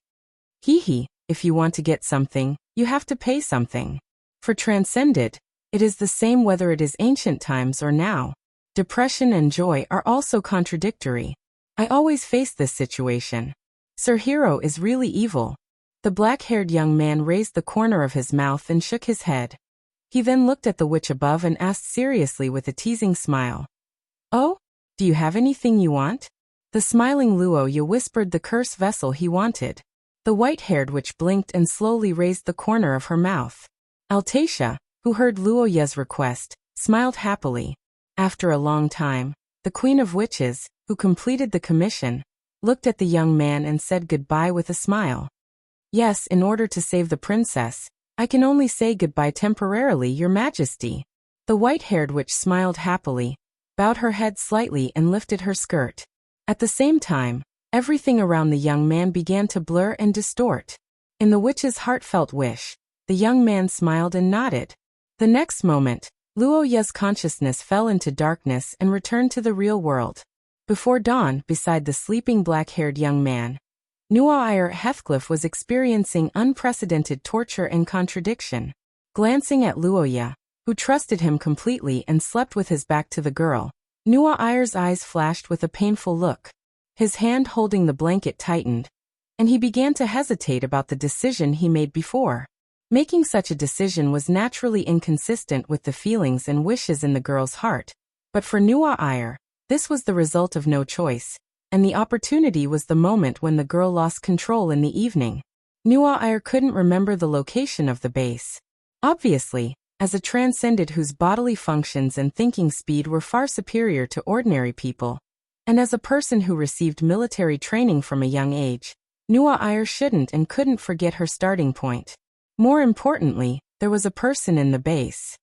Hee, if you want to get something, you have to pay something. For Transcended, it is the same whether it is ancient times or now. Depression and joy are also contradictory. I always face this situation. Sir Hero is really evil. The black-haired young man raised the corner of his mouth and shook his head. He then looked at the witch above and asked seriously with a teasing smile. Oh? Do you have anything you want? The smiling Luoya whispered the curse vessel he wanted. The white-haired witch blinked and slowly raised the corner of her mouth. Altacia, who heard Luoya's request, smiled happily. After a long time, the Queen of Witches, who completed the commission, looked at the young man and said goodbye with a smile. Yes, in order to save the princess, I can only say goodbye temporarily, Your Majesty. The white-haired witch smiled happily, bowed her head slightly and lifted her skirt. At the same time, everything around the young man began to blur and distort. In the witch's heartfelt wish, the young man smiled and nodded. The next moment, Luoya's consciousness fell into darkness and returned to the real world. Before dawn, beside the sleeping black-haired young man, Nuair Heathcliff was experiencing unprecedented torture and contradiction. Glancing at Luoya, who trusted him completely and slept with his back to the girl, Nuair's eyes flashed with a painful look. His hand holding the blanket tightened, and he began to hesitate about the decision he made before. Making such a decision was naturally inconsistent with the feelings and wishes in the girl's heart, but for Nuair, this was the result of no choice, and the opportunity was the moment when the girl lost control in the evening. Nuair couldn't remember the location of the base. Obviously, as a transcended whose bodily functions and thinking speed were far superior to ordinary people, and as a person who received military training from a young age, Nuair shouldn't and couldn't forget her starting point. More importantly, there was a person in the base.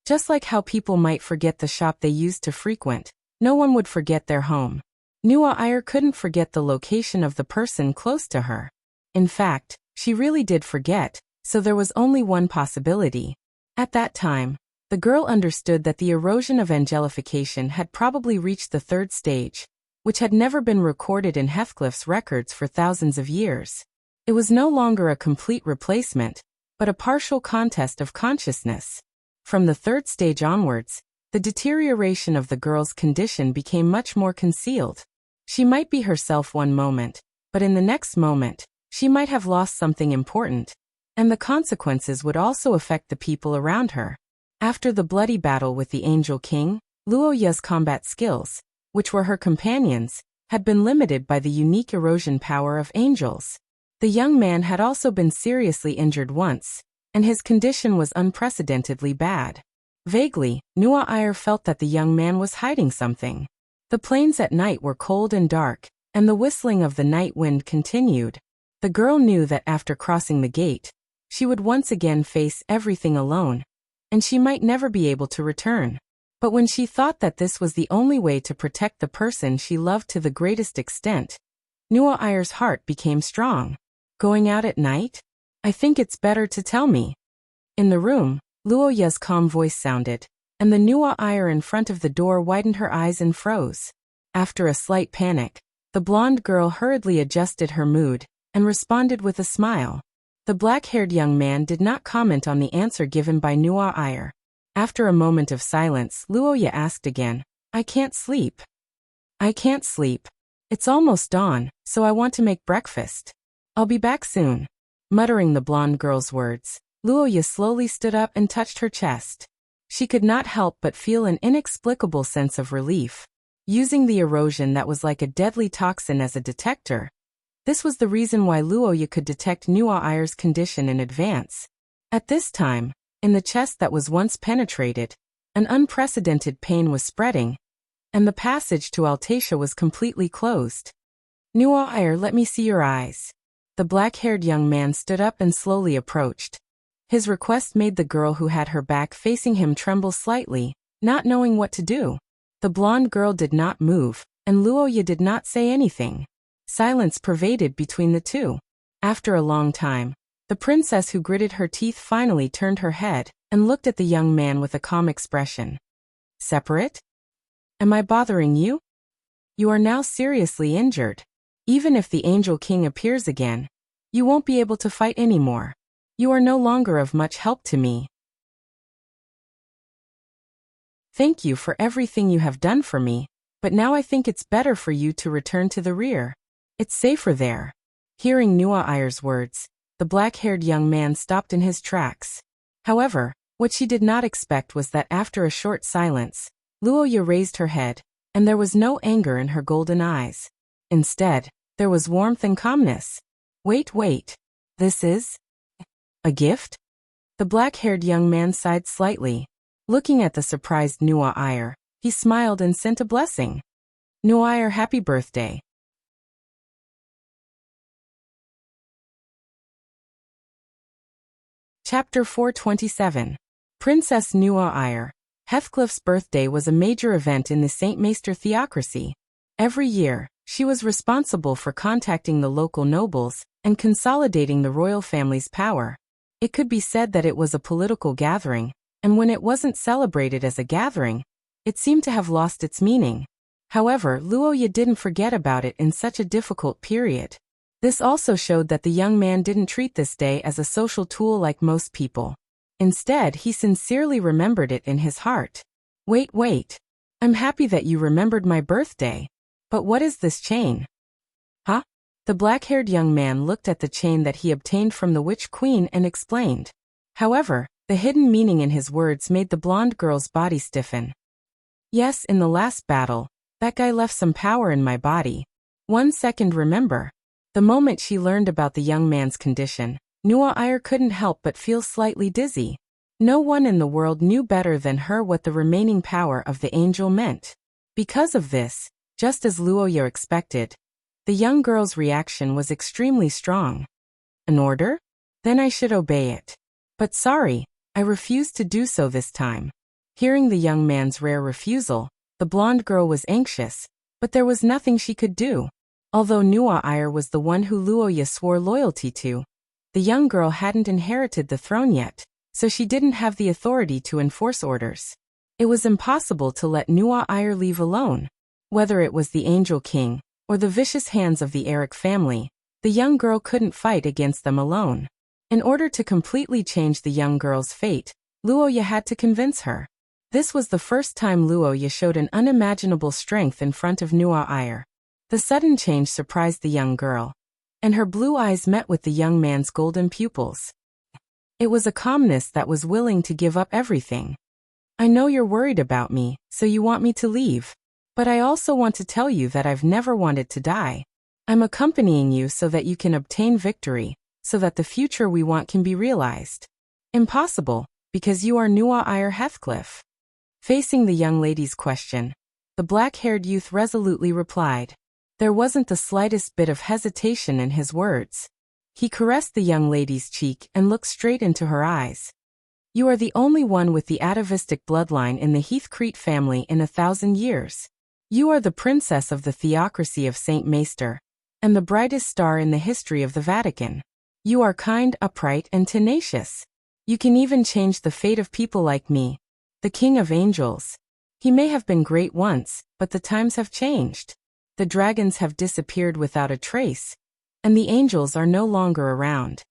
Just like how people might forget the shop they used to frequent, no one would forget their home. Nuair couldn't forget the location of the person close to her. In fact, she really did forget, so there was only one possibility. At that time, the girl understood that the erosion of angelification had probably reached the third stage, which had never been recorded in Heathcliff's records for thousands of years. It was no longer a complete replacement, but a partial contest of consciousness. From the third stage onwards, the deterioration of the girl's condition became much more concealed. She might be herself one moment, but in the next moment, she might have lost something important, and the consequences would also affect the people around her. After the bloody battle with the Angel King, Luoya's combat skills, which were her companions, had been limited by the unique erosion power of angels. The young man had also been seriously injured once, and his condition was unprecedentedly bad. Vaguely, Nuair felt that the young man was hiding something. The plains at night were cold and dark, and the whistling of the night wind continued. The girl knew that after crossing the gate, she would once again face everything alone, and she might never be able to return. But when she thought that this was the only way to protect the person she loved to the greatest extent, Nuair's heart became strong. Going out at night? I think it's better to tell me. In the room, Luoya's calm voice sounded, and the Nuair in front of the door widened her eyes and froze. After a slight panic, the blonde girl hurriedly adjusted her mood and responded with a smile. The black-haired young man did not comment on the answer given by Nuair. After a moment of silence, Luoya asked again, I can't sleep. I can't sleep. It's almost dawn, so I want to make breakfast. I'll be back soon. Muttering the blonde girl's words, Luoya slowly stood up and touched her chest. She could not help but feel an inexplicable sense of relief. Using the erosion that was like a deadly toxin as a detector, this was the reason why Luoya could detect Nuair's condition in advance. At this time, in the chest that was once penetrated, an unprecedented pain was spreading, and the passage to Altacia was completely closed. Nuair, let me see your eyes. The black-haired young man stood up and slowly approached. His request made the girl who had her back facing him tremble slightly, not knowing what to do. The blonde girl did not move, and Luoya did not say anything. Silence pervaded between the two. After a long time, the princess who gritted her teeth finally turned her head and looked at the young man with a calm expression. Separate? Am I bothering you? You are now seriously injured. Even if the Angel King appears again, you won't be able to fight anymore. You are no longer of much help to me. Thank you for everything you have done for me, but now I think it's better for you to return to the rear. It's safer there. Hearing Nuair's words, the black-haired young man stopped in his tracks. However, what she did not expect was that after a short silence, Luoya raised her head, and there was no anger in her golden eyes. Instead, there was warmth and calmness. Wait. This is a gift? The black-haired young man sighed slightly. Looking at the surprised Nuair, he smiled and sent a blessing. Nuair, happy birthday. Chapter 427. Princess Nuair. Heathcliff's birthday was a major event in the St. Maester theocracy. Every year, she was responsible for contacting the local nobles and consolidating the royal family's power. It could be said that it was a political gathering, and when it wasn't celebrated as a gathering, it seemed to have lost its meaning. However, Luoya didn't forget about it in such a difficult period. This also showed that the young man didn't treat this day as a social tool like most people. Instead, he sincerely remembered it in his heart. Wait. I'm happy that you remembered my birthday. But what is this chain? Huh? The black-haired young man looked at the chain that he obtained from the Witch Queen and explained. However, the hidden meaning in his words made the blonde girl's body stiffen. Yes, in the last battle, that guy left some power in my body. 1 second, remember. The moment she learned about the young man's condition, Nuair couldn't help but feel slightly dizzy. No one in the world knew better than her what the remaining power of the angel meant. Because of this, just as Luoya expected, the young girl's reaction was extremely strong. An order? Then I should obey it. But sorry, I refuse to do so this time. Hearing the young man's rare refusal, the blonde girl was anxious, but there was nothing she could do. Although Nuair was the one who Luoya swore loyalty to, the young girl hadn't inherited the throne yet, so she didn't have the authority to enforce orders. It was impossible to let Nuair leave alone. Whether it was the Angel King, or the vicious hands of the Eric family, the young girl couldn't fight against them alone. In order to completely change the young girl's fate, Luoya had to convince her. This was the first time Luoya showed an unimaginable strength in front of Nuair. The sudden change surprised the young girl, and her blue eyes met with the young man's golden pupils. It was a calmness that was willing to give up everything. I know you're worried about me, so you want me to leave. But I also want to tell you that I've never wanted to die. I'm accompanying you so that you can obtain victory, so that the future we want can be realized. Impossible, because you are Nuair Heathcliff. Facing the young lady's question, the black-haired youth resolutely replied. There wasn't the slightest bit of hesitation in his words. He caressed the young lady's cheek and looked straight into her eyes. You are the only one with the atavistic bloodline in the Heathcrete family in 1,000 years. You are the princess of the theocracy of St. Maester, and the brightest star in the history of the Vatican. You are kind, upright, and tenacious. You can even change the fate of people like me, the King of Angels. He may have been great once, but the times have changed. The dragons have disappeared without a trace, and the angels are no longer around.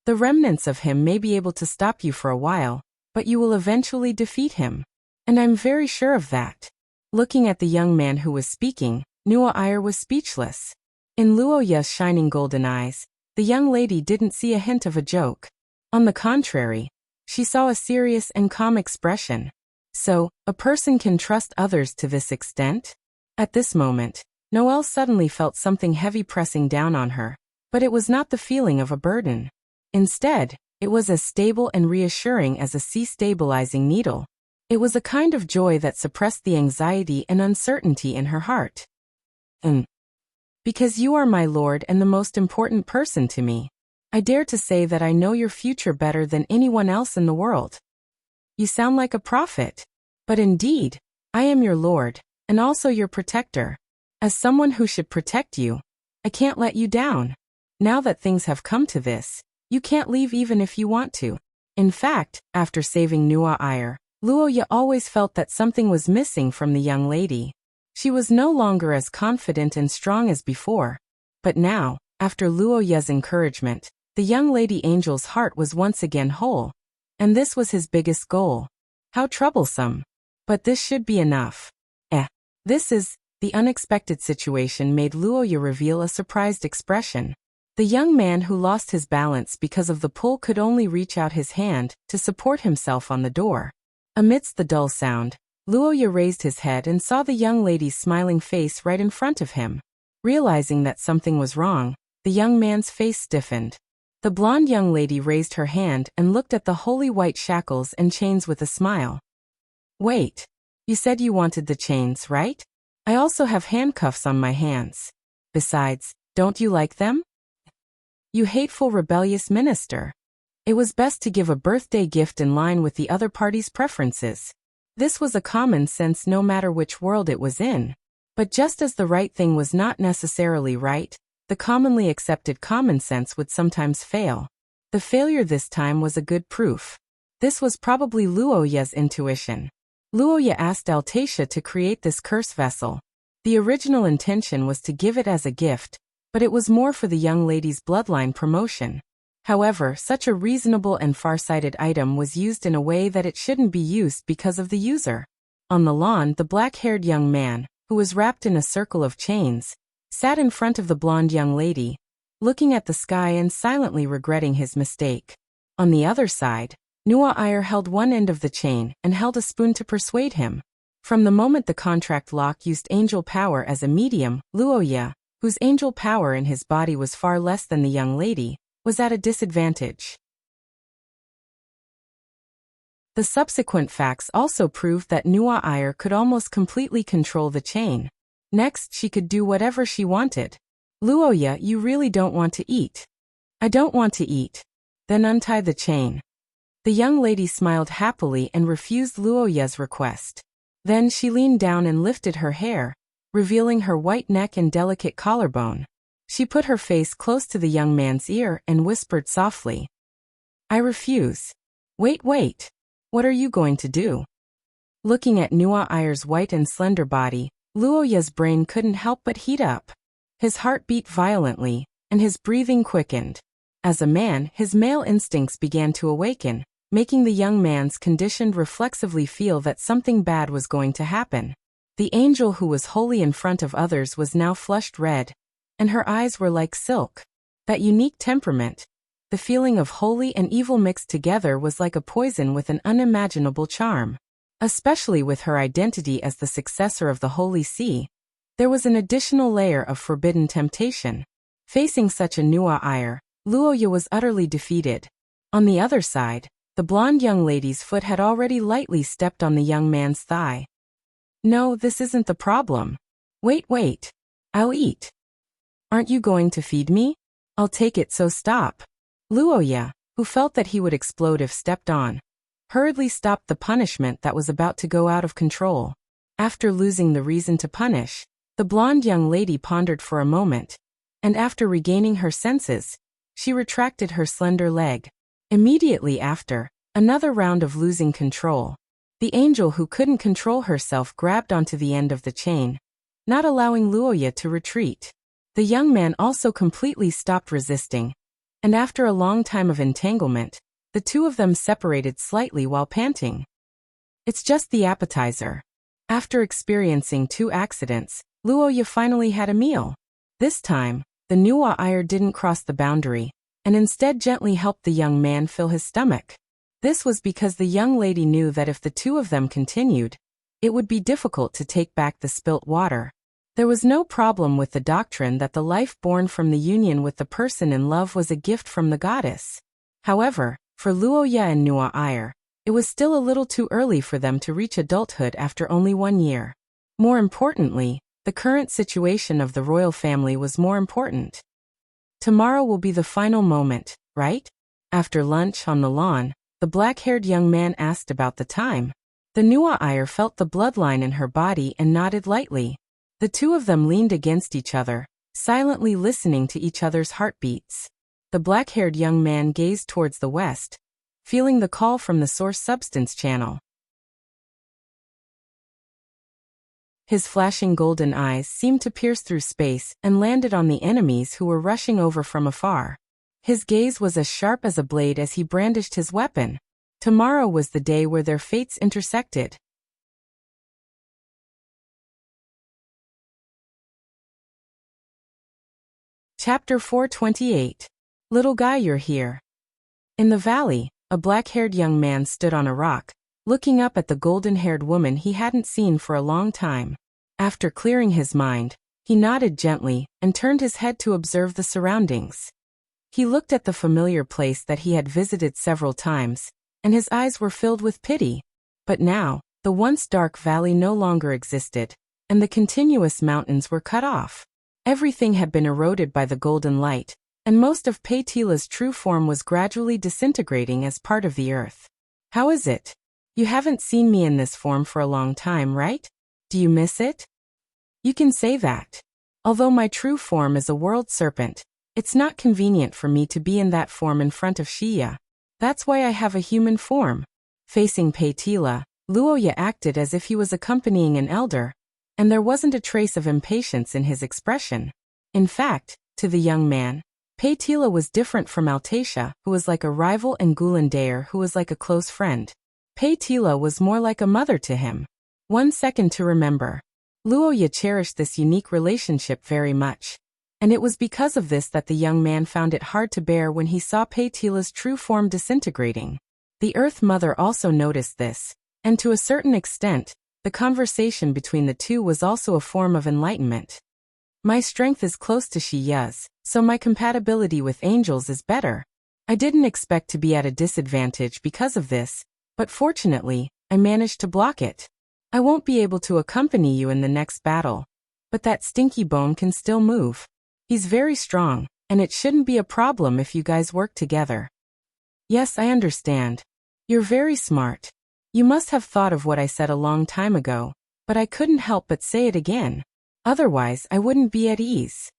The remnants of him may be able to stop you for a while, but you will eventually defeat him. And I'm very sure of that. Looking at the young man who was speaking, Nuair was speechless. In Luoya's shining golden eyes, the young lady didn't see a hint of a joke. On the contrary, she saw a serious and calm expression. So, a person can trust others to this extent? At this moment, Noelle suddenly felt something heavy pressing down on her, but it was not the feeling of a burden. Instead, it was as stable and reassuring as a sea-stabilizing needle. It was a kind of joy that suppressed the anxiety and uncertainty in her heart. Because you are my lord and the most important person to me, I dare to say that I know your future better than anyone else in the world. You sound like a prophet. But indeed, I am your lord, and also your protector. As someone who should protect you, I can't let you down. Now that things have come to this, you can't leave even if you want to. In fact, after saving Nua Iyer, Luoya always felt that something was missing from the young lady. She was no longer as confident and strong as before. But now, after Luoya's encouragement, the young lady Angel's heart was once again whole. And this was his biggest goal. How troublesome. But this should be enough. The unexpected situation made Luoya reveal a surprised expression. The young man who lost his balance because of the pull could only reach out his hand to support himself on the door. Amidst the dull sound, Luoya raised his head and saw the young lady's smiling face right in front of him. Realizing that something was wrong, the young man's face stiffened. The blonde young lady raised her hand and looked at the holy white shackles and chains with a smile. Wait. You said you wanted the chains, right? I also have handcuffs on my hands. Besides, don't you like them? You hateful rebellious minister. It was best to give a birthday gift in line with the other party's preferences. This was a common sense no matter which world it was in. But just as the right thing was not necessarily right, the commonly accepted common sense would sometimes fail. The failure this time was a good proof. This was probably Luoya's intuition. Luoya asked Altacia to create this curse vessel. The original intention was to give it as a gift, but it was more for the young lady's bloodline promotion. However, such a reasonable and far-sighted item was used in a way that it shouldn't be used because of the user. On the lawn, the black-haired young man, who was wrapped in a circle of chains, sat in front of the blonde young lady, looking at the sky and silently regretting his mistake. On the other side, Nua Iyer held one end of the chain and held a spoon to persuade him. From the moment the contract lock used angel power as a medium, Luoya, whose angel power in his body was far less than the young lady, was at a disadvantage. The subsequent facts also proved that Nua Iyer could almost completely control the chain. Next, she could do whatever she wanted. Luoya, you really don't want to eat. I don't want to eat. Then untie the chain. The young lady smiled happily and refused Luoya's request. Then she leaned down and lifted her hair, revealing her white neck and delicate collarbone. She put her face close to the young man's ear and whispered softly. I refuse. Wait. What are you going to do? Looking at Nua Iyer's white and slender body, Luoya's brain couldn't help but heat up. His heart beat violently, and his breathing quickened. As a man, his male instincts began to awaken, making the young man's conditioned reflexively feel that something bad was going to happen. The angel who was wholly in front of others was now flushed red, and her eyes were like silk. That unique temperament, the feeling of holy and evil mixed together, was like a poison with an unimaginable charm. Especially with her identity as the successor of the Holy See, there was an additional layer of forbidden temptation. Facing such a Nua Iyer, Luoya was utterly defeated. On the other side, the blonde young lady's foot had already lightly stepped on the young man's thigh. No, this isn't the problem. Wait. I'll eat. Aren't you going to feed me? I'll take it, so stop. Luoya, who felt that he would explode if stepped on, hurriedly stopped the punishment that was about to go out of control. After losing the reason to punish, the blonde young lady pondered for a moment, and after regaining her senses, she retracted her slender leg. Immediately after, another round of losing control. The angel who couldn't control herself grabbed onto the end of the chain, not allowing Luoya to retreat. The young man also completely stopped resisting, and after a long time of entanglement, the two of them separated slightly while panting. It's just the appetizer. After experiencing 2 accidents, Luoya finally had a meal. This time, the Nua Iyer didn't cross the boundary, and instead gently helped the young man fill his stomach. This was because the young lady knew that if the two of them continued, it would be difficult to take back the spilt water. There was no problem with the doctrine that the life born from the union with the person in love was a gift from the goddess. However, for Luoya and Nua Iyer, it was still a little too early for them to reach adulthood after only 1 year. More importantly, the current situation of the royal family was more important. Tomorrow will be the final moment, right? After lunch on the lawn, the black-haired young man asked about the time. The Nua Iyer felt the bloodline in her body and nodded lightly. The two of them leaned against each other, silently listening to each other's heartbeats. The black-haired young man gazed towards the west, feeling the call from the source substance channel. His flashing golden eyes seemed to pierce through space and landed on the enemies who were rushing over from afar. His gaze was as sharp as a blade as he brandished his weapon. Tomorrow was the day where their fates intersected. Chapter 428. Little guy, you're here. In the valley, a black-haired young man stood on a rock, looking up at the golden-haired woman he hadn't seen for a long time. After clearing his mind, he nodded gently and turned his head to observe the surroundings. He looked at the familiar place that he had visited several times, and his eyes were filled with pity. But now, the once dark valley no longer existed, and the continuous mountains were cut off. Everything had been eroded by the golden light, and most of Paytila's true form was gradually disintegrating as part of the earth. How is it? You haven't seen me in this form for a long time, right? Do you miss it? You can say that. Although my true form is a world serpent, it's not convenient for me to be in that form in front of Shia. That's why I have a human form. Facing Paytila, Luoya acted as if he was accompanying an elder, and there wasn't a trace of impatience in his expression. In fact, to the young man, Paytila was different from Altacia, who was like a rival, and Gulandair, who was like a close friend. Paytila was more like a mother to him. 1 second to remember. Luoya cherished this unique relationship very much, and it was because of this that the young man found it hard to bear when he saw Paytila's true form disintegrating. The Earth Mother also noticed this, and to a certain extent, the conversation between the two was also a form of enlightenment. My strength is close to Shiya's, so my compatibility with angels is better. I didn't expect to be at a disadvantage because of this, but fortunately, I managed to block it. I won't be able to accompany you in the next battle, but that stinky bone can still move. He's very strong, and it shouldn't be a problem if you guys work together. Yes, I understand. You're very smart. You must have thought of what I said a long time ago, but I couldn't help but say it again. Otherwise, I wouldn't be at ease.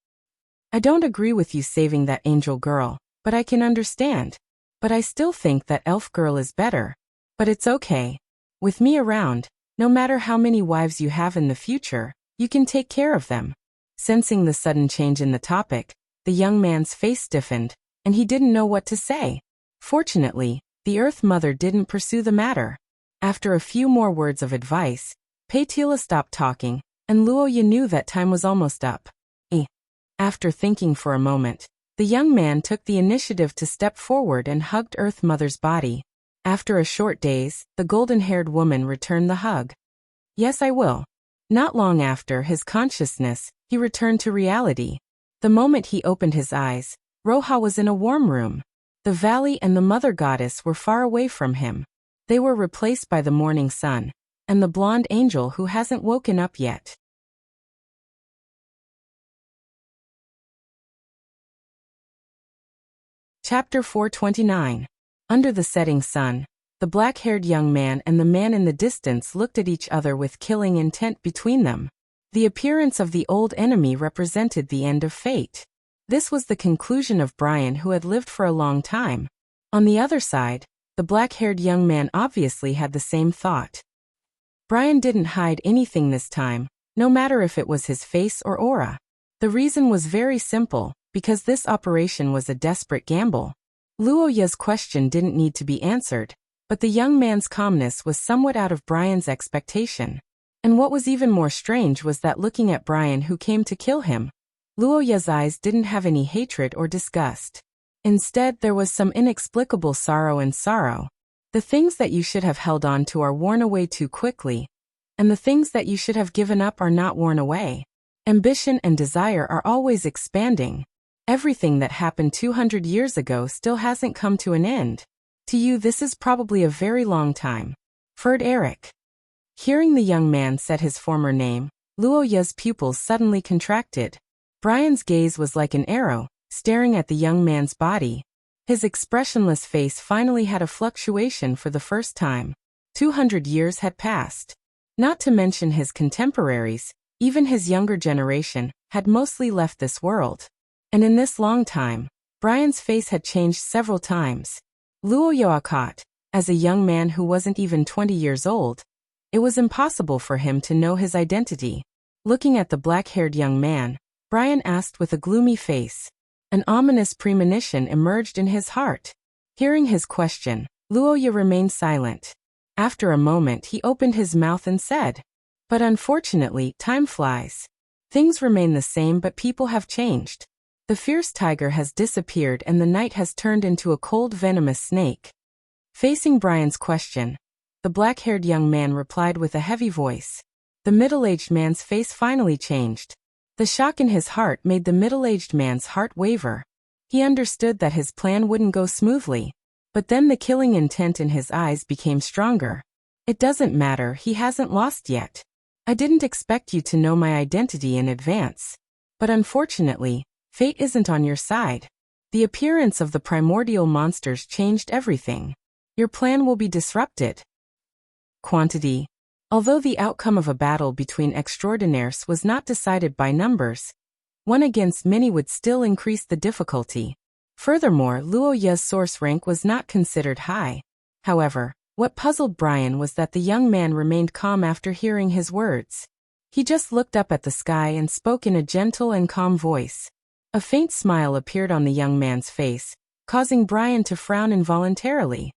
I don't agree with you saving that angel girl, but I can understand. But I still think that elf girl is better. But it's okay. With me around, no matter how many wives you have in the future, you can take care of them. Sensing the sudden change in the topic, the young man's face stiffened, and he didn't know what to say. Fortunately, the Earth Mother didn't pursue the matter. After a few more words of advice, Paytila stopped talking, and Luoya knew that time was almost up. After thinking for a moment, the young man took the initiative to step forward and hugged Earth Mother's body. After a short daze, the golden-haired woman returned the hug. Yes, I will. Not long after his consciousness, he returned to reality. The moment he opened his eyes, Roha was in a warm room. The valley and the mother goddess were far away from him. They were replaced by the morning sun, and the blonde angel who hasn't woken up yet. Chapter 429. Under the setting sun, the black-haired young man and the man in the distance looked at each other with killing intent between them. The appearance of the old enemy represented the end of fate. This was the conclusion of Brian, who had lived for a long time. On the other side, the black-haired young man obviously had the same thought. Brian didn't hide anything this time, no matter if it was his face or aura. The reason was very simple, because this operation was a desperate gamble. Luoya's question didn't need to be answered, but the young man's calmness was somewhat out of Brian's expectation. And what was even more strange was that looking at Brian, who came to kill him, Luoya's eyes didn't have any hatred or disgust. Instead, there was some inexplicable sorrow and sorrow. The things that you should have held on to are worn away too quickly, and the things that you should have given up are not worn away. Ambition and desire are always expanding. Everything that happened 200 years ago still hasn't come to an end. To you, this is probably a very long time. Ferd Eric. Hearing the young man said his former name, Luoya's pupils suddenly contracted. Brian's gaze was like an arrow, staring at the young man's body. His expressionless face finally had a fluctuation for the first time. 200 years had passed. Not to mention his contemporaries, Even his younger generation had mostly left this world. And in this long time, Brian's face had changed several times. Luo Yoakot, as a young man who wasn't even 20 years old, it was impossible for him to know his identity. Looking at the black-haired young man, Brian asked with a gloomy face. An ominous premonition emerged in his heart. Hearing his question, Luoya remained silent. After a moment he opened his mouth and said, "But unfortunately, time flies. Things remain the same but people have changed. The fierce tiger has disappeared and the night has turned into a cold venomous snake." Facing Brian's question, the black-haired young man replied with a heavy voice. The middle-aged man's face finally changed. The shock in his heart made the middle-aged man's heart waver. He understood that his plan wouldn't go smoothly. But then the killing intent in his eyes became stronger. "It doesn't matter, he hasn't lost yet. I didn't expect you to know my identity in advance. But unfortunately, fate isn't on your side. The appearance of the primordial monsters changed everything. Your plan will be disrupted." Quantity. Although the outcome of a battle between extraordinaires was not decided by numbers, one against many would still increase the difficulty. Furthermore, Luo Ye's source rank was not considered high. However, what puzzled Brian was that the young man remained calm after hearing his words. He just looked up at the sky and spoke in a gentle and calm voice. A faint smile appeared on the young man's face, causing Brian to frown involuntarily.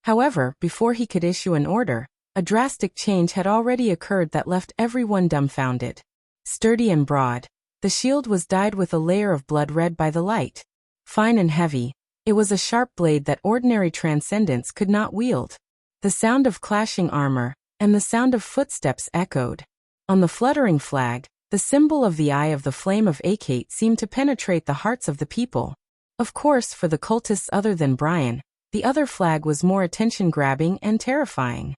However, before he could issue an order, a drastic change had already occurred that left everyone dumbfounded. Sturdy and broad, the shield was dyed with a layer of blood red by the light. Fine and heavy, it was a sharp blade that ordinary transcendents could not wield. The sound of clashing armor, and the sound of footsteps echoed. On the fluttering flag, the symbol of the Eye of the Flame of Akate seemed to penetrate the hearts of the people. Of course, for the cultists other than Brian, the other flag was more attention-grabbing and terrifying.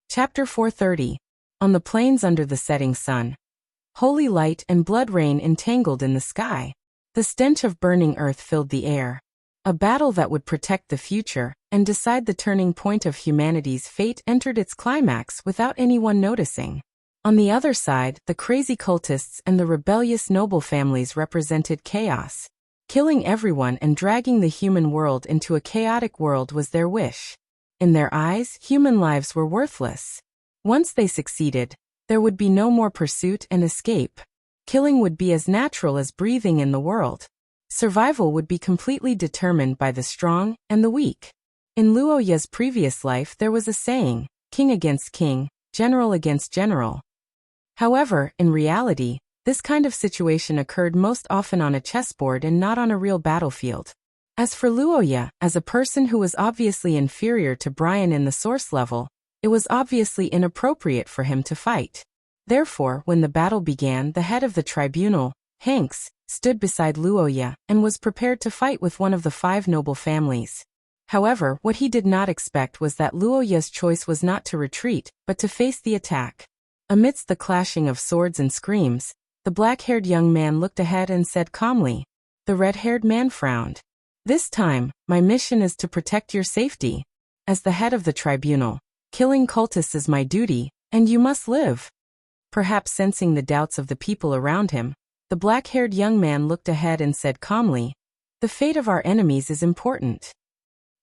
Chapter 430. On the plains under the setting sun. Holy light and blood rain entangled in the sky. The stench of burning earth filled the air. A battle that would protect the future and decide the turning point of humanity's fate entered its climax without anyone noticing. On the other side, the crazy cultists and the rebellious noble families represented chaos. Killing everyone and dragging the human world into a chaotic world was their wish. In their eyes, human lives were worthless. Once they succeeded, there would be no more pursuit and escape. Killing would be as natural as breathing in the world. Survival would be completely determined by the strong and the weak. In Luo Ye's previous life there was a saying, king against king, general against general. However, in reality, this kind of situation occurred most often on a chessboard and not on a real battlefield. As for Luo Ye, as a person who was obviously inferior to Brian in the source level, it was obviously inappropriate for him to fight. Therefore, when the battle began, the head of the tribunal, Hanks, stood beside Luo Ye and was prepared to fight with one of the 5 noble families. However, what he did not expect was that Luo Ye's choice was not to retreat, but to face the attack. Amidst the clashing of swords and screams, the black-haired young man looked ahead and said calmly. The red-haired man frowned. "This time, my mission is to protect your safety. As the head of the tribunal, killing cultists is my duty, and you must live." Perhaps sensing the doubts of the people around him, the black-haired young man looked ahead and said calmly, "The fate of our enemies is important.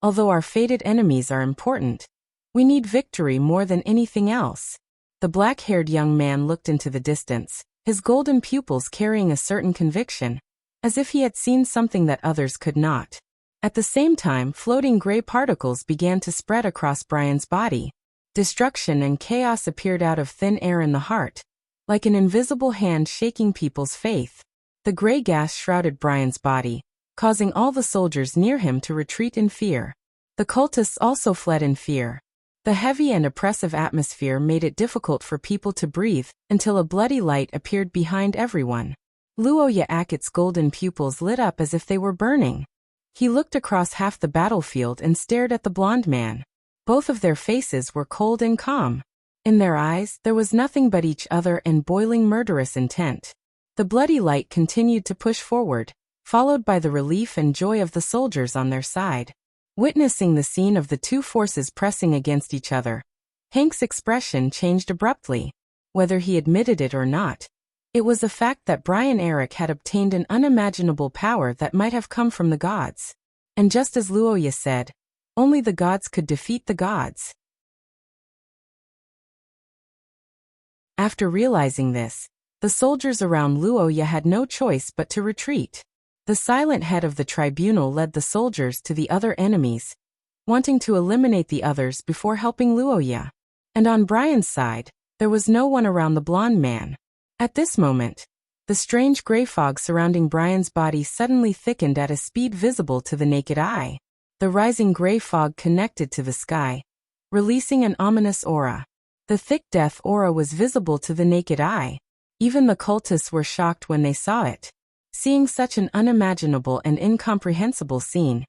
Although our fated enemies are important, we need victory more than anything else." The black-haired young man looked into the distance, his golden pupils carrying a certain conviction, as if he had seen something that others could not. At the same time, floating gray particles began to spread across Brian's body. Destruction and chaos appeared out of thin air in the heart, like an invisible hand shaking people's faith. The gray gas shrouded Brian's body, causing all the soldiers near him to retreat in fear. The cultists also fled in fear. The heavy and oppressive atmosphere made it difficult for people to breathe, until a bloody light appeared behind everyone. Luo Ye-akat's golden pupils lit up as if they were burning. He looked across half the battlefield and stared at the blonde man. Both of their faces were cold and calm. In their eyes, there was nothing but each other and boiling murderous intent. The bloody light continued to push forward, followed by the relief and joy of the soldiers on their side. Witnessing the scene of the two forces pressing against each other, Hank's expression changed abruptly. Whether he admitted it or not, it was a fact that Brian Eric had obtained an unimaginable power that might have come from the gods. And just as Luoya said, only the gods could defeat the gods. After realizing this, the soldiers around Luoya had no choice but to retreat. The silent head of the tribunal led the soldiers to the other enemies, wanting to eliminate the others before helping Luoya. And on Brian's side, there was no one around the blonde man. At this moment, the strange gray fog surrounding Brian's body suddenly thickened at a speed visible to the naked eye. The rising gray fog connected to the sky, releasing an ominous aura. The thick death aura was visible to the naked eye. Even the cultists were shocked when they saw it. Seeing such an unimaginable and incomprehensible scene,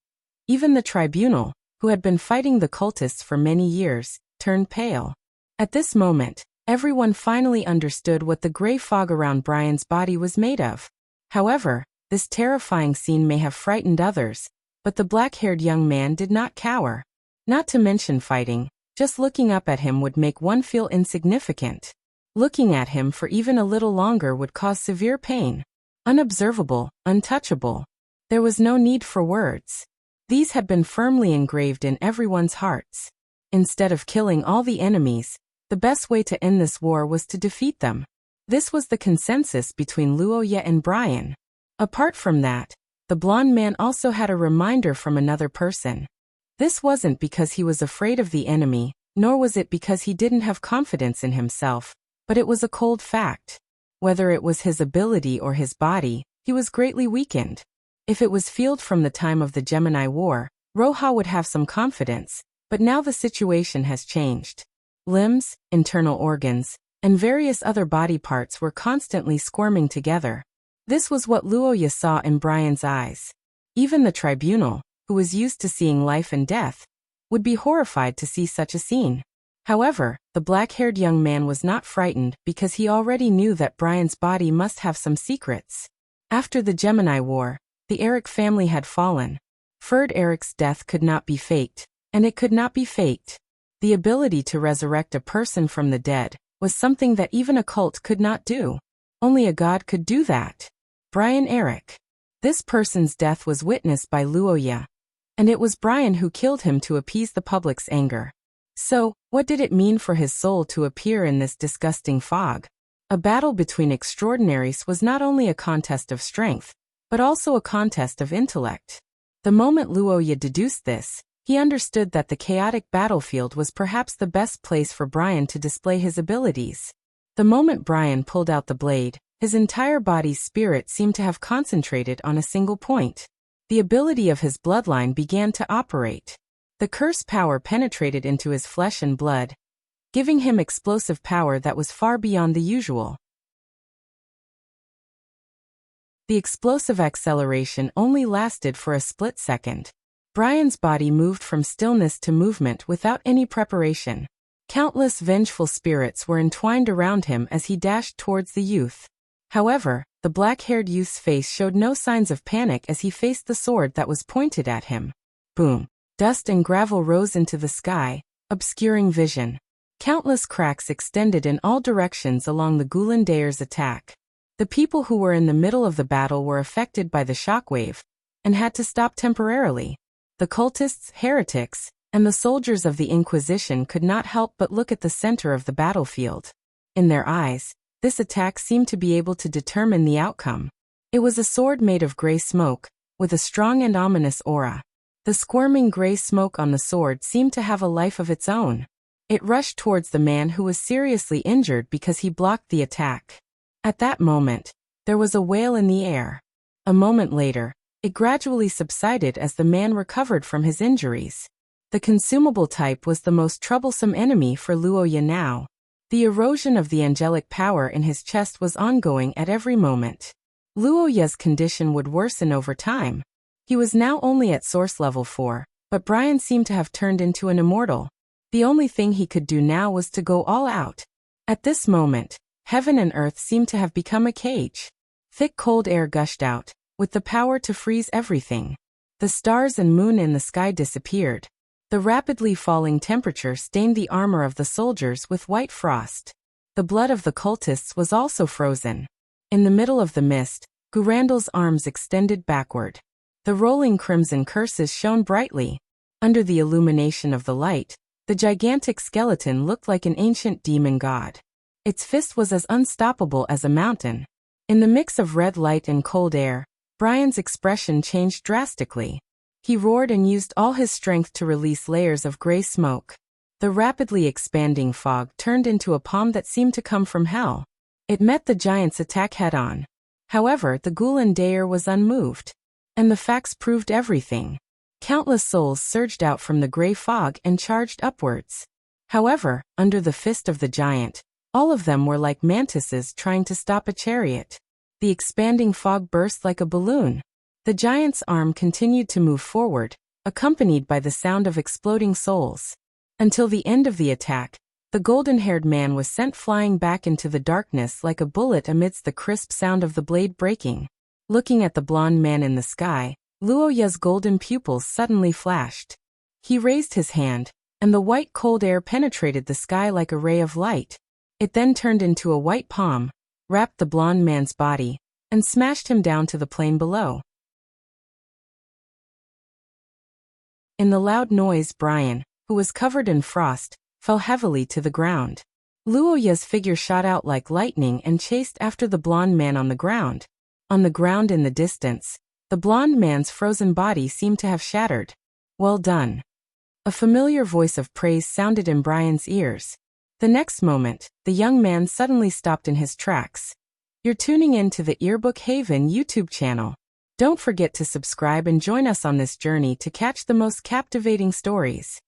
even the tribunal, who had been fighting the cultists for many years, turned pale. At this moment, everyone finally understood what the gray fog around Brian's body was made of. However, this terrifying scene may have frightened others, but the black-haired young man did not cower. Not to mention fighting, just looking up at him would make one feel insignificant. Looking at him for even a little longer would cause severe pain. Unobservable, untouchable. There was no need for words. These had been firmly engraved in everyone's hearts. Instead of killing all the enemies, the best way to end this war was to defeat them. This was the consensus between Luoya and Brian. Apart from that, the blonde man also had a reminder from another person. This wasn't because he was afraid of the enemy, nor was it because he didn't have confidence in himself, but it was a cold fact. Whether it was his ability or his body, he was greatly weakened. If it was fueled from the time of the Gemini War, Roja would have some confidence, but now the situation has changed. Limbs, internal organs, and various other body parts were constantly squirming together. This was what Luoya saw in Brian's eyes. Even the tribunal, who was used to seeing life and death, would be horrified to see such a scene. However, the black-haired young man was not frightened because he already knew that Brian's body must have some secrets. After the Gemini War, the Eric family had fallen. Ferd Eric's death could not be faked, and it could not be faked. The ability to resurrect a person from the dead was something that even a cult could not do. Only a god could do that. Brian Eric. This person's death was witnessed by Luoya, and it was Brian who killed him to appease the public's anger. So, what did it mean for his soul to appear in this disgusting fog? A battle between extraordinaries was not only a contest of strength, but also a contest of intellect. The moment Luoya deduced this, he understood that the chaotic battlefield was perhaps the best place for Brian to display his abilities. The moment Brian pulled out the blade, his entire body's spirit seemed to have concentrated on a single point. The ability of his bloodline began to operate. The curse power penetrated into his flesh and blood, giving him explosive power that was far beyond the usual. The explosive acceleration only lasted for a split second. Brian's body moved from stillness to movement without any preparation. Countless vengeful spirits were entwined around him as he dashed towards the youth. However, the black-haired youth's face showed no signs of panic as he faced the sword that was pointed at him. Boom! Dust and gravel rose into the sky, obscuring vision. Countless cracks extended in all directions along the Gulandayer's attack. The people who were in the middle of the battle were affected by the shockwave, and had to stop temporarily. The cultists, heretics, and the soldiers of the Inquisition could not help but look at the center of the battlefield. In their eyes, this attack seemed to be able to determine the outcome. It was a sword made of gray smoke, with a strong and ominous aura. The squirming gray smoke on the sword seemed to have a life of its own. It rushed towards the man who was seriously injured because he blocked the attack. At that moment, there was a wail in the air. A moment later, it gradually subsided as the man recovered from his injuries. The consumable type was the most troublesome enemy for Luoya now. The erosion of the angelic power in his chest was ongoing at every moment. Luoya's condition would worsen over time. He was now only at source level 4, but Brian seemed to have turned into an immortal. The only thing he could do now was to go all out. At this moment, heaven and earth seemed to have become a cage. Thick cold air gushed out, with the power to freeze everything. The stars and moon in the sky disappeared. The rapidly falling temperature stained the armor of the soldiers with white frost. The blood of the cultists was also frozen. In the middle of the mist, Gurandal's arms extended backward. The rolling crimson curses shone brightly. Under the illumination of the light, the gigantic skeleton looked like an ancient demon god. Its fist was as unstoppable as a mountain. In the mix of red light and cold air, Brian's expression changed drastically. He roared and used all his strength to release layers of gray smoke. The rapidly expanding fog turned into a palm that seemed to come from hell. It met the giant's attack head-on. However, the Gulen Daer was unmoved. And the facts proved everything. Countless souls surged out from the gray fog and charged upwards. However, under the fist of the giant, all of them were like mantises trying to stop a chariot. The expanding fog burst like a balloon. The giant's arm continued to move forward, accompanied by the sound of exploding souls. Until the end of the attack, the golden-haired man was sent flying back into the darkness like a bullet amidst the crisp sound of the blade breaking. Looking at the blonde man in the sky, Luoya's golden pupils suddenly flashed. He raised his hand, and the white cold air penetrated the sky like a ray of light. It then turned into a white palm, wrapped the blonde man's body, and smashed him down to the plain below. In the loud noise, Brian, who was covered in frost, fell heavily to the ground. Luoya's figure shot out like lightning and chased after the blonde man on the ground. On the ground in the distance, the blonde man's frozen body seemed to have shattered. Well done. A familiar voice of praise sounded in Brian's ears. The next moment, the young man suddenly stopped in his tracks. You're tuning in to the Earbook Haven YouTube channel. Don't forget to subscribe and join us on this journey to catch the most captivating stories.